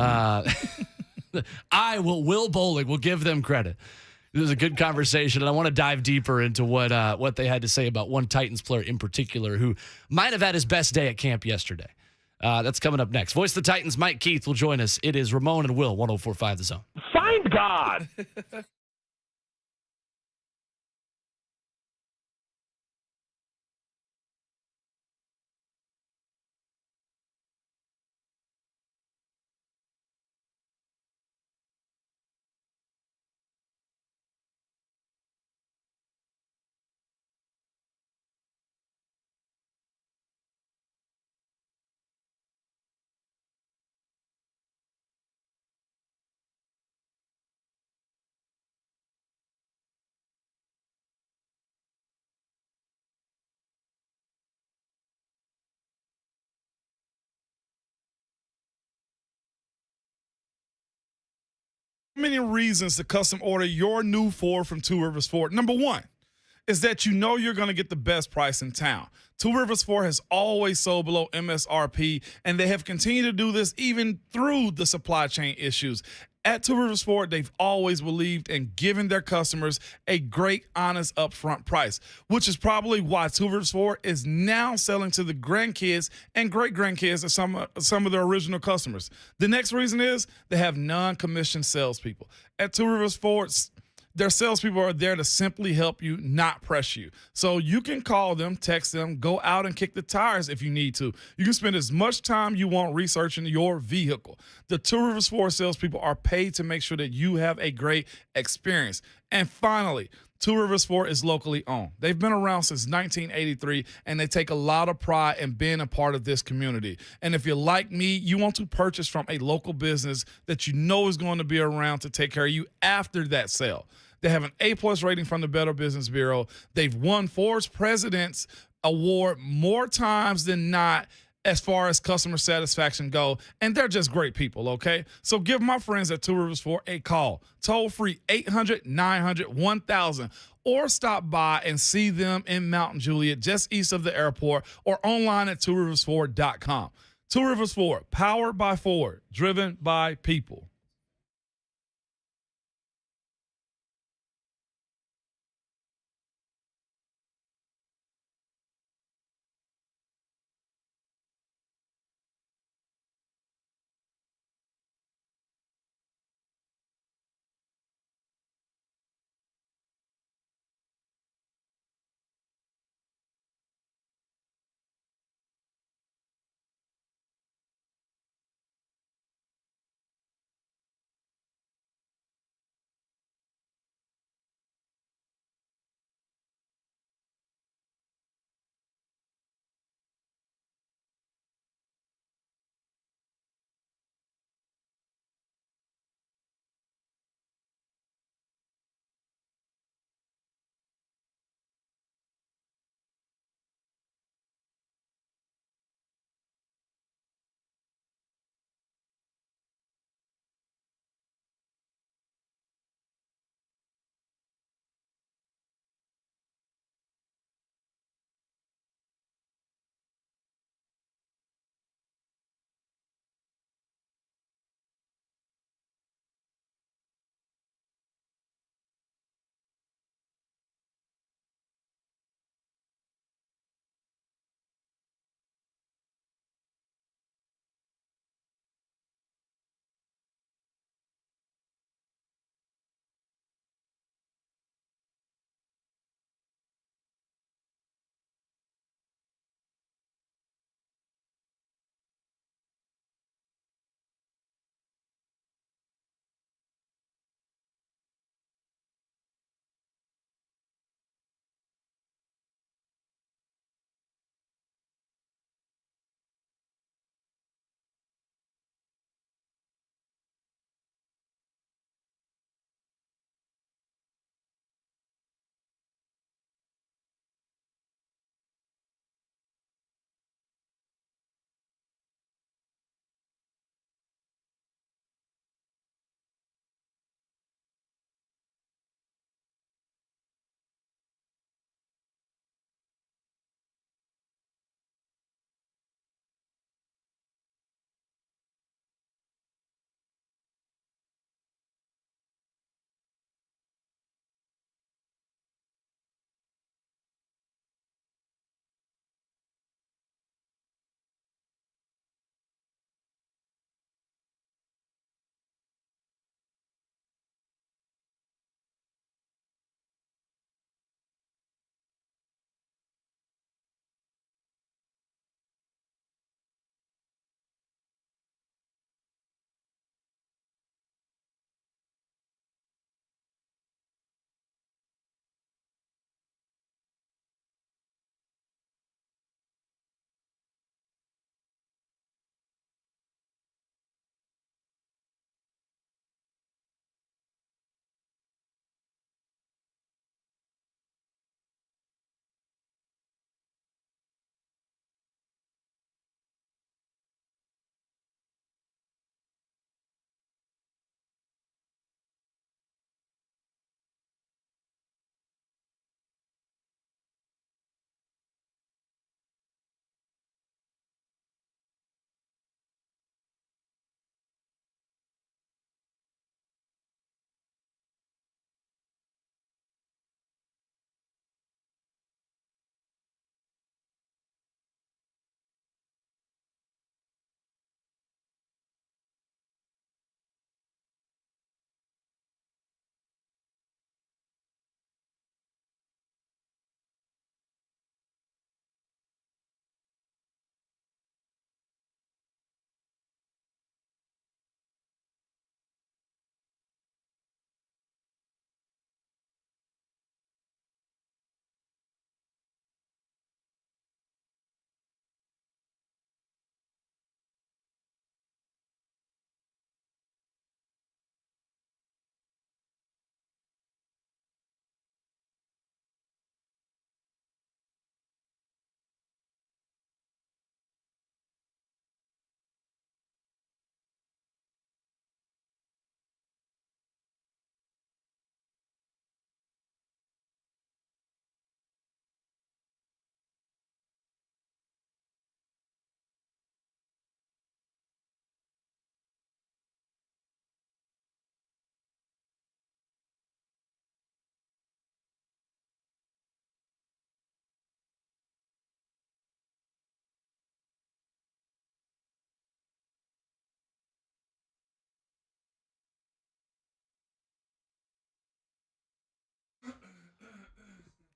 Will Bowling will give them credit. It was a good conversation, and I want to dive deeper into what they had to say about one Titans player in particular who might have had his best day at camp yesterday. That's coming up next. Voice of the Titans, Mike Keith, will join us. It is Ramon and Will, 104.5 The Zone. Find God. Many reasons to custom order your new Ford from Two Rivers Ford. Number one is that you know you're going to get the best price in town. Two Rivers Ford has always sold below MSRP, and they have continued to do this even through the supply chain issues. At Two Rivers Ford, they've always believed in giving their customers a great, honest, upfront price, which is probably why Two Rivers Ford is now selling to the grandkids and great-grandkids of some of their original customers. The next reason is they have non-commissioned salespeople. At Two Rivers Ford, their salespeople are there to simply help you, not press you. So you can call them, text them, go out and kick the tires if you need to. You can spend as much time you want researching your vehicle. The Two Rivers Ford salespeople are paid to make sure that you have a great experience. And finally, Two Rivers Ford is locally owned. They've been around since 1983, and they take a lot of pride in being a part of this community. And if you're like me, you want to purchase from a local business that you know is going to be around to take care of you after that sale. They have an A+ rating from the Better Business Bureau. They've won Forbes President's Award more times than not as far as customer satisfaction go, and they're just great people, okay? So give my friends at Two Rivers Ford a call, toll-free 800-900-1000, or stop by and see them in Mount Juliet, just east of the airport, or online at tworiversford.com. Two Rivers Ford, powered by Ford, driven by people.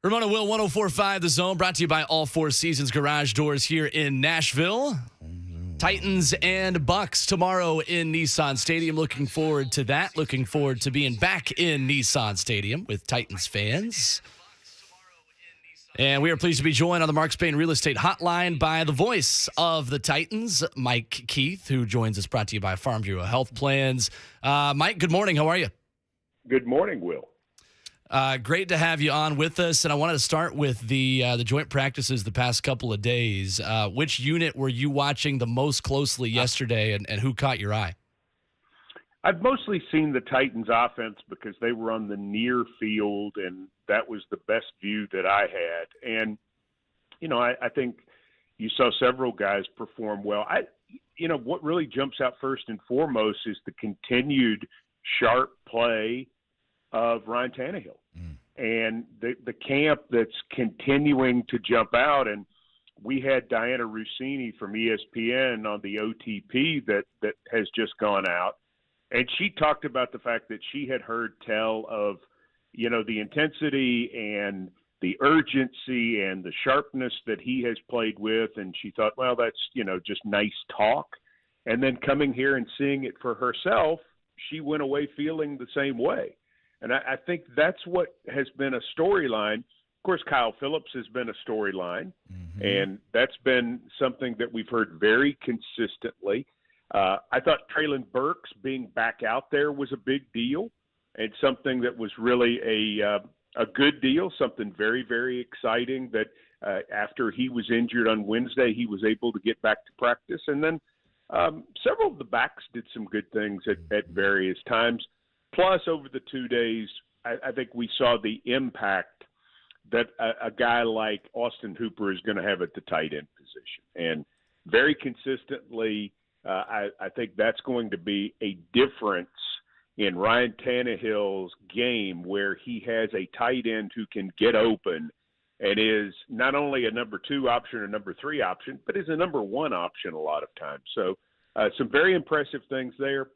Ramona Will, 104.5 The Zone, brought to you by All Four Seasons Garage Doors here in Nashville. Titans and Bucs tomorrow in Nissan Stadium. Looking forward to that. Looking forward to being back in Nissan Stadium with Titans fans. And we are pleased to be joined on the Mark Spain Real Estate Hotline by the voice of the Titans, Mike Keith, who joins us, brought to you by Farm Bureau Health Plans. Mike, good morning. How are you? Good morning, Will. Great to have you on with us, and I wanted to start with the joint practices the past couple of days. Which unit were you watching the most closely yesterday, and who caught your eye? I've mostly seen the Titans offense because they were on the near field, and that was the best view that I had. And, I think you saw several guys perform well. What really jumps out first and foremost is the continued sharp play of Ryan Tannehill and the camp that's continuing to jump out. And we had Diana Rossini from ESPN on the OTP that has just gone out. And she talked about the fact that she had heard tell of, the intensity and the urgency and the sharpness that he has played with. And she thought, well, that's, just nice talk. And then coming here and seeing it for herself, she went away feeling the same way. And I think that's what has been a storyline. Of course, Kyle Phillips has been a storyline, and that's been something that we've heard very consistently. I thought Traylon Burks being back out there was a big deal and something that was really a good deal, something very, very exciting that after he was injured on Wednesday, he was able to get back to practice. And then several of the backs did some good things at various times. Plus, over the 2 days, I think we saw the impact that a guy like Austin Hooper is going to have at the tight end position. And very consistently, I think that's going to be a difference in Ryan Tannehill's game, where he has a tight end who can get open and is not only a number 2 option or number 3 option, but is a number 1 option a lot of times. So some very impressive things there.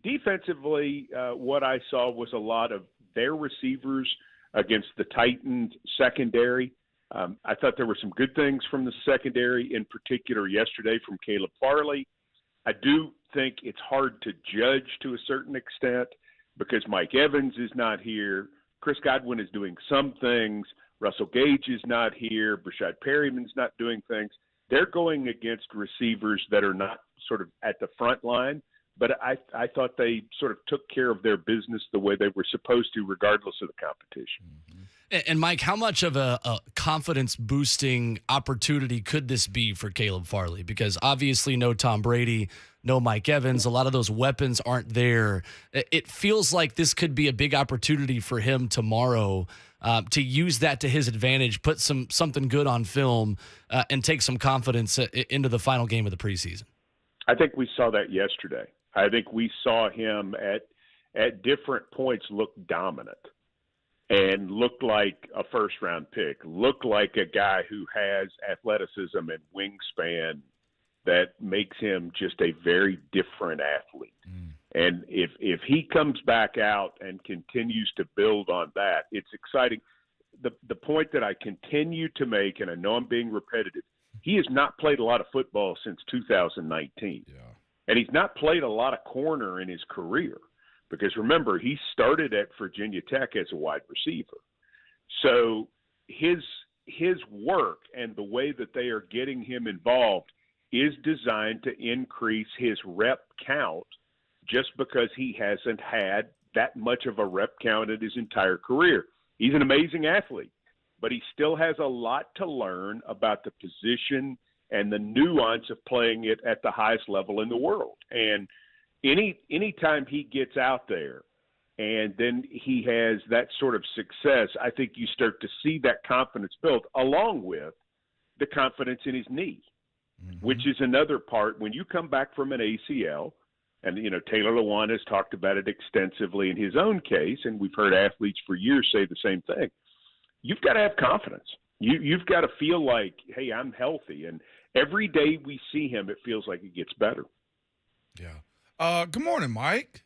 Defensively, what I saw was a lot of their receivers against the Titans secondary. I thought there were some good things from the secondary, in particular yesterday from Caleb Farley. I do think it's hard to judge to a certain extent because Mike Evans is not here. Chris Godwin is doing some things. Russell Gage is not here. Brashad Perryman's not doing things. They're going against receivers that are not sort of at the front line. But I thought they sort of took care of their business the way they were supposed to, regardless of the competition. And Mike, how much of a confidence-boosting opportunity could this be for Caleb Farley? Because obviously no Tom Brady, no Mike Evans, a lot of those weapons aren't there. It feels like this could be a big opportunity for him tomorrow to use that to his advantage, put something good on film, and take some confidence into the final game of the preseason. I think we saw that yesterday. I think we saw him at different points look dominant and look like a first-round pick, look like a guy who has athleticism and wingspan that makes him just a very different athlete. And if he comes back out and continues to build on that, it's exciting. The point that I continue to make, and I know I'm being repetitive, he has not played a lot of football since 2019. Yeah. And he's not played a lot of corner in his career because, remember, he started at Virginia Tech as a wide receiver. So his work and the way that they are getting him involved is designed to increase his rep count just because he hasn't had that much of a rep count in his entire career. He's an amazing athlete, but he still has a lot to learn about the position and the nuance of playing it at the highest level in the world. And anytime he gets out there and then he has that sort of success, I think you start to see that confidence built along with the confidence in his knee, which is another part. When you come back from an ACL, and, Taylor Lewan has talked about it extensively in his own case, and we've heard athletes for years say the same thing. You've got to have confidence. You've got to feel like, hey, I'm healthy. And every day we see him, it feels like it gets better. Yeah. Good morning, Mike.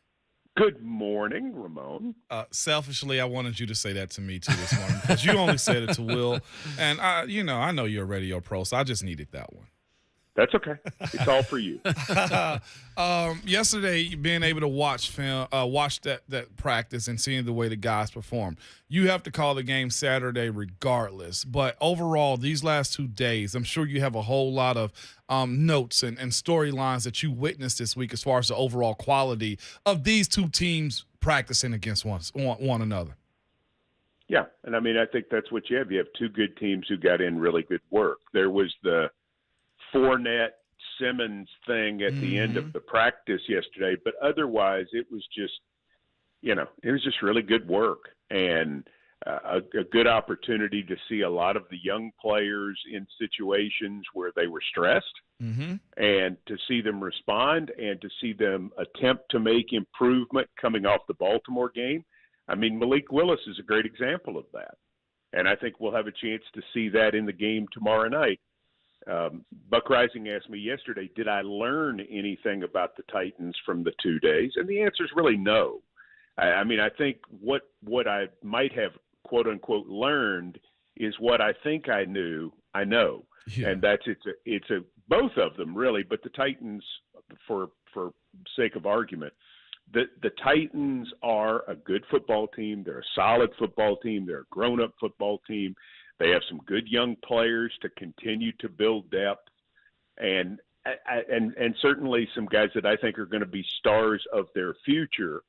Good morning, Ramon. Selfishly, I wanted you to say that to me too this morning because you only said it to Will, and I know you're a radio pro, so I just needed that one. That's okay. It's all for you. Yesterday, being able to watch film, watch that practice and seeing the way the guys perform. You have to call the game Saturday regardless. But overall, these last 2 days, I'm sure you have a whole lot of notes and storylines that you witnessed this week as far as the overall quality of these two teams practicing against one another. Yeah, and I mean, I think that's what you have. You have two good teams who got in really good work. There was the Fournette Simmons thing at the end of the practice yesterday, but otherwise it was just, it was just really good work and a good opportunity to see a lot of the young players in situations where they were stressed and to see them respond and to see them attempt to make improvement coming off the Baltimore game. I mean, Malik Willis is a great example of that. And I think we'll have a chance to see that in the game tomorrow night. Buck Rising asked me yesterday, did I learn anything about the Titans from the 2 days? And the answer is really no. I mean, I think what I might have, quote unquote, learned is what I think I knew, I know. Yeah. And that's it's a both of them really, but the Titans, for sake of argument, the Titans are a good football team. They're a solid football team. They're a grown-up football team. They have some good young players to continue to build depth, and certainly some guys that I think are going to be stars of their future.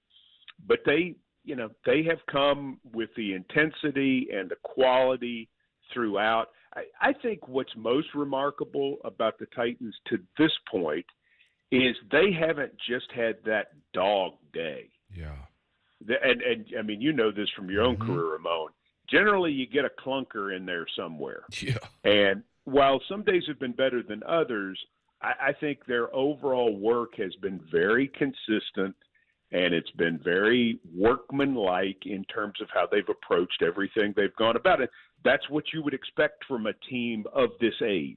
But they have come with the intensity and the quality throughout. I think what's most remarkable about the Titans to this point is they haven't just had that dog day. Yeah. And I mean, you know this from your own career, Ramon. Generally, you get a clunker in there somewhere. Yeah. And while some days have been better than others, I think their overall work has been very consistent, and it's been very workmanlike in terms of how they've approached everything they've gone about it. That's what you would expect from a team of this age,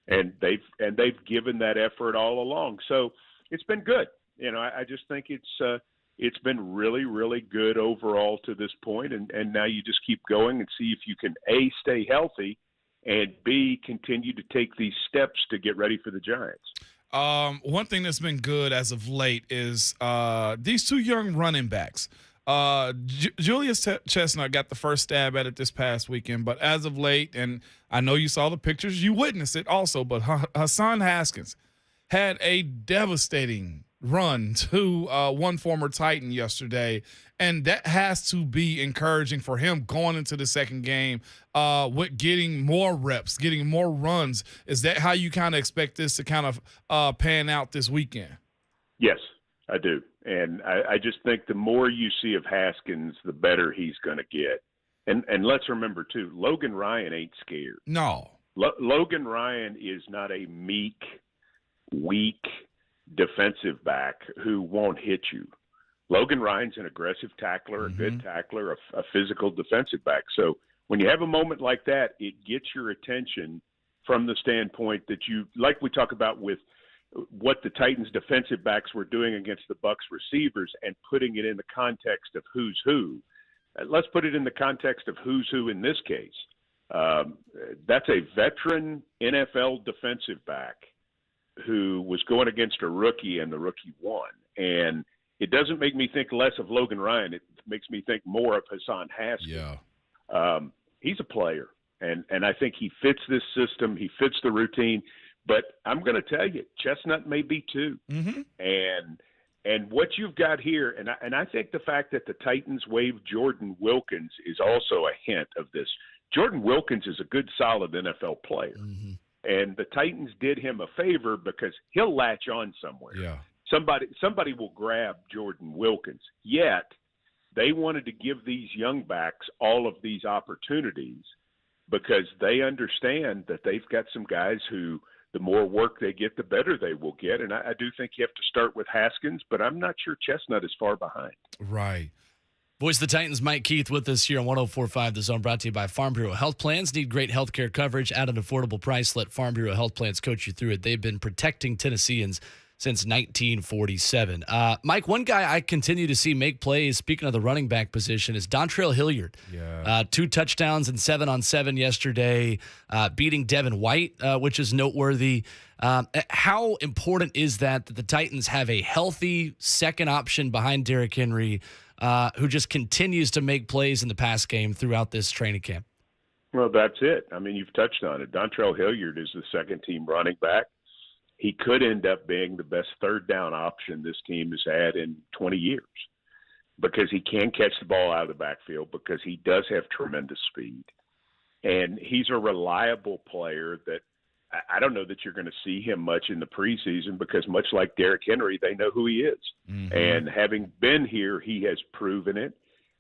and they've given that effort all along. So it's been good. I just think it's been really, really good overall to this point, and now you just keep going and see if you can, A, stay healthy, and B, continue to take these steps to get ready for the Giants. One thing that's been good as of late is these two young running backs. Julius Chestnut got the first stab at it this past weekend, but as of late, and I know you saw the pictures, you witnessed it also, but Hassan Haskins had a devastating run to one former Titan yesterday, and that has to be encouraging for him going into the second game with getting more reps, getting more runs. Is that how you kind of expect this to kind of pan out this weekend? Yes, I do. And I just think the more you see of Haskins, the better he's going to get. And let's remember, too, Logan Ryan ain't scared. No. Logan Ryan is not a meek, weak defensive back who won't hit you. Logan Ryan's an aggressive tackler, a good tackler, a physical defensive back. So when you have a moment like that, it gets your attention from the standpoint that you, like we talk about with what the Titans defensive backs were doing against the Bucs receivers and putting it in the context of who's who. Let's put it in the context of who's who in this case. That's a veteran NFL defensive back who was going against a rookie, and the rookie won. And it doesn't make me think less of Logan Ryan. It makes me think more of Hassan Haskins. Yeah. He's a player, and I think he fits this system. He fits the routine. But I'm going to tell you, Chestnut may be too. And what you've got here, and I think the fact that the Titans waived Jordan Wilkins is also a hint of this. Jordan Wilkins is a good, solid NFL player. And the Titans did him a favor because he'll latch on somewhere. Yeah. Somebody will grab Jordan Wilkins. Yet they wanted to give these young backs all of these opportunities because they understand that they've got some guys who the more work they get, the better they will get. And I do think you have to start with Haskins, but I'm not sure Chestnut is far behind. Right. Voice of the Titans, Mike Keith, with us here on 104.5 The Zone, brought to you by Farm Bureau Health Plans. Need great health care coverage at an affordable price? Let Farm Bureau Health Plans coach you through it. They've been protecting Tennesseans since 1947. Mike, one guy I continue to see make plays, speaking of the running back position, is Dontrell Hilliard. Yeah. 2 touchdowns and 7-on-7 yesterday, beating Devin White, which is noteworthy. How important is that the Titans have a healthy second option behind Derrick Henry, who just continues to make plays in the pass game throughout this training camp? Well, that's it. I mean, you've touched on it. Dontrell Hilliard is the second-team running back. He could end up being the best third down option this team has had in 20 years because he can catch the ball out of the backfield, because he does have tremendous speed. And he's a reliable player that I don't know that you're going to see him much in the preseason, because much like Derrick Henry, they know who he is. Mm-hmm. And having been here, he has proven it.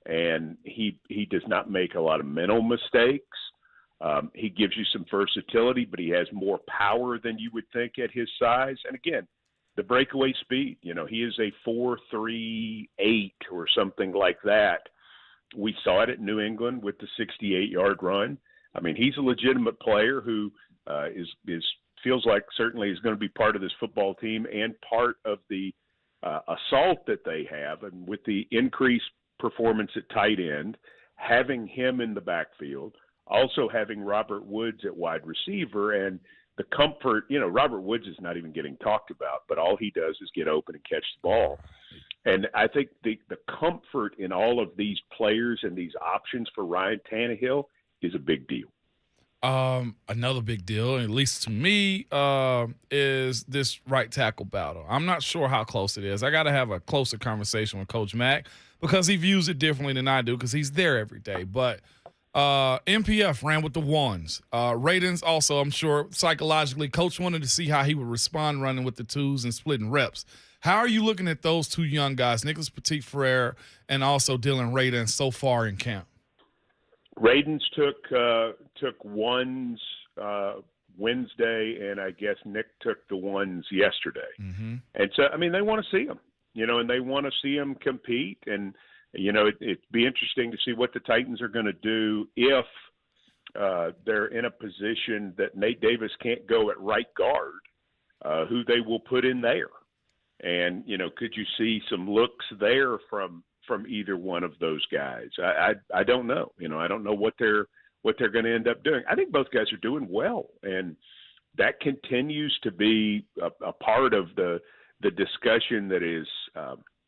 And he does not make a lot of mental mistakes. He gives you some versatility, but he has more power than you would think at his size. And again, the breakaway speed, he is a 4.38 or something like that. We saw it at New England with the 68-yard run. I mean, he's a legitimate player who feels like certainly is going to be part of this football team and part of the assault that they have. And with the increased performance at tight end, having him in the backfield, also having Robert Woods at wide receiver, and the comfort, Robert Woods is not even getting talked about, but all he does is get open and catch the ball. And I think the comfort in all of these players and these options for Ryan Tannehill is a big deal. Another big deal, at least to me, is this right tackle battle. I'm not sure how close it is. I got to have a closer conversation with Coach Mack, because he views it differently than I do, because he's there every day. But MPF ran with the ones. Radens also, I'm sure, psychologically, Coach wanted to see how he would respond running with the twos and splitting reps. How are you looking at those two young guys, Nicholas Petit-Frere and also Dylan Radens, so far in camp? Radens took ones Wednesday, and I guess Nick took the ones yesterday. Mm-hmm. And so, I mean, they want to see him, and they want to see him compete. And, it'd be interesting to see what the Titans are going to do if they're in a position that Nate Davis can't go at right guard, who they will put in there. And, could you see some looks there from either one of those guys? I don't know. I don't know what they're going to end up doing. I think both guys are doing well, and that continues to be a part of the discussion that is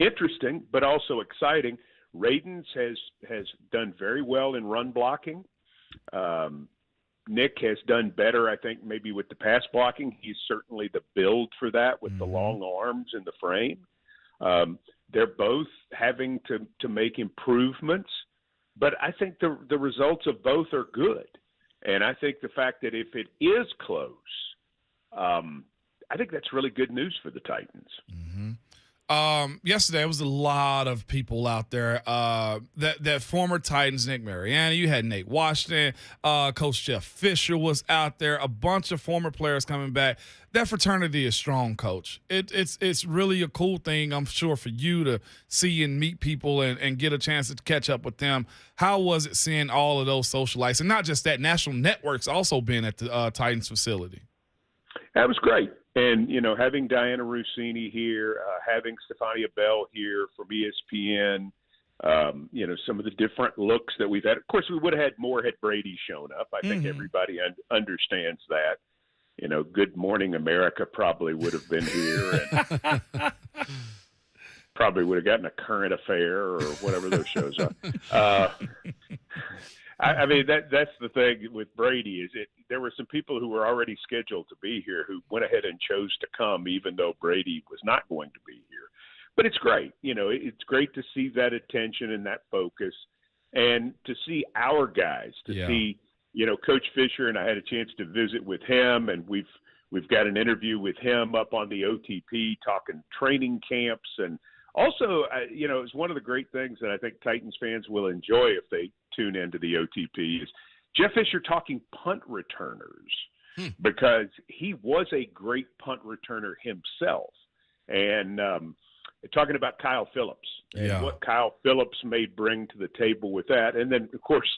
interesting, but also exciting. Radens has done very well in run blocking. Nick has done better, I think, maybe with the pass blocking. He's certainly the build for that with the long arms and the frame. They're both having to make improvements, but I think the results of both are good. And I think the fact that if it is close, I think that's really good news for the Titans. Mm-hmm. Yesterday, there was a lot of people out there that former Titans, Nick Mariani, you had Nate Washington, Coach Jeff Fisher was out there, a bunch of former players coming back. That fraternity is strong, Coach. It's really a cool thing, I'm sure, for you to see and meet people and get a chance to catch up with them. How was it seeing all of those socialites? And not just that, national networks also being at the Titans facility. That was great. And, having Diana Rossini here, having Stefania Bell here from ESPN, some of the different looks that we've had. Of course, we would have had more had Brady shown up. I think everybody understands that. Good Morning America probably would have been here and probably would have gotten a current affair or whatever those shows are. I mean, that's the thing with Brady is there were some people who were already scheduled to be here who went ahead and chose to come even though Brady was not going to be here. But it's great. It's great to see that attention and that focus and to see our guys, to see, Coach Fisher, and I had a chance to visit with him, and we've got an interview with him up on the OTP talking training camps. And also, it's one of the great things that I think Titans fans will enjoy if they tune into the OTP is Jeff Fisher talking punt returners because he was a great punt returner himself. And talking about Kyle Phillips and what Kyle Phillips may bring to the table with that. And then, of course,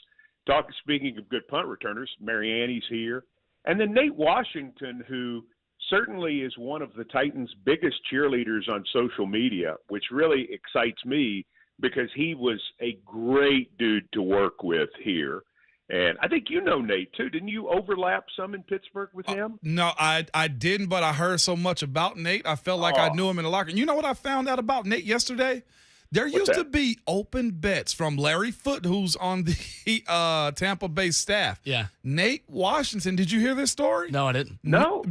speaking of good punt returners, Mariani's here. And then Nate Washington, who certainly is one of the Titans' biggest cheerleaders on social media, which really excites me because he was a great dude to work with here. And I think you know Nate, too. Didn't you overlap some in Pittsburgh with him? No, I didn't, but I heard so much about Nate. I felt like I knew him in the locker room. You know what I found out about Nate yesterday? There used to be open bets from Larry Foote, who's on the Tampa Bay staff. Yeah. Nate Washington, did you hear this story? No, I didn't. No.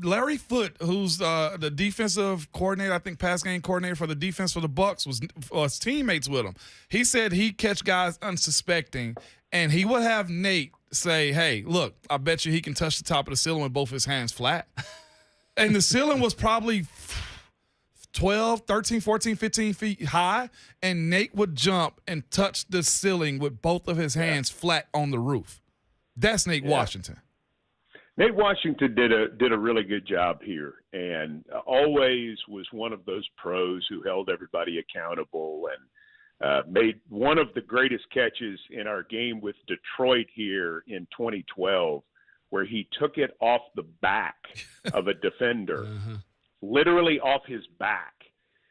Larry Foote, who's the defensive coordinator, I think pass game coordinator for the defense for the Bucs, was teammates with him. He said he'd catch guys unsuspecting, and he would have Nate say, hey, look, I bet you he can touch the top of the ceiling with both his hands flat. And the ceiling was probably 12, 13, 14, 15 feet high, and Nate would jump and touch the ceiling with both of his hands flat on the roof. That's Nate Washington. Nate Washington did a really good job here, and always was one of those pros who held everybody accountable and made one of the greatest catches in our game with Detroit here in 2012, where he took it off the back of a defender. Literally off his back,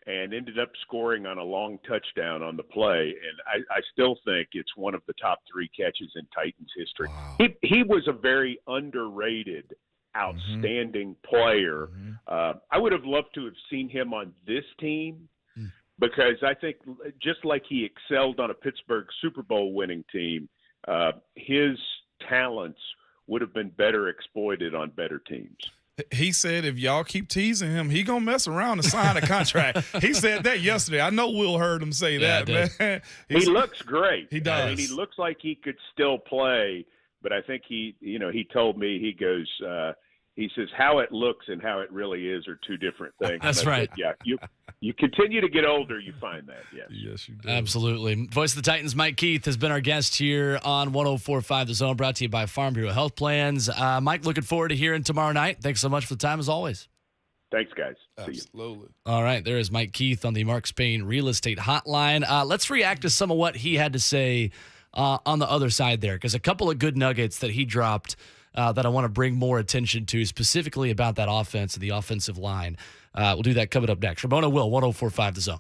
and ended up scoring on a long touchdown on the play. And I still think it's one of the top 3 catches in Titans history. Wow. He was a very underrated, outstanding player. I would have loved to have seen him on this team because I think just like he excelled on a Pittsburgh Super Bowl winning team, his talents would have been better exploited on better teams. He said if y'all keep teasing him, he going to mess around and sign a contract. He said that yesterday. I know Will heard him say that, man. He looks great. He does. I mean, he looks like he could still play, but I think he told me, he goes, he says how it looks and how it really is are two different things. That's right. Yeah, you continue to get older, you find that. Yes. Yes, you do. Absolutely. Voice of the Titans, Mike Keith, has been our guest here on 104.5 The Zone, brought to you by Farm Bureau Health Plans. Mike, looking forward to hearing tomorrow night. Thanks so much for the time, as always. Thanks, guys. Absolutely. All right, there is Mike Keith on the Mark Spain Real Estate Hotline. Let's react to some of what he had to say on the other side there, because a couple of good nuggets that he dropped that I want to bring more attention to, specifically about that offense and the offensive line. We'll do that coming up next. Ramona Will, 104.5 The Zone.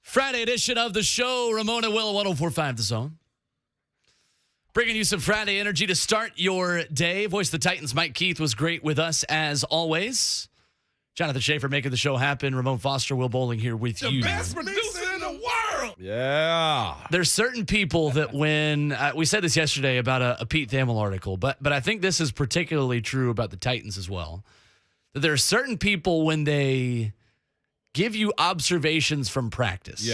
Friday edition of the show. Ramona Will, 104.5 The Zone. Bringing you some Friday energy to start your day. Voice of the Titans, Mike Keith, was great with us as always. Jonathan Schaefer making the show happen. Ramon Foster, Will Bowling here with you. The best producer in the world. Yeah. There's certain people that when we said this yesterday about a Pete Thamel article, but I think this is particularly true about the Titans as well. That there are certain people when they give you observations from practice,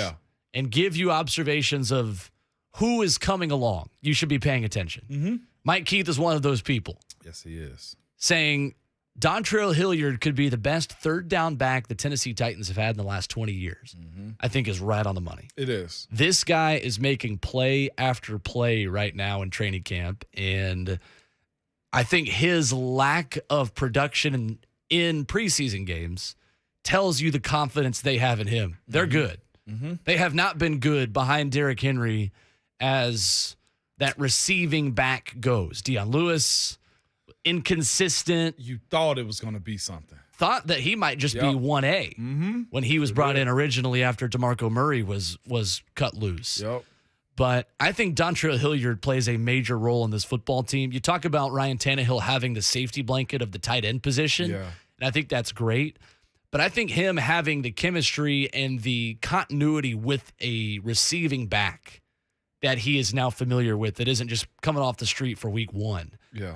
and give you observations of who is coming along, you should be paying attention. Mm-hmm. Mike Keith is one of those people. Yes, he is. Saying Dontrell Hilliard could be the best third down back the Tennessee Titans have had in the last 20 years. Mm-hmm. I think is right on the money. It is. This guy is making play after play right now in training camp, and I think his lack of production in preseason games tells you the confidence they have in him. They're good. Mm-hmm. They have not been good behind Derrick Henry as that receiving back goes. Deion Lewis, inconsistent. You thought it was going to be something. Thought that he might just be 1A when he was brought in originally after DeMarco Murray was cut loose. Yep. But I think Dontrell Hilliard plays a major role in this football team. You talk about Ryan Tannehill having the safety blanket of the tight end position, and I think that's great. But I think him having the chemistry and the continuity with a receiving back that he is now familiar with, that isn't just coming off the street for week one,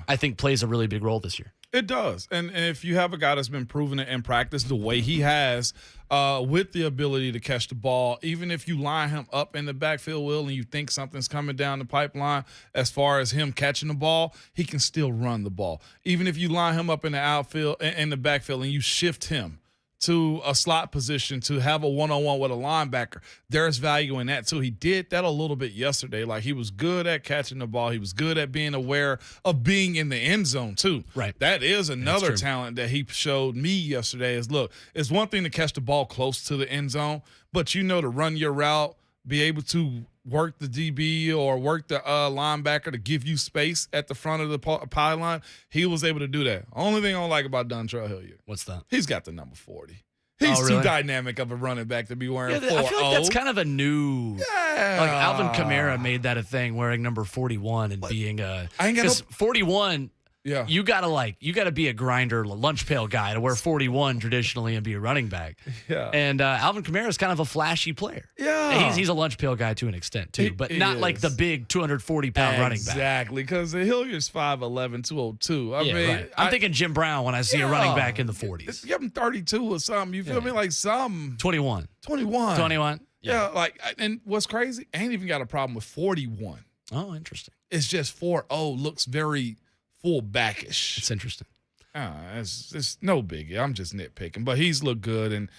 I think plays a really big role this year. It does. And if you have a guy that's been proving it in practice the way he has, with the ability to catch the ball, even if you line him up in the backfield, Will, and you think something's coming down the pipeline as far as him catching the ball, he can still run the ball. Even if you line him up in the outfield, in the backfield, and you shift him to a slot position to have a one-on-one with a linebacker, there's value in that too. He did that a little bit yesterday. Like, he was good at catching the ball. He was good at being aware of being in the end zone too. Right. That is another talent that he showed me yesterday. Is, look, it's one thing to catch the ball close to the end zone, but to run your route, be able to work the DB or work the linebacker to give you space at the front of the pylon. He was able to do that. Only thing I don't like about Dontrell Hilliard. What's that? He's got the number 40. He's too dynamic of a running back to be wearing 40. I feel like that's kind of a new. Like Alvin Kamara made that a thing, wearing number 41 and being a. Because 41. Yeah. You gotta be a grinder, lunch pail guy to wear 41 traditionally and be a running back. Yeah. And Alvin Kamara is kind of a flashy player. Yeah. He's a lunch pail guy to an extent too, but not like the big 240-pound running back. Exactly, because Hilliard's 5'11", 202. I mean, right. I'm thinking Jim Brown when I see a running back in the 40s. Give him 32 or something. You feel me? Like some 21. 21. Yeah. And what's crazy? I ain't even got a problem with 41. Oh, interesting. It's just 4-0 looks very full-backish. It's interesting. It's no biggie. I'm just nitpicking. But he's looked good. And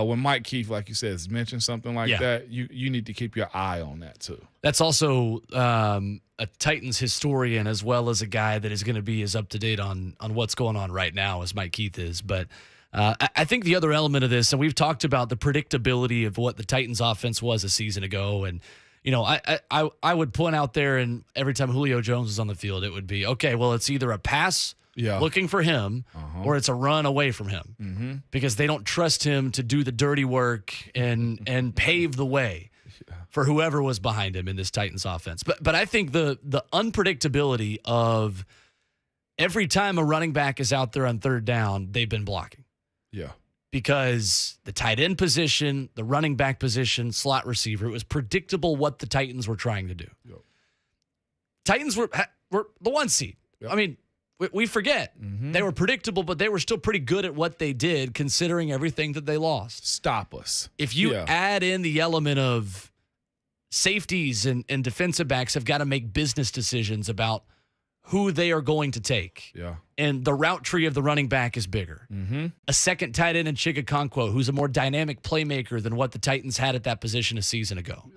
when Mike Keith, like you said, has mentioned something like that, you need to keep your eye on that too. That's also a Titans historian as well as a guy that is going to be as up-to-date on what's going on right now as Mike Keith is. But I think the other element of this, and we've talked about the predictability of what the Titans offense was a season ago, and I would point out there, and every time Julio Jones was on the field, it would be, okay, well, it's either a pass looking for him or it's a run away from him because they don't trust him to do the dirty work and pave the way for whoever was behind him in this Titans offense. But I think the unpredictability of every time a running back is out there on third down, they've been blocking. Yeah. Because the tight end position, the running back position, slot receiver, it was predictable what the Titans were trying to do. Yep. Titans were the 1 seed. Yep. I mean, we forget. They were predictable, but they were still pretty good at what they did considering everything that they lost. Stop us. If you add in the element of safeties and defensive backs have got to make business decisions about who they are going to take. Yeah. And the route tree of the running back is bigger. A second tight end in Chigakonkwo, who's a more dynamic playmaker than what the Titans had at that position a season ago.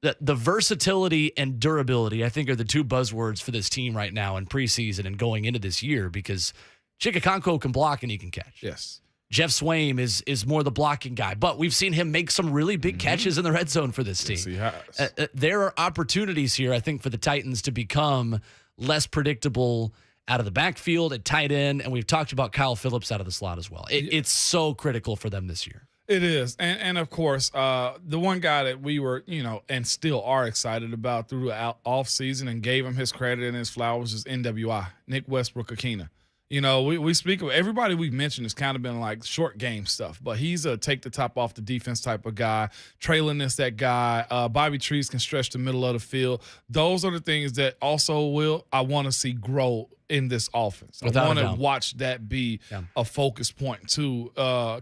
The versatility and durability, I think, are the two buzzwords for this team right now in preseason and going into this year, because Chigakonkwo can block and he can catch. Yes. Jeff Swaim is more the blocking guy, but we've seen him make some really big catches in the red zone for this team. Yes, he has. There are opportunities here, I think, for the Titans to become less predictable out of the backfield at tight end, and we've talked about Kyle Phillips out of the slot as well. It's so critical for them this year. It is. And of course, the one guy that we were, and still are excited about throughout off season and gave him his credit and his flowers is NWI, Nick Westbrook-Akina. We speak of everybody we've mentioned has kind of been like short game stuff, but he's a take the top off the defense type of guy. Traylon is that guy. Bobby Trees can stretch the middle of the field. Those are the things that also I want to see grow in this offense. Without I want a to doubt. watch that be a focus point too,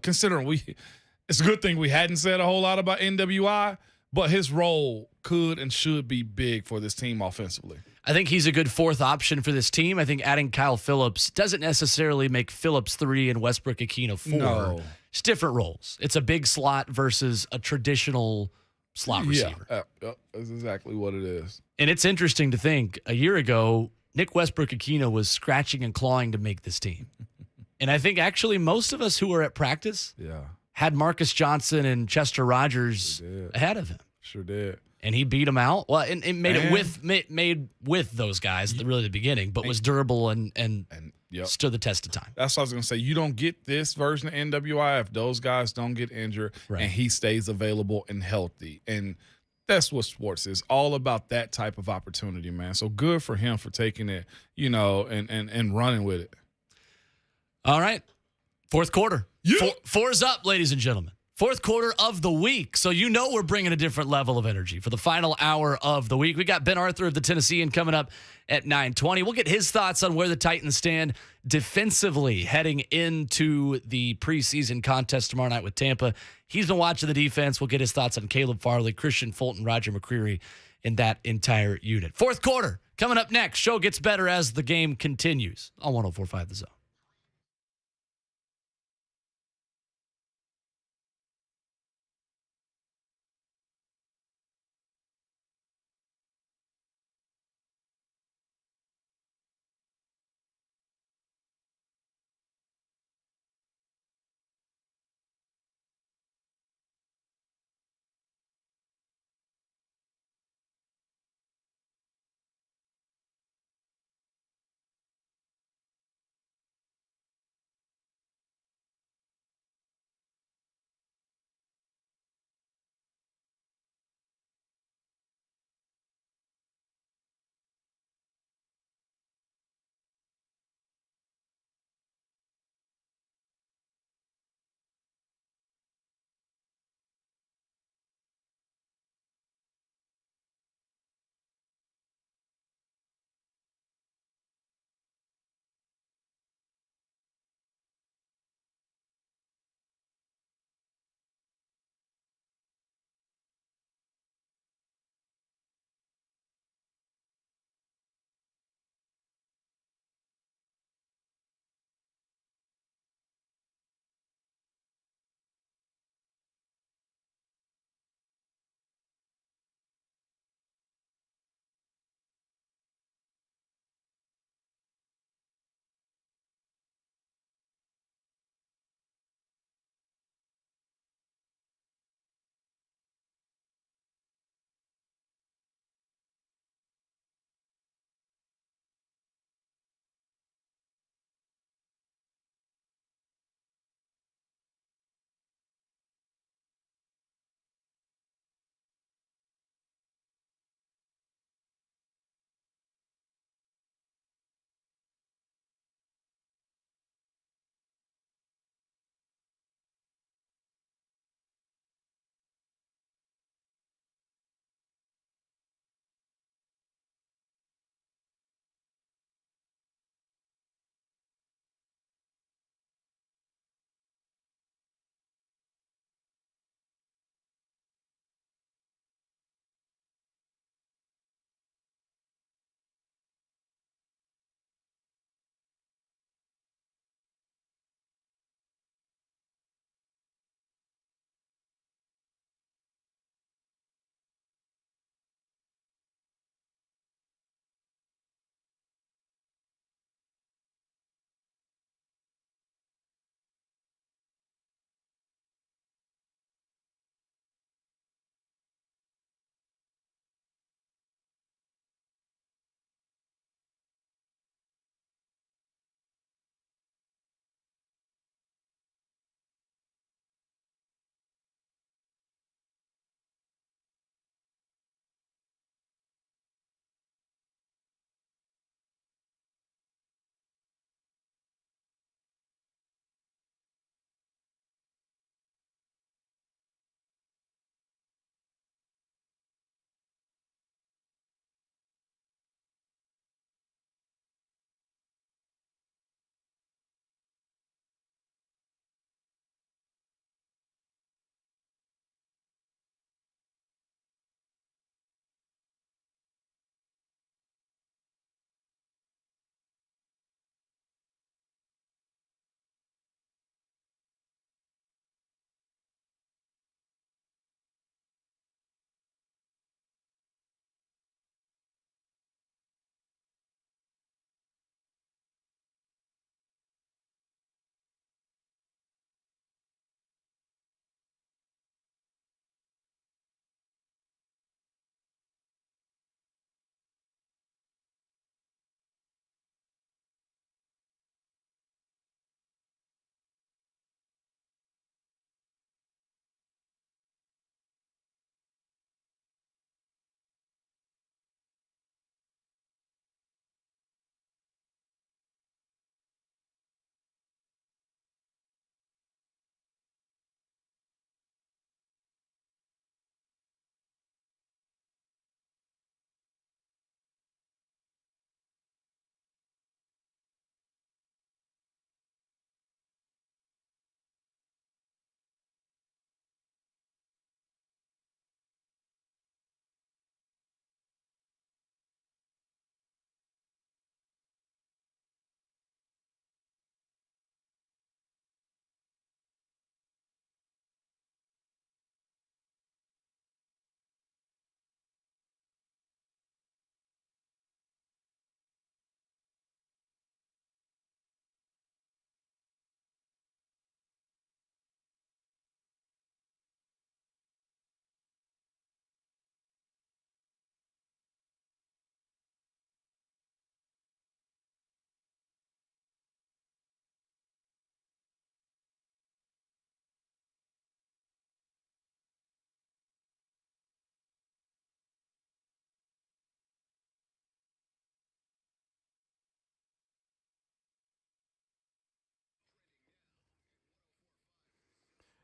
considering it's a good thing we hadn't said a whole lot about NWI, but his role could and should be big for this team offensively. I think he's a good fourth option for this team. I think adding Kyle Phillips doesn't necessarily make Phillips 3 and Westbrook-Akina 4. No. It's different roles. It's a big slot versus a traditional slot receiver. Yeah, that's exactly what it is. And it's interesting to think, a year ago, Nick Westbrook-Akina was scratching and clawing to make this team. And I think actually most of us who were at practice had Marcus Johnson and Chester Rogers ahead of him. Sure did. And he beat him out. Well, and made it with those guys really at the beginning, but was durable and stood the test of time. That's what I was going to say. You don't get this version of NWI if those guys don't get injured and he stays available and healthy. And that's what sports is, all about that type of opportunity, man. So good for him for taking it, and running with it. All right. Fourth quarter. Four's up, ladies and gentlemen. Fourth quarter of the week. So we're bringing a different level of energy for the final hour of the week. We got Ben Arthur of the Tennessean coming up at 9:20. We'll get his thoughts on where the Titans stand defensively heading into the preseason contest tomorrow night with Tampa. He's been watching the defense. We'll get his thoughts on Caleb Farley, Christian Fulton, Roger McCreary, and that entire unit. Fourth quarter coming up next. Show gets better as the game continues on 104.5 The Zone.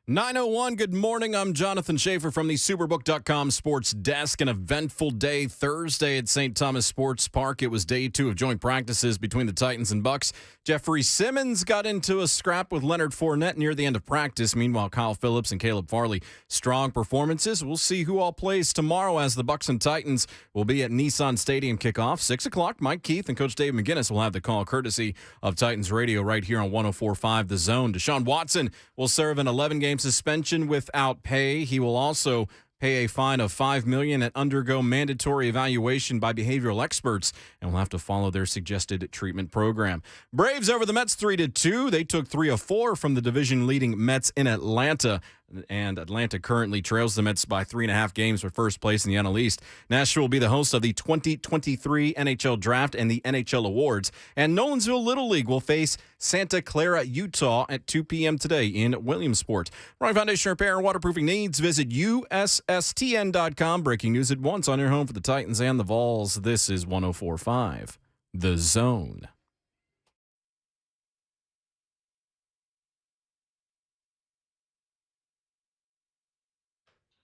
9:01, good morning. I'm Jonathan Schaefer from the Superbook.com Sports Desk. An eventful day Thursday at St. Thomas Sports Park. It was day 2 of joint practices between the Titans and Bucs. Jeffery Simmons got into a scrap with Leonard Fournette near the end of practice. Meanwhile, Kyle Phillips and Caleb Farley, strong performances. We'll see who all plays tomorrow as the Bucs and Titans will be at Nissan Stadium kickoff. 6 o'clock, Mike Keith and Coach Dave McGinnis will have the call courtesy of Titans Radio right here on 104.5 The Zone. Deshaun Watson will serve an 11-game suspension without pay. He will also pay a fine of $5 million and undergo mandatory evaluation by behavioral experts, and will have to follow their suggested treatment program. Braves over the Mets 3-2. They took 3 of 4 from the division-leading Mets in Atlanta, and Atlanta currently trails the Mets by 3.5 games for first place in the NL East. Nashville will be the host of the 2023 NHL Draft and the NHL Awards, and Nolensville Little League will face Santa Clara, Utah at 2 p.m. today in Williamsport. For foundation repair and waterproofing needs, visit USSTN.com. Breaking news at once on your home for the Titans and the Vols. This is 104.5 The Zone.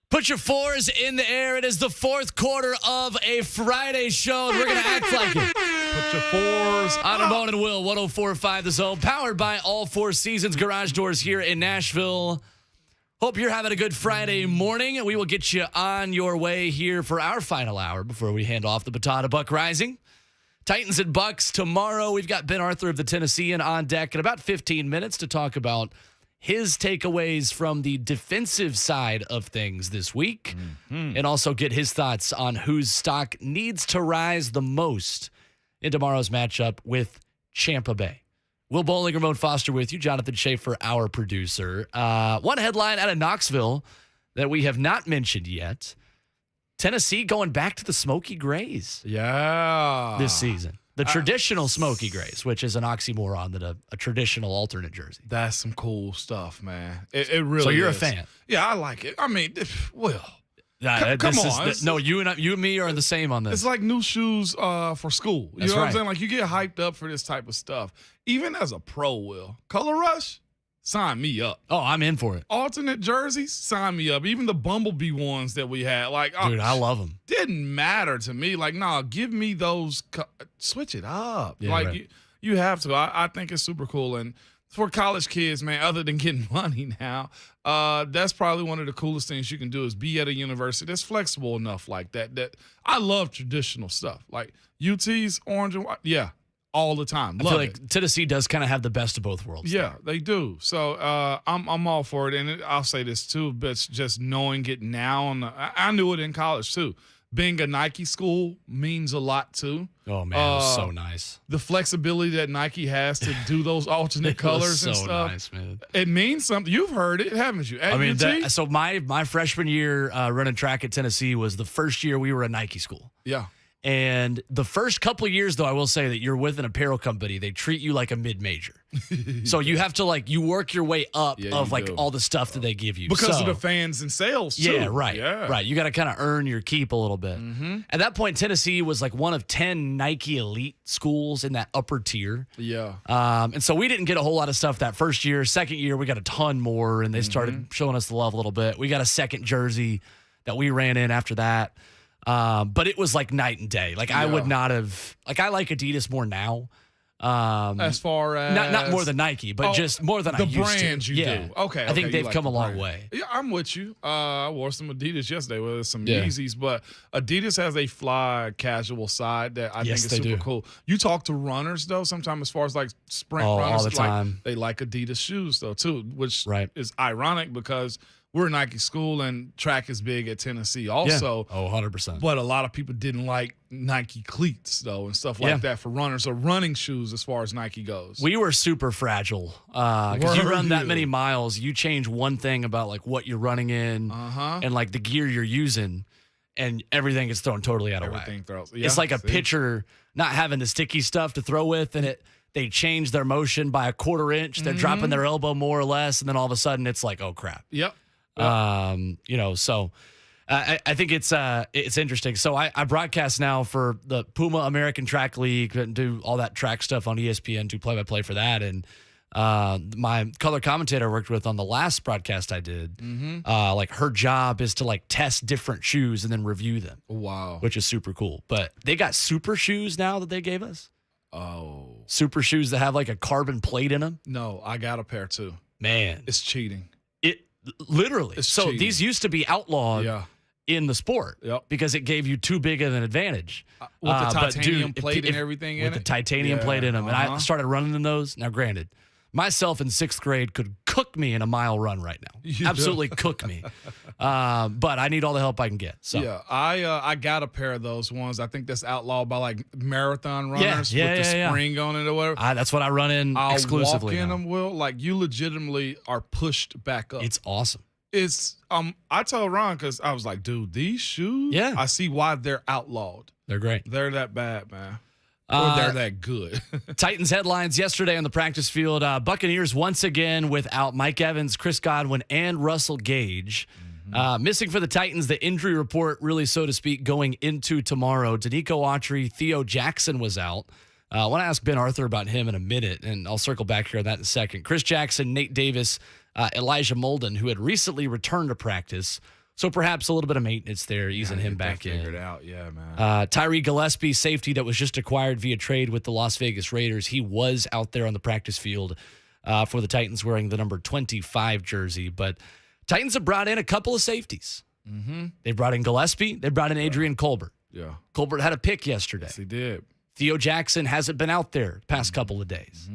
Put your fours in the air. It is the fourth quarter of a Friday show, and we're going to act like it. Put your fours on Ramon and Will, 104.5 The Zone, powered by All Four Seasons Garage Doors here in Nashville. Hope you're having a good Friday morning. We will get you on your way here for our final hour before we hand off the baton to Buck Rising. Titans and Bucs tomorrow. We've got Ben Arthur of the Tennessean on deck in about 15 minutes to talk about his takeaways from the defensive side of things this week, and also get his thoughts on whose stock needs to rise the most in tomorrow's matchup with Tampa Bay. Will Bowling, Ramon Foster with you, Jonathan Schaefer, our producer. One headline out of Knoxville that we have not mentioned yet: Tennessee going back to the Smoky Grays. Yeah. This season. The traditional Smoky Grays, which is an oxymoron than a traditional alternate jersey. That's some cool stuff, man. It really is. So you're a fan? Yeah, I like it. I mean, Will. Come on. You and me are the same on this. It's like new shoes for school. You know what I'm saying? Like, you get hyped up for this type of stuff. Even as a pro, Will. Color Rush, sign me up. Oh, I'm in for it. Alternate jerseys, sign me up. Even the Bumblebee ones that we had. Like, dude, I love them. Didn't matter to me. Like, nah, give me those. Switch it up. Yeah, like, right. you have to. I think it's super cool. And for college kids, man, other than getting money now, that's probably one of the coolest things you can do is be at a university that's flexible enough like that. That I love traditional stuff. Like UT's orange and white. Yeah. All the time. I feel like Tennessee does kind of have the best of both worlds. Yeah, they do. So I'm all for it. And I'll say this too, but it's just knowing it now. I knew it in college too. Being a Nike school means a lot too. Oh man, it was so nice. The flexibility that Nike has to do those alternate colors and stuff. Nice, man. It means something. You've heard it, haven't you? At UT? So my freshman year running track at Tennessee was the first year we were a Nike school. Yeah. And the first couple of years, though, I will say that you're with an apparel company, they treat you like a mid-major. So you have to, you work your way up all the stuff that they give you. Because of the fans and sales, too. Yeah, right. Yeah. Right. You got to kind of earn your keep a little bit. Mm-hmm. At that point, Tennessee was one of 10 Nike elite schools in that upper tier. Yeah. And so we didn't get a whole lot of stuff that first year. Second year, we got a ton more, and they started showing us the love a little bit. We got a second jersey that we ran in after that. But it was like night and day. I would not have, I like Adidas more now. As far as not more than Nike, but just more than I used to. The brands you do. Okay. I think they've come a long way. Yeah, I'm with you. I wore some Adidas yesterday with some Yeezys, but Adidas has a fly casual side that I think is super cool. You talk to runners though, sometimes as far as sprint runners, all the time. They like Adidas shoes though too, which is ironic because we're a Nike school and track is big at Tennessee also. Yeah. 100%. But a lot of people didn't like Nike cleats, though, and stuff like that for runners or running shoes as far as Nike goes. We were super fragile. Because you run that many miles, you change one thing about what you're running in and the gear you're using, and everything gets thrown totally out of whack. It's like a pitcher not having the sticky stuff to throw with, and they change their motion by a quarter inch. They're dropping their elbow more or less, and then all of a sudden it's oh crap. Yep. So I think it's interesting. So I broadcast now for the Puma American Track League and do all that track stuff on ESPN, do play-by-play for that. And My color commentator I worked with on the last broadcast I did, like her job is to like test different shoes and then review them. Wow. Which is super cool. But they got super shoes now that they gave us. Oh. Super shoes that have like a carbon plate in them. No, I got a pair too. Man. It's cheating. It literally. It's so cheating. these used to be outlawed in the sport because it gave you too big of an advantage. With the but titanium plate and everything in it? With the titanium plate in them. And I started running in those. Now, granted, myself in 6th grade could cook me in a mile run right now. Absolutely cook me. But I need all the help I can get. So yeah, I got a pair of those ones. I think that's outlawed by like marathon runners with the spring on it or whatever. That's what I run in exclusively. Walk in them, Will. Like you legitimately are pushed back up. It's awesome. It's I told Ron because I was like, dude, these shoes. Yeah, I see why they're outlawed. They're great. They're that bad, man. Or they're that good. Titans headlines yesterday on the practice field. Buccaneers once again without Mike Evans, Chris Godwin, and Russell Gage. Missing for the Titans, the injury report really, so to speak, going into tomorrow. Danico Autry, Theo Jackson was out. I want to ask Ben Arthur about him in a minute, and I'll circle back here on that in a second. Chris Jackson, Nate Davis, Elijah Molden, who had recently returned to practice. So perhaps a little bit of maintenance there, easing him back in. Figured out, yeah, man. Tyree Gillespie, safety that was just acquired via trade with the Las Vegas Raiders. He was out there on the practice field for the Titans wearing the number 25 jersey. But Titans have brought in a couple of safeties. They brought in Gillespie. They brought in Adrian Colbert. Yeah. Colbert had a pick yesterday. Yes, he did. Theo Jackson hasn't been out there the past couple of days.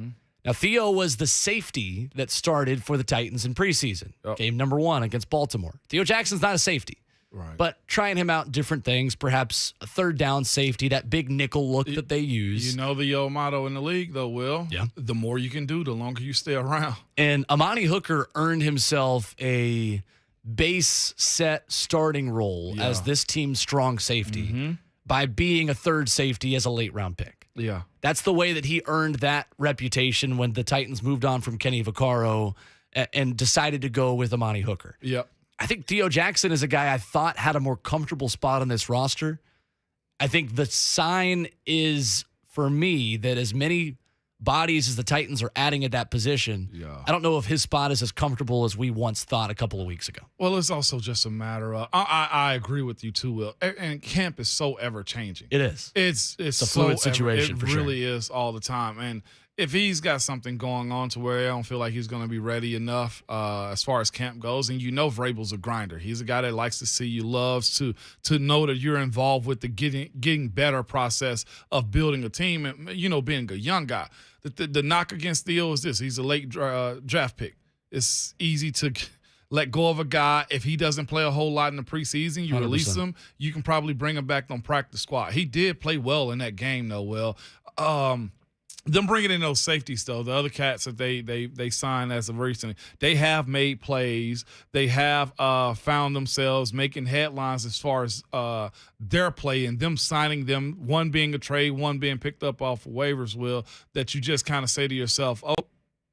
Now, Theo was the safety that started for the Titans in preseason. Game number 1 against Baltimore. Theo Jackson's not a safety. Right. But trying him out in different things, perhaps a third down safety, that big nickel look that they use. You know the old motto in the league, though, Will? Yeah. The more you can do, the longer you stay around. And Amani Hooker earned himself a base set starting role as this team's strong safety by being a third safety as a late round pick. Yeah. That's the way that he earned that reputation when the Titans moved on from Kenny Vaccaro and decided to go with Amani Hooker. Yep. I think Theo Jackson is a guy I thought had a more comfortable spot on this roster. I think the sign is, for me, that as many bodies as the Titans are adding at that position, I don't know if his spot is as comfortable as we once thought a couple of weeks ago. Well, it's also just a matter of I agree with you too, Will. And camp is so ever changing. It is. It's a fluid situation it for sure. really is all the time. And if he's got something going on to where I don't feel like he's going to be ready enough as far as camp goes, and you know Vrabel's a grinder. He's a guy that likes to see you, loves to know that you're involved with the getting better process of building a team and, you know, being a young guy. The knock against Theo is this. He's a late draft pick. It's easy to let go of a guy. If he doesn't play a whole lot in the preseason, you 100%. Release him. You can probably bring him back on practice squad. He did play well in that game, though, Will. Them bringing in those safeties, though, the other cats that they signed as of recently, they have made plays. They have found themselves making headlines as far as their play and them signing them, one being a trade, one being picked up off of waivers, Will, that you just kind of say to yourself, oh,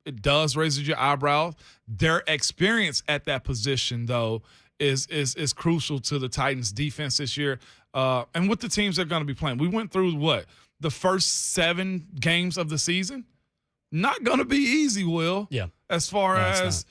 it does raise your eyebrows. Their experience at that position, though, is crucial to the Titans' defense this year. And with the teams they're going to be playing, we went through what? The first 7 games of the season, not going to be easy, Will. Yeah. As far as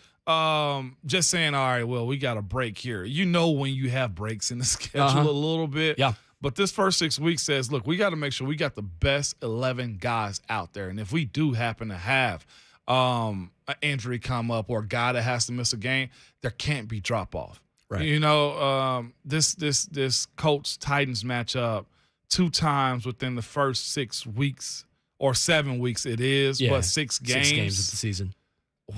just saying, all right, well, we got a break here. You know when you have breaks in the schedule a little bit. Yeah. But this first 6 weeks says, look, we got to make sure we got the best 11 guys out there. And if we do happen to have an injury come up or a guy that has to miss a game, there can't be drop-off. Right. You know, this Colts-Titans matchup, 2 times within the first 6 weeks or 7 weeks it is, but 6 games. 6 games of the season.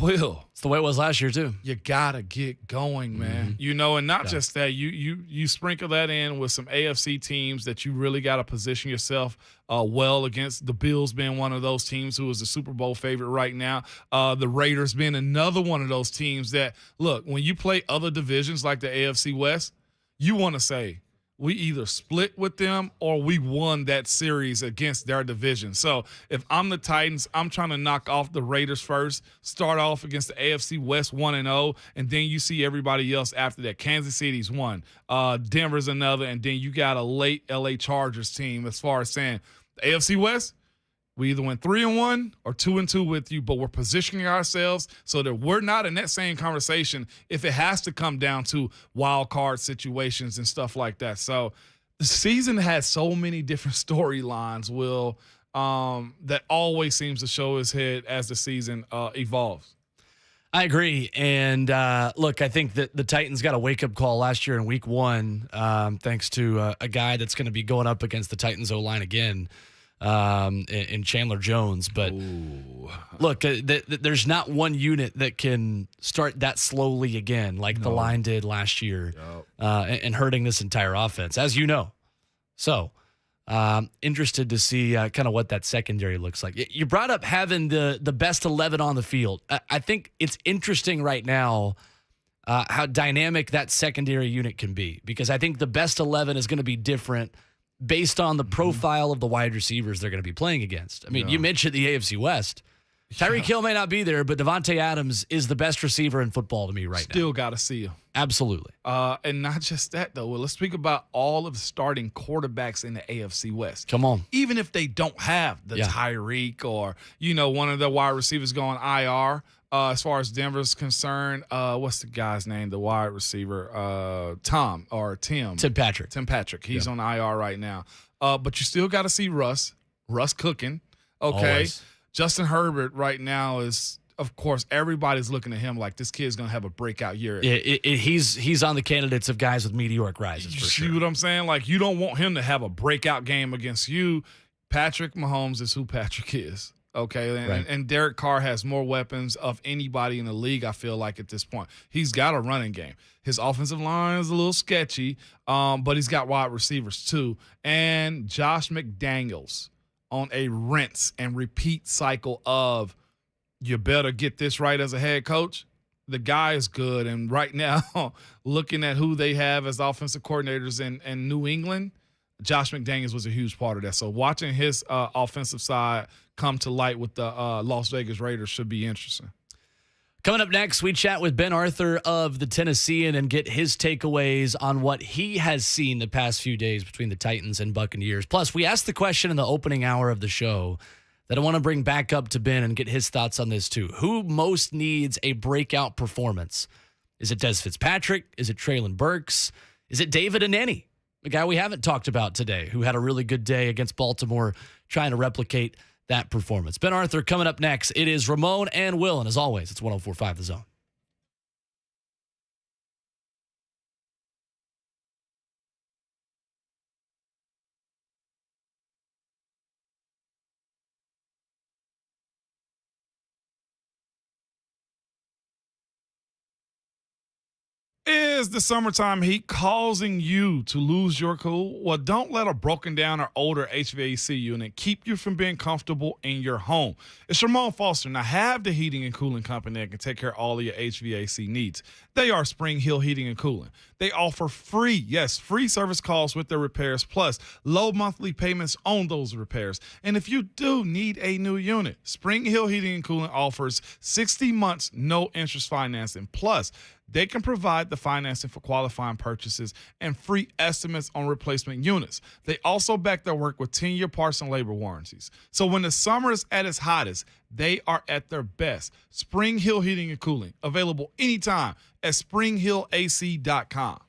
Will. It's the way it was last year, too. You got to get going, man. You know, and not just that. You sprinkle that in with some AFC teams that you really got to position yourself well against. The Bills being one of those teams who is the Super Bowl favorite right now. The Raiders being another one of those teams that, look, when you play other divisions like the AFC West, you want to say, we either split with them or we won that series against their division. So if I'm the Titans, I'm trying to knock off the Raiders first, start off against the AFC West 1-0, and then you see everybody else after that. Kansas City's one, Denver's another, and then you got a late LA Chargers team as far as saying the AFC West, We either went 3-1 or 2-2 with you, but we're positioning ourselves so that we're not in that same conversation if it has to come down to wild card situations and stuff like that. So the season has so many different storylines, Will, that always seems to show its head as the season evolves. I agree. And look, I think that the Titans got a wake-up call last year in week 1 thanks to a guy that's going to be going up against the Titans O-line again in Chandler Jones. But look, there's not one unit that can start that slowly again like the line did last year and hurting this entire offense, as you know. So interested to see kind of what that secondary looks like. You brought up having the best 11 on the field. I think it's interesting right now how dynamic that secondary unit can be, because I think the best 11 is going to be different based on the profile of the wide receivers they're going to be playing against. I mean, you mentioned the AFC West. Tyreek Hill may not be there, but Devontae Adams is the best receiver in football to me right now. Still got to see him. Absolutely. And not just that, though. Well, let's speak about all of the starting quarterbacks in the AFC West. Come on. Even if they don't have the Tyreek or, one of the wide receivers going IR, as far as Denver's concerned, what's the guy's name, the wide receiver? Tim Patrick. Tim Patrick. He's on IR right now. But you still got to see Russ cooking. Okay. Always. Justin Herbert right now is, of course, everybody's looking at him like this kid's going to have a breakout year. He's on the candidates of guys with meteoric rises, for sure. You see what I'm saying? Like, you don't want him to have a breakout game against you. Patrick Mahomes is who Patrick is. Okay, and Derek Carr has more weapons of anybody in the league, I feel like, at this point. He's got a running game. His offensive line is a little sketchy, but he's got wide receivers too. And Josh McDaniels on a rinse and repeat cycle of you better get this right as a head coach. The guy is good. And right now, looking at who they have as offensive coordinators in New England, Josh McDaniels was a huge part of that. So watching his offensive side come to light with the Las Vegas Raiders should be interesting. Coming up next, we chat with Ben Arthur of the Tennessean and get his takeaways on what he has seen the past few days between the Titans and Buccaneers. Plus, we asked the question in the opening hour of the show that I want to bring back up to Ben and get his thoughts on this too. Who most needs a breakout performance? Is it Des Fitzpatrick? Is it Treylon Burks? Is it David Aneni, the guy we haven't talked about today, who had a really good day against Baltimore trying to replicate that performance? Ben Arthur coming up next. It is Ramon and Will, and as always, it's 104.5 The Zone. Is the summertime heat causing you to lose your cool? Well, don't let a broken down or older HVAC unit keep you from being comfortable in your home. It's Ramon Foster. Now, have the heating and cooling company that can take care of all of your HVAC needs. They are Spring Hill Heating and Cooling. They offer free service calls with their repairs, plus low monthly payments on those repairs. And if you do need a new unit, Spring Hill Heating and Cooling offers 60 months, no interest financing. Plus, they can provide the financing for qualifying purchases and free estimates on replacement units. They also back their work with 10-year parts and labor warranties. So when the summer is at its hottest, they are at their best. Spring Hill Heating and Cooling, available anytime at springhillac.com.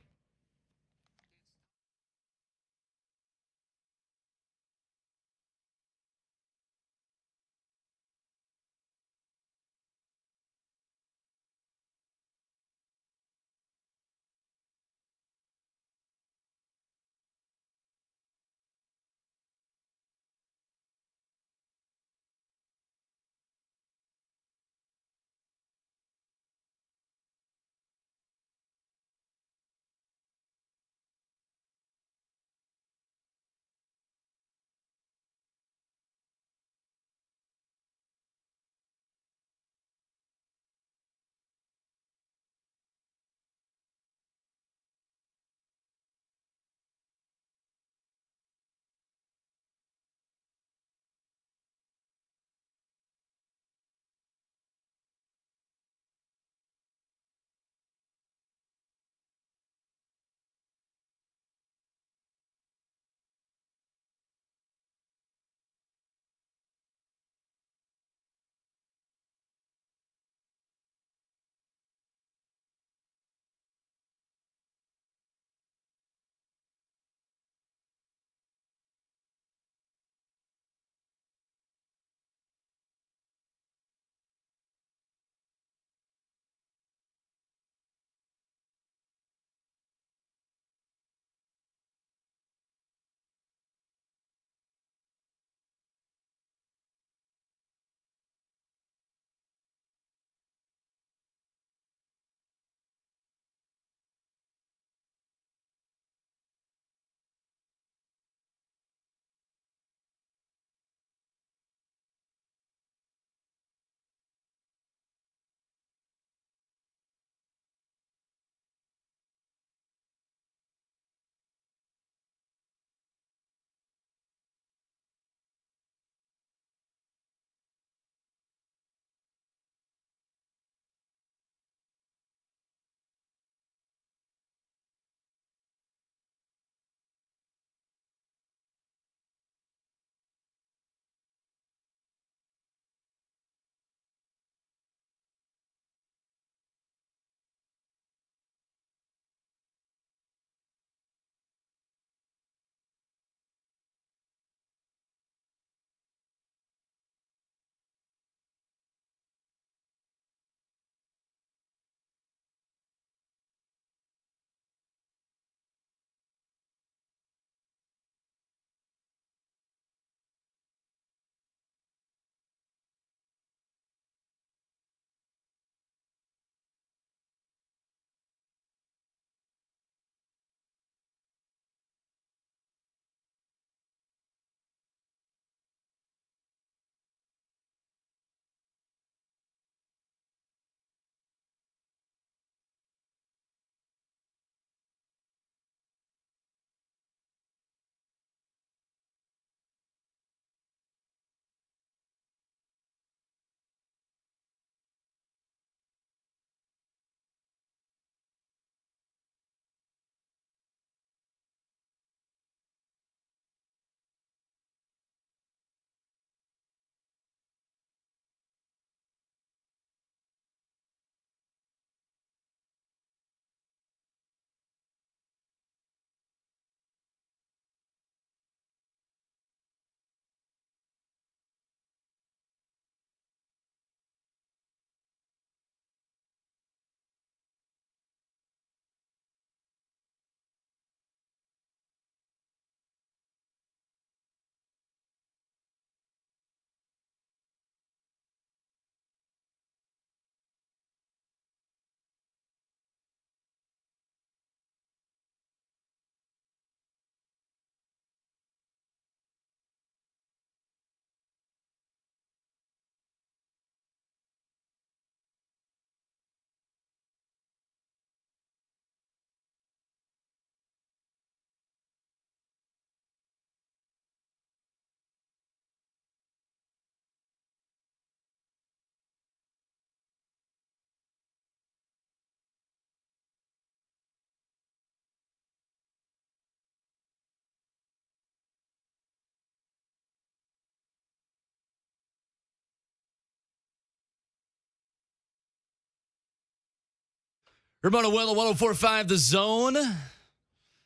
Ramona Will, 104.5 The Zone.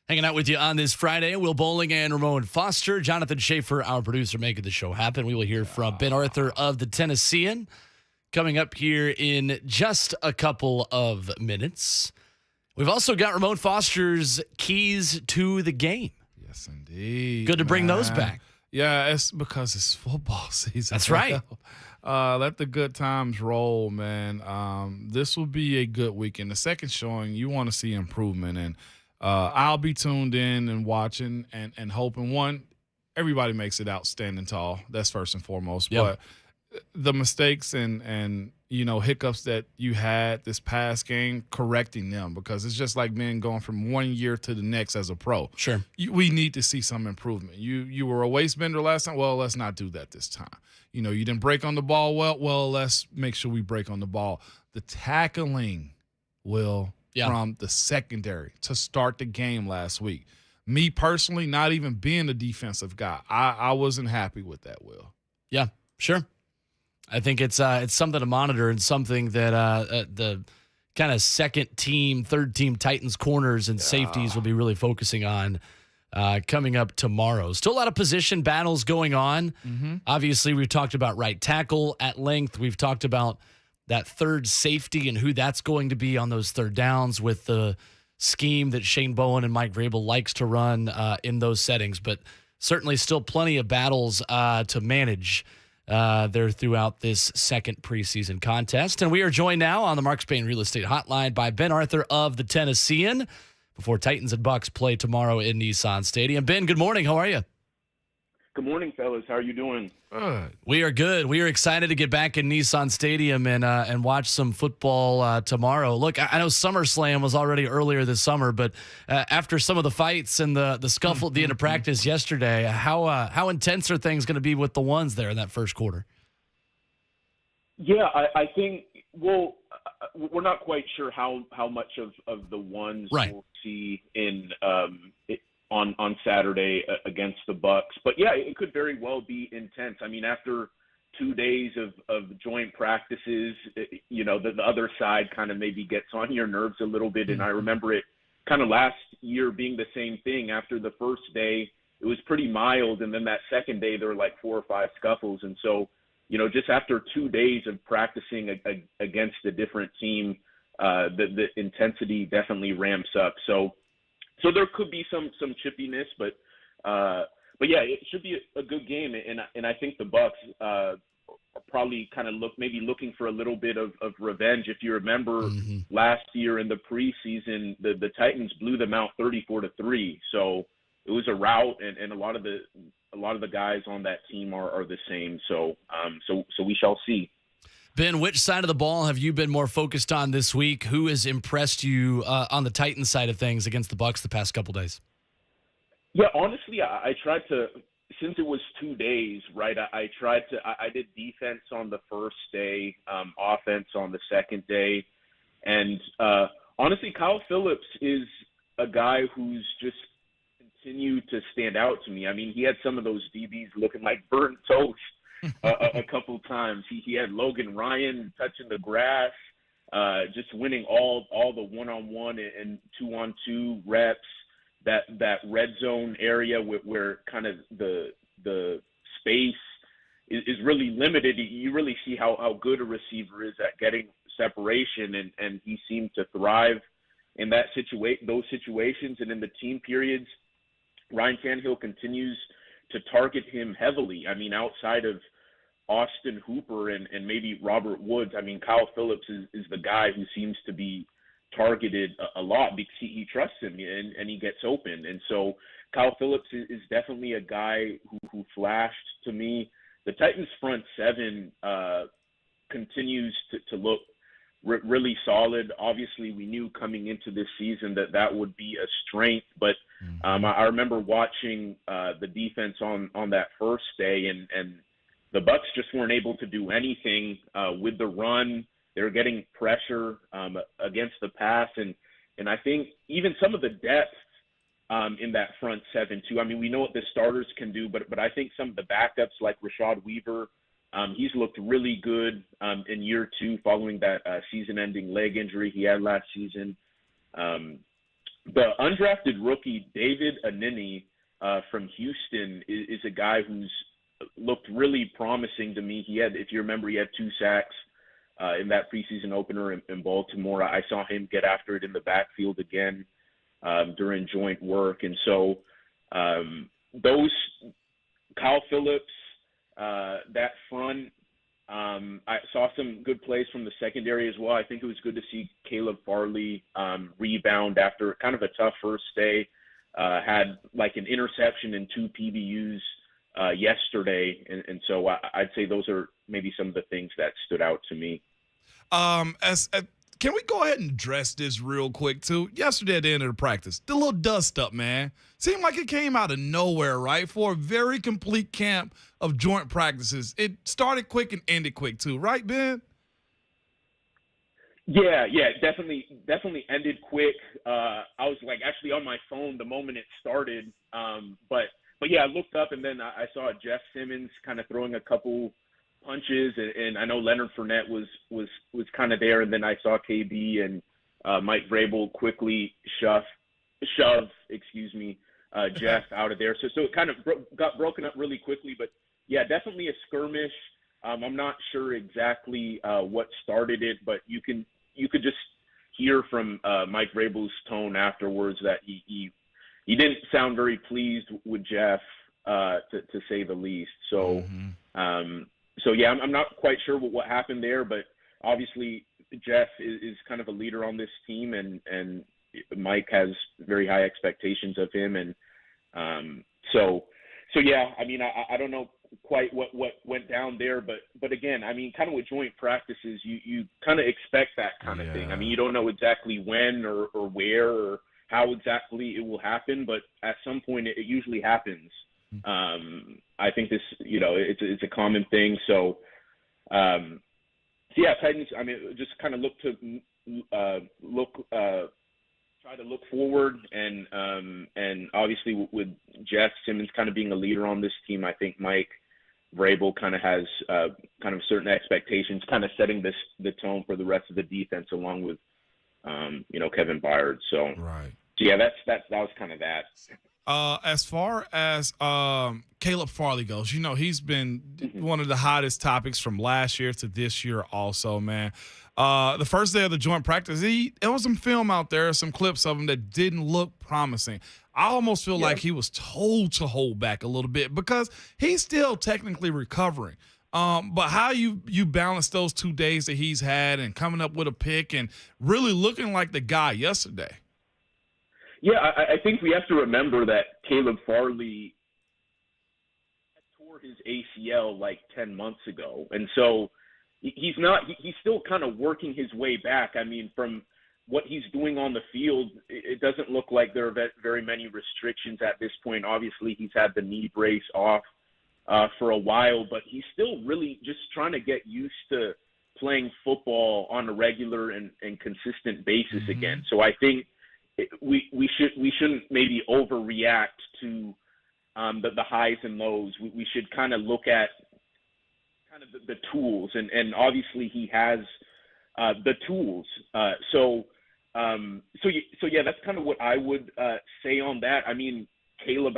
Hanging out with you on this Friday. Will Bowling and Ramon Foster. Jonathan Schaefer, our producer, making the show happen. We will hear from Ben Arthur of the Tennessean coming up here in just a couple of minutes. We've also got Ramon Foster's keys to the game. Yes, indeed. Good to bring those back. Yeah, it's because it's football season. That's right. Let the good times roll, man. This will be a good weekend. The second showing, you want to see improvement, and I'll be tuned in and watching and hoping, one, everybody makes it out standing tall. That's first and foremost. Yep. But the mistakes and hiccups that you had this past game, correcting them, because it's just like men going from one year to the next as a pro. Sure. We need to see some improvement. You were a waist bender last time. Well, let's not do that this time. You didn't break on the ball well, let's make sure we break on the ball. The tackling, from the secondary to start the game last week. Me personally, not even being a defensive guy, I wasn't happy with that, Will. Yeah, sure. I think it's something to monitor and something that the kind of second team, third team Titans corners and safeties will be really focusing on coming up tomorrow. Still a lot of position battles going on. Mm-hmm. Obviously, we've talked about right tackle at length. We've talked about that third safety and who that's going to be on those third downs with the scheme that Shane Bowen and Mike Vrabel likes to run in those settings. But certainly still plenty of battles to manage there throughout this second preseason contest. And we are joined now on the Mark Spain Real Estate Hotline by Ben Arthur of the Tennessean before Titans and Bucs play tomorrow in Nissan Stadium. Ben, good morning. How are you? Good morning, fellas. How are you doing? We are good. We are excited to get back in Nissan Stadium and watch some football tomorrow. Look, I know SummerSlam was already earlier this summer, but after some of the fights and the scuffle at the end of practice yesterday, how intense are things going to be with the ones there in that first quarter? Yeah, I think, well, we're not quite sure how much of the ones we'll see in on Saturday against the Bucs. But, yeah, it could very well be intense. I mean, after 2 days of joint practices, the other side kind of maybe gets on your nerves a little bit. And I remember it kind of last year being the same thing. After the first day, it was pretty mild. And then that second day, there were like 4 or 5 scuffles. And so, just after 2 days of practicing against a different team, the intensity definitely ramps up. So there could be some chippiness, but yeah, it should be a good game, and I think the Bucs are probably kind of looking for a little bit of revenge. If you remember last year in the preseason, the Titans blew them out 34-3, so it was a rout, and a lot of the guys on that team are the same. So we shall see. Ben, which side of the ball have you been more focused on this week? Who has impressed you on the Titans side of things against the Bucs the past couple days? Yeah, honestly, I tried to, since it was 2 days, right, I did defense on the first day, offense on the second day. And honestly, Kyle Phillips is a guy who's just continued to stand out to me. I mean, he had some of those DBs looking like burnt toast. A couple times. He had Logan Ryan touching the grass, just winning all the one-on-one and two-on-two reps. That red zone area where kind of the space is really limited. You really see how good a receiver is at getting separation, and he seemed to thrive in those situations. And in the team periods, Ryan Tannehill continues to target him heavily. I mean, outside of Austin Hooper and maybe Robert Woods, I mean, Kyle Phillips is the guy who seems to be targeted a lot because he trusts him and he gets open. And so Kyle Phillips is definitely a guy who flashed to me. The Titans front seven continues to look really solid. Obviously, we knew coming into this season that would be a strength, but I remember watching the defense on that first day, and the Bucs just weren't able to do anything with the run. They were getting pressure against the pass, and I think even some of the depth in that front seven too. I mean, we know what the starters can do, but I think some of the backups like Rashad Weaver, he's looked really good in year two following that season-ending leg injury he had last season. The undrafted rookie David Anini from Houston is a guy who's looked really promising to me. If you remember, he had 2 sacks in that preseason opener in Baltimore. I saw him get after it in the backfield again during joint work. And so those Kyle Phillips, that front, I saw some good plays from the secondary as well. I think it was good to see Caleb Farley rebound after kind of a tough first day. Had like an interception and 2 PBUs yesterday. And so I'd say those are maybe some of the things that stood out to me. Can we go ahead and address this real quick, too? Yesterday at the end of the practice, the little dust up, man. Seemed like it came out of nowhere, right? For a very complete camp of joint practices. It started quick and ended quick, too. Right, Ben? Yeah, definitely ended quick. I was like actually on my phone the moment it started. But yeah, I looked up and then I saw Jeff Simmons kind of throwing a couple punches, and I know Leonard Fournette was kind of there, and then I saw KB and Mike Vrabel quickly shove Jeff out of there. So it kind of got broken up really quickly, but yeah, definitely a skirmish. I'm not sure exactly what started it, but you could just hear from Mike Vrabel's tone afterwards that he didn't sound very pleased with Jeff, to say the least. So. So yeah, I'm not quite sure what happened there, but obviously Jeff is kind of a leader on this team, and Mike has very high expectations of him, and so yeah, I mean, I don't know quite what went down there, but again, I mean, kind of with joint practices, you kind of expect that kind of thing. I mean, you don't know exactly when or where or how exactly it will happen, but at some point it usually happens. I think this, it's a common thing. So, yeah, Titans, I mean, just kind of try to look forward, and obviously with Jeff Simmons kind of being a leader on this team, I think Mike Vrabel kind of has kind of certain expectations, kind of setting the tone for the rest of the defense, along with Kevin Byard. So, right. So yeah, that was kind of that. As far as Caleb Farley goes, he's been one of the hottest topics from last year to this year also, man. The first day of the joint practice, there was some film out there, some clips of him that didn't look promising. I almost feel like he was told to hold back a little bit because he's still technically recovering. But how you balance those 2 days that he's had and coming up with a pick and really looking like the guy yesterday? Yeah, I think we have to remember that Caleb Farley tore his ACL like 10 months ago. And so he's still kind of working his way back. I mean, from what he's doing on the field, it doesn't look like there are very many restrictions at this point. Obviously, he's had the knee brace off for a while, but he's still really just trying to get used to playing football on a regular and consistent basis again. So I think we shouldn't maybe overreact to the highs and lows. We should kind of look at kind of the tools, and obviously he has the tools. So yeah, that's kind of what I would say on that. I mean, Caleb,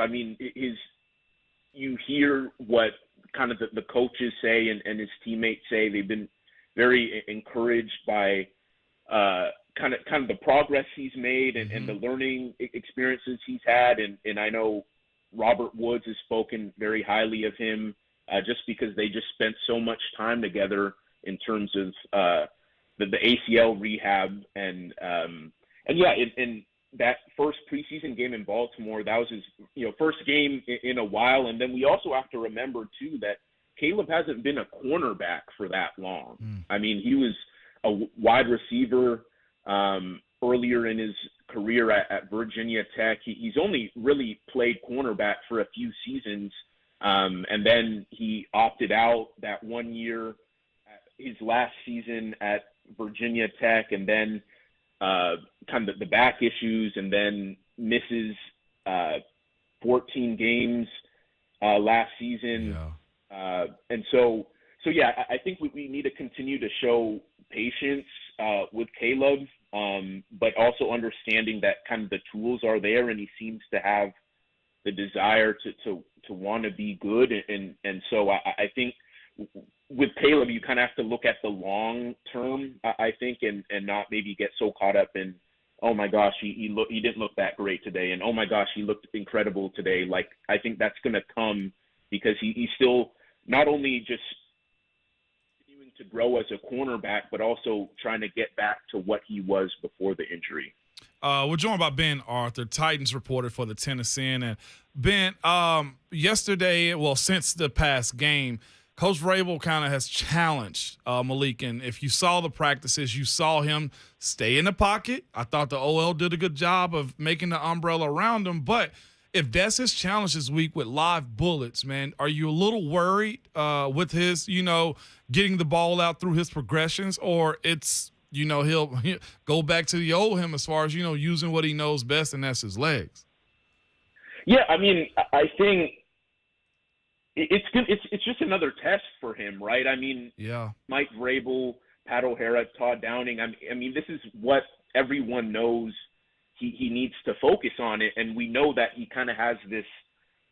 you hear what kind of the coaches say and his teammates say. They've been very encouraged by kind of the progress he's made and the learning experiences he's had. And I know Robert Woods has spoken very highly of him just because they just spent so much time together in terms of the ACL rehab. And yeah, in that first preseason game in Baltimore, that was his first game in a while. And then we also have to remember, too, that Caleb hasn't been a cornerback for that long. I mean, he was a wide receiver earlier in his career at Virginia Tech. He's only really played cornerback for a few seasons, and then he opted out that 1 year, his last season at Virginia Tech, and then kind of the back issues, and then misses 14 games last season. And so yeah, I think we need to continue to show patience with Caleb. but also understanding that kind of the tools are there, and he seems to have the desire to want to be good. And so I think with Caleb, you kind of have to look at the long term, I think, and not maybe get so caught up in, oh my gosh, he didn't look that great today, and oh my gosh, he looked incredible today. Like, I think that's going to come because he's still not only just continuing to grow as a cornerback, but also trying to get back to what he was before the injury. We're joined by Ben Arthur, Titans reporter for the Tennessean. And Ben, yesterday, well, since the past game, Coach Vrabel kind of has challenged Malik. And if you saw the practices, you saw him stay in the pocket. I thought the OL did a good job of making the umbrella around him. But if that's his challenge this week with live bullets, man, are you a little worried with his, getting the ball out through his progressions? Or it's, he'll go back to the old him as far as, using what he knows best, and that's his legs? Yeah, I mean, I think it's good. It's just another test for him, right? I mean, yeah. Mike Vrabel, Pat O'Hara, Todd Downing. I mean, this is what everyone knows he needs to focus on it, and we know that he kind of has this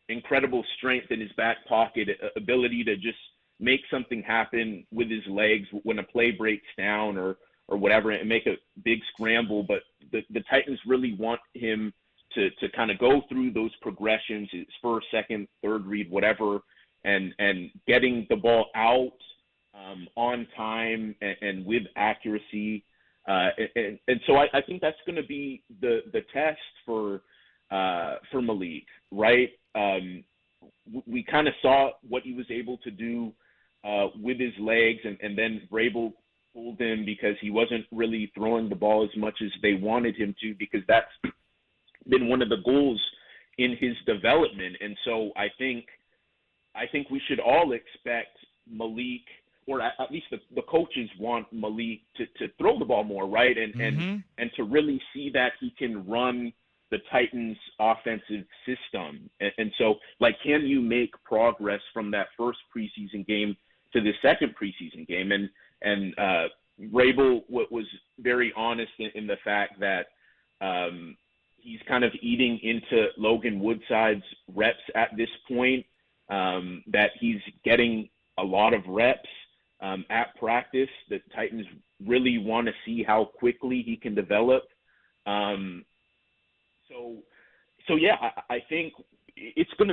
incredible strength in his back pocket, ability to just make something happen with his legs when a play breaks down or whatever, and make a big scramble. But the Titans really want him to kind of go through those progressions, his first, second, third read, whatever, and getting the ball out on time and with accuracy. And so I think that's going to be the test for Malik, right? We kind of saw what he was able to do with his legs, and then Vrabel pulled him because he wasn't really throwing the ball as much as they wanted him to, because that's been one of the goals in his development. And so I think we should all expect Malik, or at least the coaches want Malik to throw the ball more, right? And to really see that he can run the Titans' offensive system. And so, like, can you make progress from that first preseason game to the second preseason game? And Vrabel was very honest in the fact that he's kind of eating into Logan Woodside's reps at this point, that he's getting a lot of reps at practice. The Titans really want to see how quickly he can develop. So yeah, I think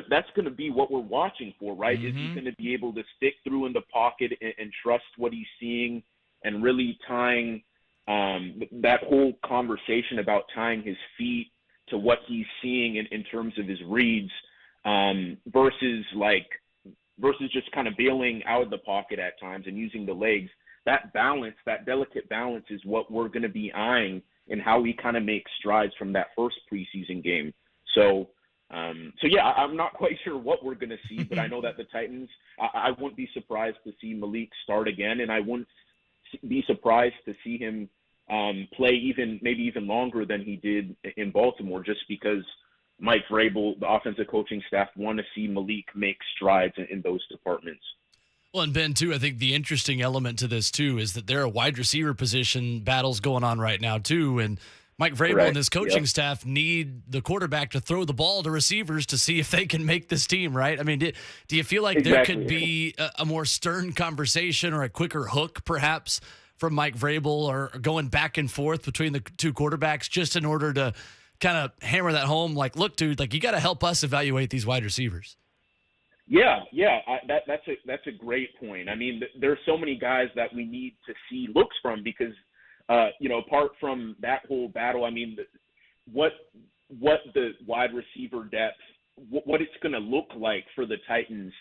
that's gonna be what we're watching for, right? Is he gonna be able to stick through in the pocket and trust what he's seeing, and really tying that whole conversation about tying his feet to what he's seeing in terms of his reads, versus just kind of bailing out of the pocket at times and using the legs. That balance, that delicate balance, is what we're going to be eyeing in how he kind of makes strides from that first preseason game. So yeah, I'm not quite sure what we're going to see, but I know that the Titans, I wouldn't be surprised to see Malik start again, and I wouldn't be surprised to see him play maybe even longer than he did in Baltimore, just because Mike Vrabel, the offensive coaching staff, want to see Malik make strides in those departments. Well, and Ben, too, I think the interesting element to this, too, is that there are wide receiver position battles going on right now, too, and Mike Vrabel and his coaching staff need the quarterback to throw the ball to receivers to see if they can make this team, right? I mean, do you feel like there could be a more stern conversation or a quicker hook, perhaps, from Mike Vrabel, or going back and forth between the two quarterbacks, just in order to kind of hammer that home? Like, look, dude, like, you got to help us evaluate these wide receivers. Yeah, that's a great point. I mean, there's so many guys that we need to see looks from, because apart from that whole battle, I mean, what the wide receiver depth, what it's going to look like for the Titans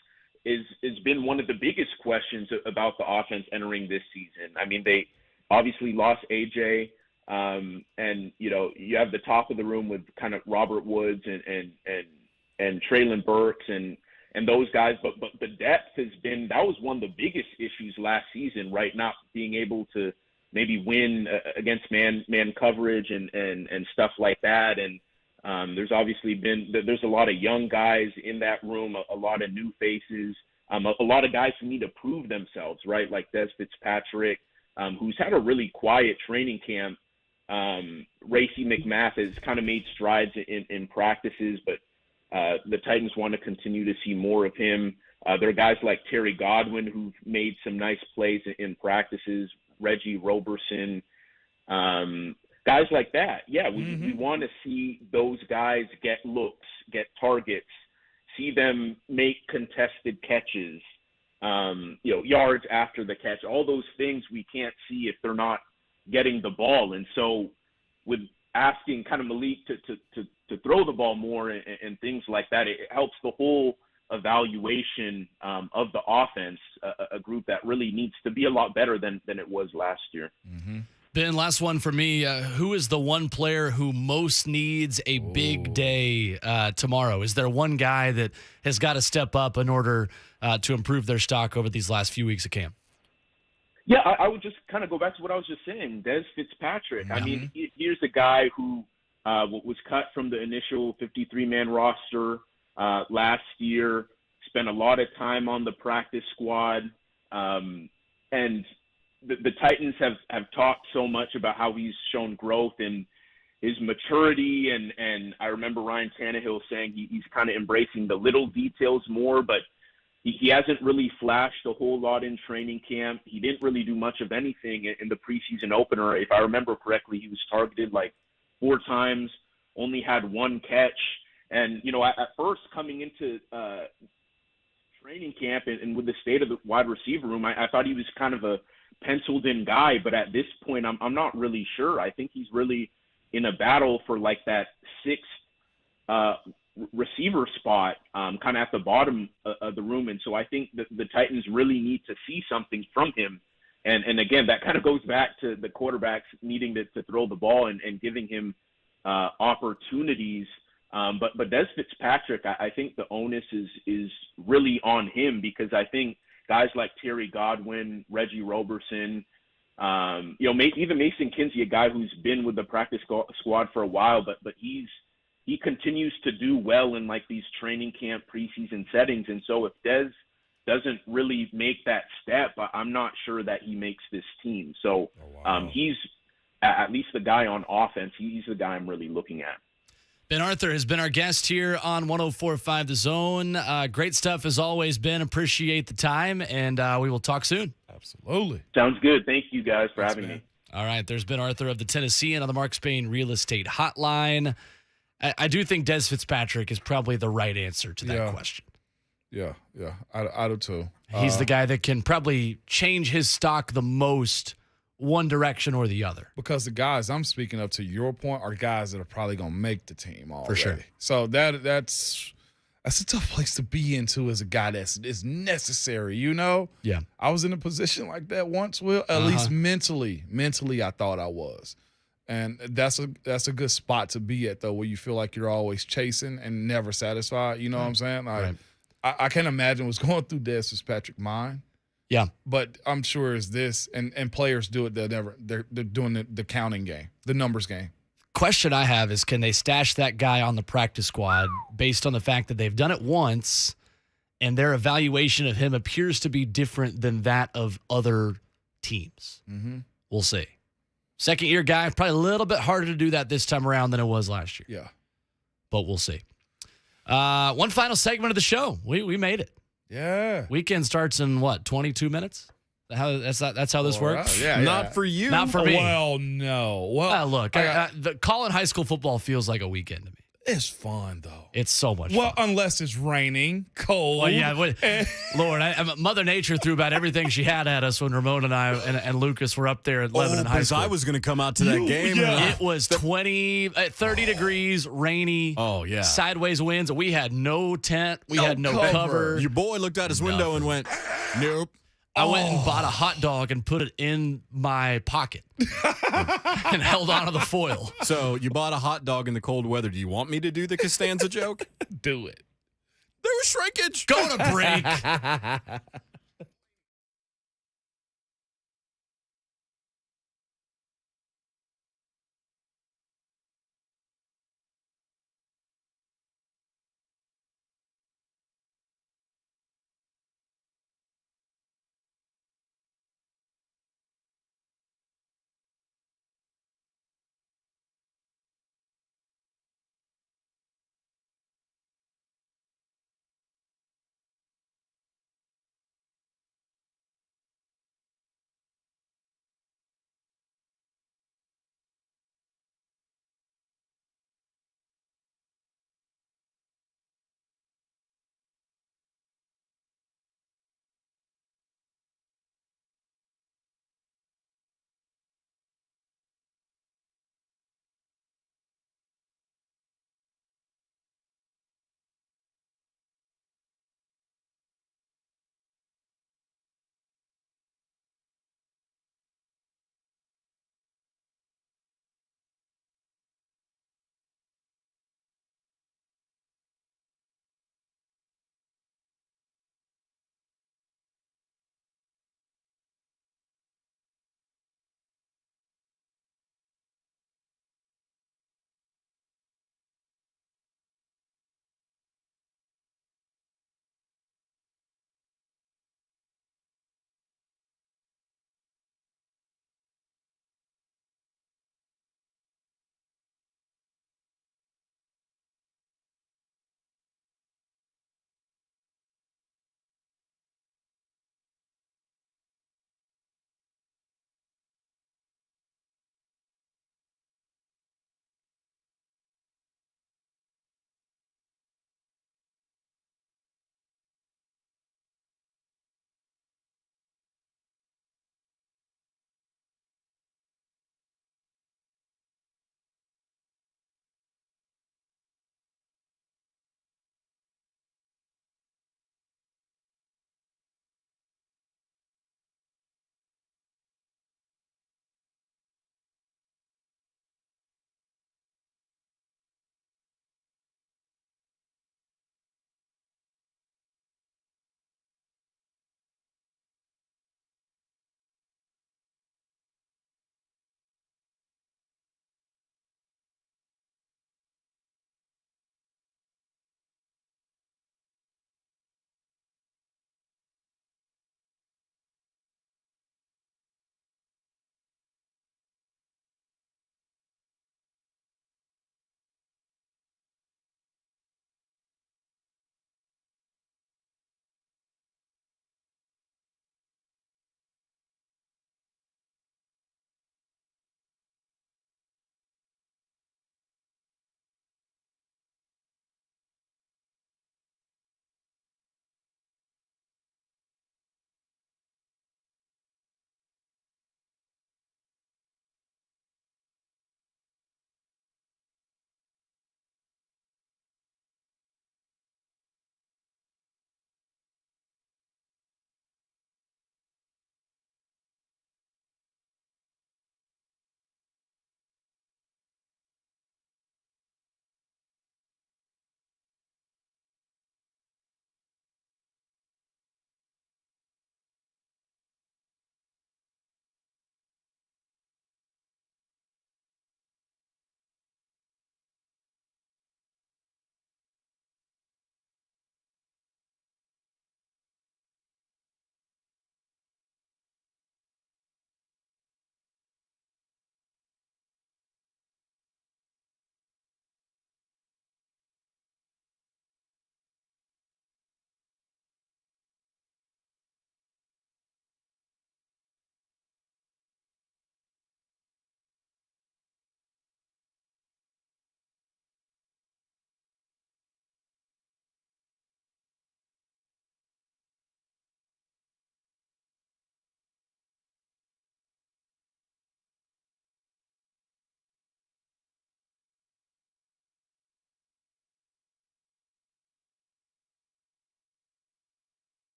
has been one of the biggest questions about the offense entering this season. I mean, they obviously lost AJ, and you have the top of the room with kind of Robert Woods and Treylon Burks and those guys, but the depth that was one of the biggest issues last season, right? Not being able to maybe win against man coverage and stuff like that. And there's a lot of young guys in that room, a lot of new faces, a lot of guys who need to prove themselves, right? Like Des Fitzpatrick, who's had a really quiet training camp Racy McMath has kind of made strides in practices, but the Titans want to continue to see more of him. There are guys like Terry Godwin who've made some nice plays in practices, Reggie Roberson, guys like that. Yeah, we want to see those guys get looks, get targets, see them make contested catches, yards after the catch. All those things we can't see if they're not getting the ball. And so with asking kind of Malik to throw the ball more and things like that, it helps the whole evaluation of the offense, a group that really needs to be a lot better than it was last year. Ben, last one for me. Who is the one player who most needs a big day tomorrow? Is there one guy that has got to step up in order to improve their stock over these last few weeks of camp? Yeah, I would just kind of go back to what I was just saying. Des Fitzpatrick. I mean, here's a guy who was cut from the initial 53-man roster last year, spent a lot of time on the practice squad, and the Titans have talked so much about how he's shown growth in his maturity, and I remember Ryan Tannehill saying he's kind of embracing the little details more, but he hasn't really flashed a whole lot in training camp. He didn't really do much of anything in the preseason opener. If I remember correctly, he was targeted like 4 times, only had 1 catch. And, at first coming into training camp and with the state of the wide receiver room, I thought he was kind of a penciled-in guy. But at this point, I'm not really sure. I think he's really in a battle for like that 6th receiver spot, kind of at the bottom of the room. And so I think that the Titans really need to see something from him. And again, that kind of goes back to the quarterbacks needing to throw the ball and giving him opportunities. But Des Fitzpatrick, I think the onus is really on him, because I think guys like Terry Godwin, Reggie Roberson, even Mason Kinsey, a guy who's been with the practice squad for a while, but he continues to do well in like these training camp preseason settings. And so if Des doesn't really make that step, I'm not sure that he makes this team. So he's at least the guy on offense. He's the guy I'm really looking at. Ben Arthur has been our guest here on 104.5 The Zone. Great stuff as always, Ben. Appreciate the time, and we will talk soon. Absolutely. Sounds good. Thank you guys for having me. All right, there's Ben Arthur of the Tennessean on the Mark Spain Real Estate Hotline. I do think Des Fitzpatrick is probably the right answer to that question. Yeah, I do too. He's the guy that can probably change his stock the most one direction or the other. Because the guys I'm speaking of, to your point, are guys that are probably going to make the team already. For sure. So that's a tough place to be into as a guy is necessary, Yeah. I was in a position like that once, Will. At least mentally, I thought I was. And that's a good spot to be at, though, where you feel like you're always chasing and never satisfied. You know what I'm saying? Like, I can't imagine what's going through Des Fitzpatrick's mind. Yeah. But I'm sure it's this, and players do it. They're doing the counting game, the numbers game. Question I have is, can they stash that guy on the practice squad based on the fact that they've done it once and their evaluation of him appears to be different than that of other teams? We'll see. Second-year guy, probably a little bit harder to do that this time around than it was last year. Yeah. But we'll see. One final segment of the show. We made it. Yeah. Weekend starts in, 22 minutes? That's how this works? Yeah, Not for you. Not for me. Well, no. Well, look, calling high school football feels like a weekend to me. It's fun, though. It's so much fun. Well, unless it's raining, cold. Well, yeah. Lord, Mother Nature threw about everything she had at us when Ramon and I and Lucas were up there at Lebanon High School. I was going to come out to that game. Yeah. It was 30 degrees, rainy. Oh, yeah. Sideways winds. We had no tent. We had no cover. Your boy looked out his window and went, nope. I went and bought a hot dog and put it in my pocket and held onto the foil. So you bought a hot dog in the cold weather. Do you want me to do the Costanza joke? Do it. There was shrinkage. Go to break.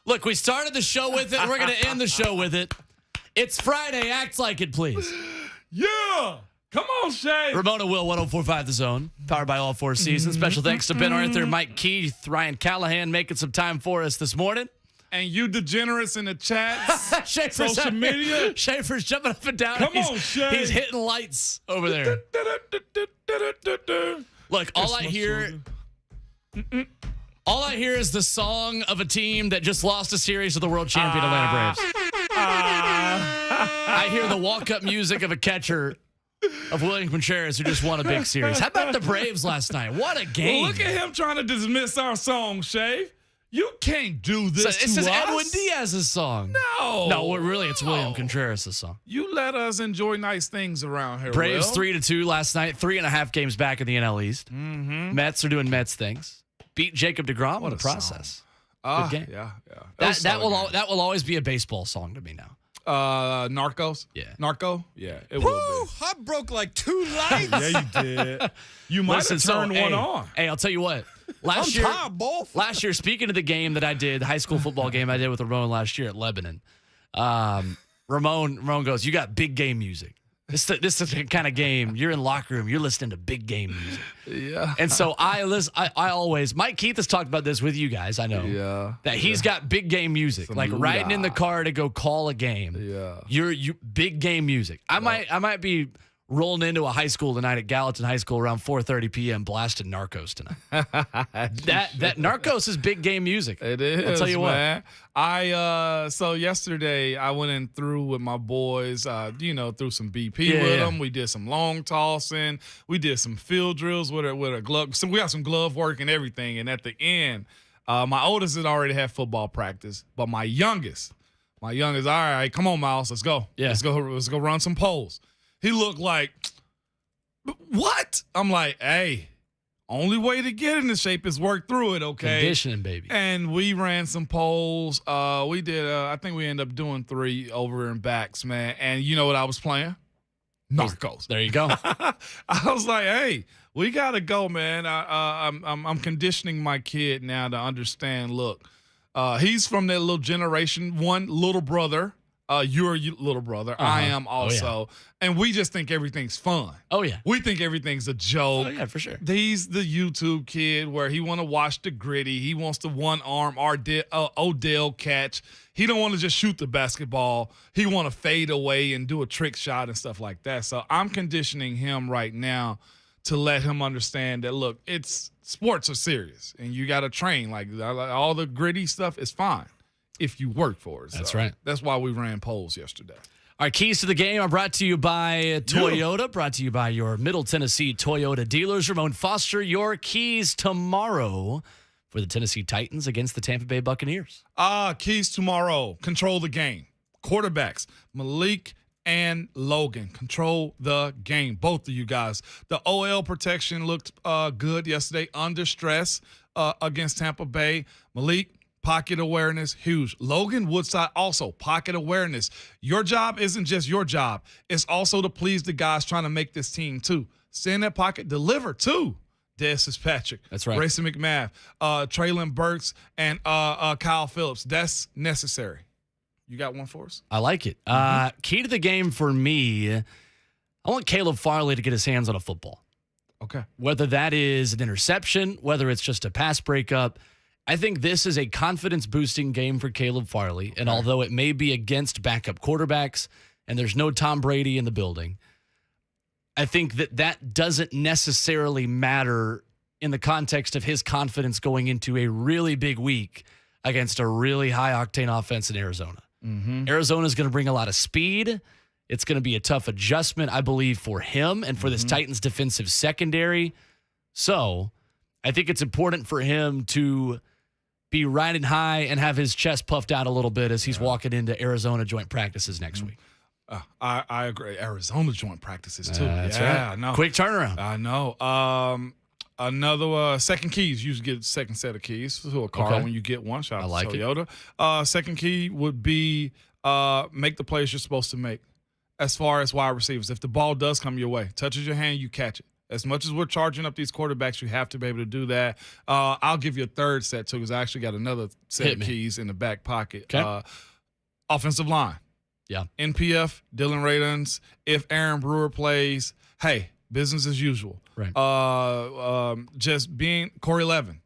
Look, we started the show with it. We're going to end the show with it. It's Friday. Act like it, please. Yeah. Come on, Shay. Ramona Will, 104.5 The Zone, powered by All Four Seasons. Special thanks to Ben Arthur, Mike Keith, Ryan Callahan, making some time for us this morning. And you degenerates in the chats, social media. Schaefer's jumping up and down. Come on, Shay. He's hitting lights over there. Look, all I hear is the song of a team that just lost a series to the world champion Atlanta Braves. I hear the walk-up music of a catcher of William Contreras, who just won a big series. How about the Braves last night? What a game. Well, look at him trying to dismiss our song, Shay. You can't do this to us. This is Edwin Diaz's song. No, really, it's William Contreras' song. You let us enjoy nice things around here, Braves Will. 3-2 last night, 3.5 games back in the NL East. Mm-hmm. Mets are doing Mets things. Beat Jacob deGrom in the process. Good game. Yeah. That will always be a baseball song to me now. Narcos? Yeah. Narco? Yeah, it will be. I broke like 2 lights. Yeah, you did. You might have turned one on. Hey, I'll tell you what. Last year, speaking of the game that I did, the high school football game I did with Ramon last year at Lebanon, Ramon goes, "You got big game music. This is the kind of game you're in locker room. You're listening to big game music." Yeah. And so I always, Mike Keith has talked about this with you guys. I know. Yeah. That he's got big game music, like riding in the car to go call a game. Yeah. You big game music. I might be rolling into a high school tonight at Gallatin High School around 4:30 p.m. blasting Narcos tonight. that Narcos is big game music. It is. I'll tell you man. So yesterday I went in through with my boys, through some BP with them. We did some long tossing. We did some field drills with a glove. So we got some glove work and everything. And at the end, my oldest had already had football practice, but my youngest, all right, come on, Miles, let's go. Yeah. Let's go run some poles. He looked like, what? I'm like, hey, only way to get into shape is work through it, okay? Conditioning, baby. And we ran some poles. We did, I think we ended up doing 3 over and backs, man. And you know what I was playing? Narcos. There you go. I was like, hey, we got to go, man. I'm conditioning my kid now to understand, look, he's from that little generation, one little brother. You're a little brother. I am also. Oh, yeah. And we just think everything's fun. Oh, yeah. We think everything's a joke. Oh, yeah, for sure. He's the YouTube kid where he want to watch the gritty. He wants to one-arm Odell catch. He don't want to just shoot the basketball. He want to fade away and do a trick shot and stuff like that. So I'm conditioning him right now to let him understand that, look, sports are serious, and you got to train. Like all the gritty stuff is fine if you work for it. That's right. That's why we ran polls yesterday. Our keys to the game are brought to you by Toyota, brought to you by your Middle Tennessee Toyota dealers. Ramon Foster, your keys tomorrow for the Tennessee Titans against the Tampa Bay Buccaneers. Keys tomorrow. Control the game. Quarterbacks, Malik and Logan. Control the game. Both of you guys. The OL protection looked good yesterday under stress against Tampa Bay. Malik, pocket awareness, huge. Logan Woodside, also pocket awareness. Your job isn't just your job. It's also to please the guys trying to make this team too. Stay in that pocket, deliver too. Des Fitzpatrick. That's right. Grayson McMath, Traylon Burks, and Kyle Phillips. That's necessary. You got one for us? I like it. Key to the game for me, I want Caleb Farley to get his hands on a football. Okay. Whether that is an interception, whether it's just a pass breakup, I think this is a confidence-boosting game for Caleb Farley. And although it may be against backup quarterbacks and there's no Tom Brady in the building, I think that doesn't necessarily matter in the context of his confidence going into a really big week against a really high-octane offense in Arizona. Mm-hmm. Arizona's going to bring a lot of speed. It's going to be a tough adjustment, I believe, for him and for this Titans defensive secondary. So I think it's important for him to be riding high and have his chest puffed out a little bit as he's walking into Arizona joint practices next week. I agree. Arizona joint practices too. That's yeah, right. I know. Quick turnaround. I know. Another second keys. You usually get a second set of keys to a car when you get one. Shout out to Toyota. Second key would be make the plays you're supposed to make. As far as wide receivers, if the ball does come your way, touches your hand, you catch it. As much as we're charging up these quarterbacks, you have to be able to do that. I'll give you a third set, too, because I actually got another set of keys in the back pocket. Okay. Offensive line. Yeah. NPF, Dylan Radins. If Aaron Brewer plays, hey, business as usual. Right. Just being Corey Levin.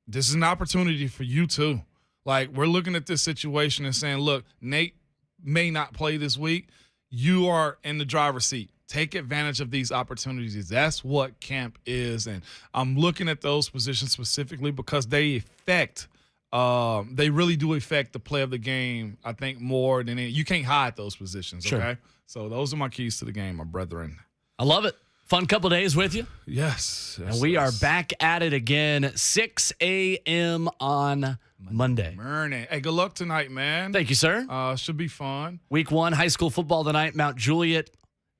This is an opportunity for you, too. Like, we're looking at this situation and saying, look, Nate may not play this week. You are in the driver's seat. Take advantage of these opportunities. That's what camp is. And I'm looking at those positions specifically because they really do affect the play of the game, I think, more than you can't hide those positions, okay? Sure. So those are my keys to the game, my brethren. I love it. Fun couple days with you. Yes. And we are back at it again, 6 a.m. on Monday. Morning. Hey, good luck tonight, man. Thank you, sir. Should be fun. Week 1, high school football tonight, Mount Juliet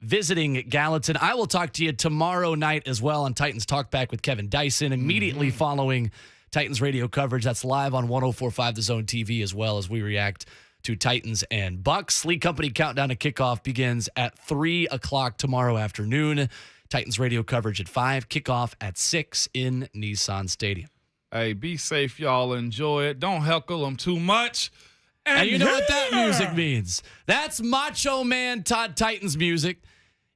visiting Gallatin. I will talk to you tomorrow night as well on Titans Talk Back with Kevin Dyson, immediately following Titans radio coverage. That's live on 104.5 The Zone TV, as well as we react to Titans and Bucs. Lee Company countdown to kickoff begins at 3 o'clock tomorrow afternoon. Titans radio coverage at 5, kickoff at 6 in Nissan Stadium. Hey, be safe, y'all. Enjoy it. Don't heckle them too much. And you know what that music means. That's Macho Man Todd Titans music.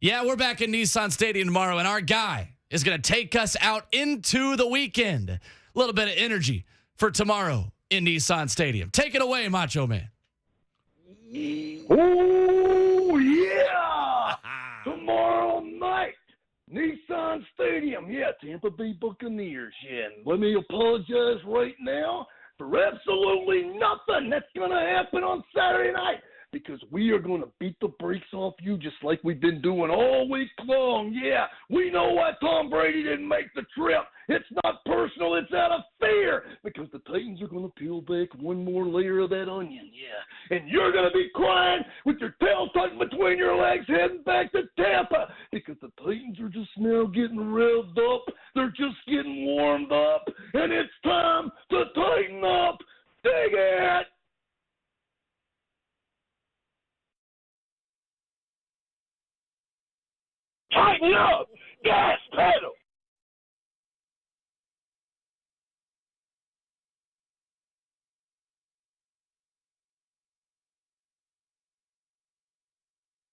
Yeah, we're back in Nissan Stadium tomorrow, and our guy is going to take us out into the weekend. A little bit of energy for tomorrow in Nissan Stadium. Take it away, Macho Man. Oh, yeah! Tomorrow night, Nissan Stadium. Yeah, Tampa Bay Buccaneers. Yeah, and let me apologize right now for absolutely nothing that's going to happen on Saturday night, because we are going to beat the brakes off you just like we've been doing all week long. Yeah, we know why Tom Brady didn't make the trip. It's not personal. It's out of fear, because the Titans are going to peel back one more layer of that onion. Yeah, and you're going to be crying with your tail tucked between your legs heading back to Tampa, because the Titans are just now getting revved up. They're just getting warmed up, and it's time to tighten up. Dig it! Tighten up! Gas pedal!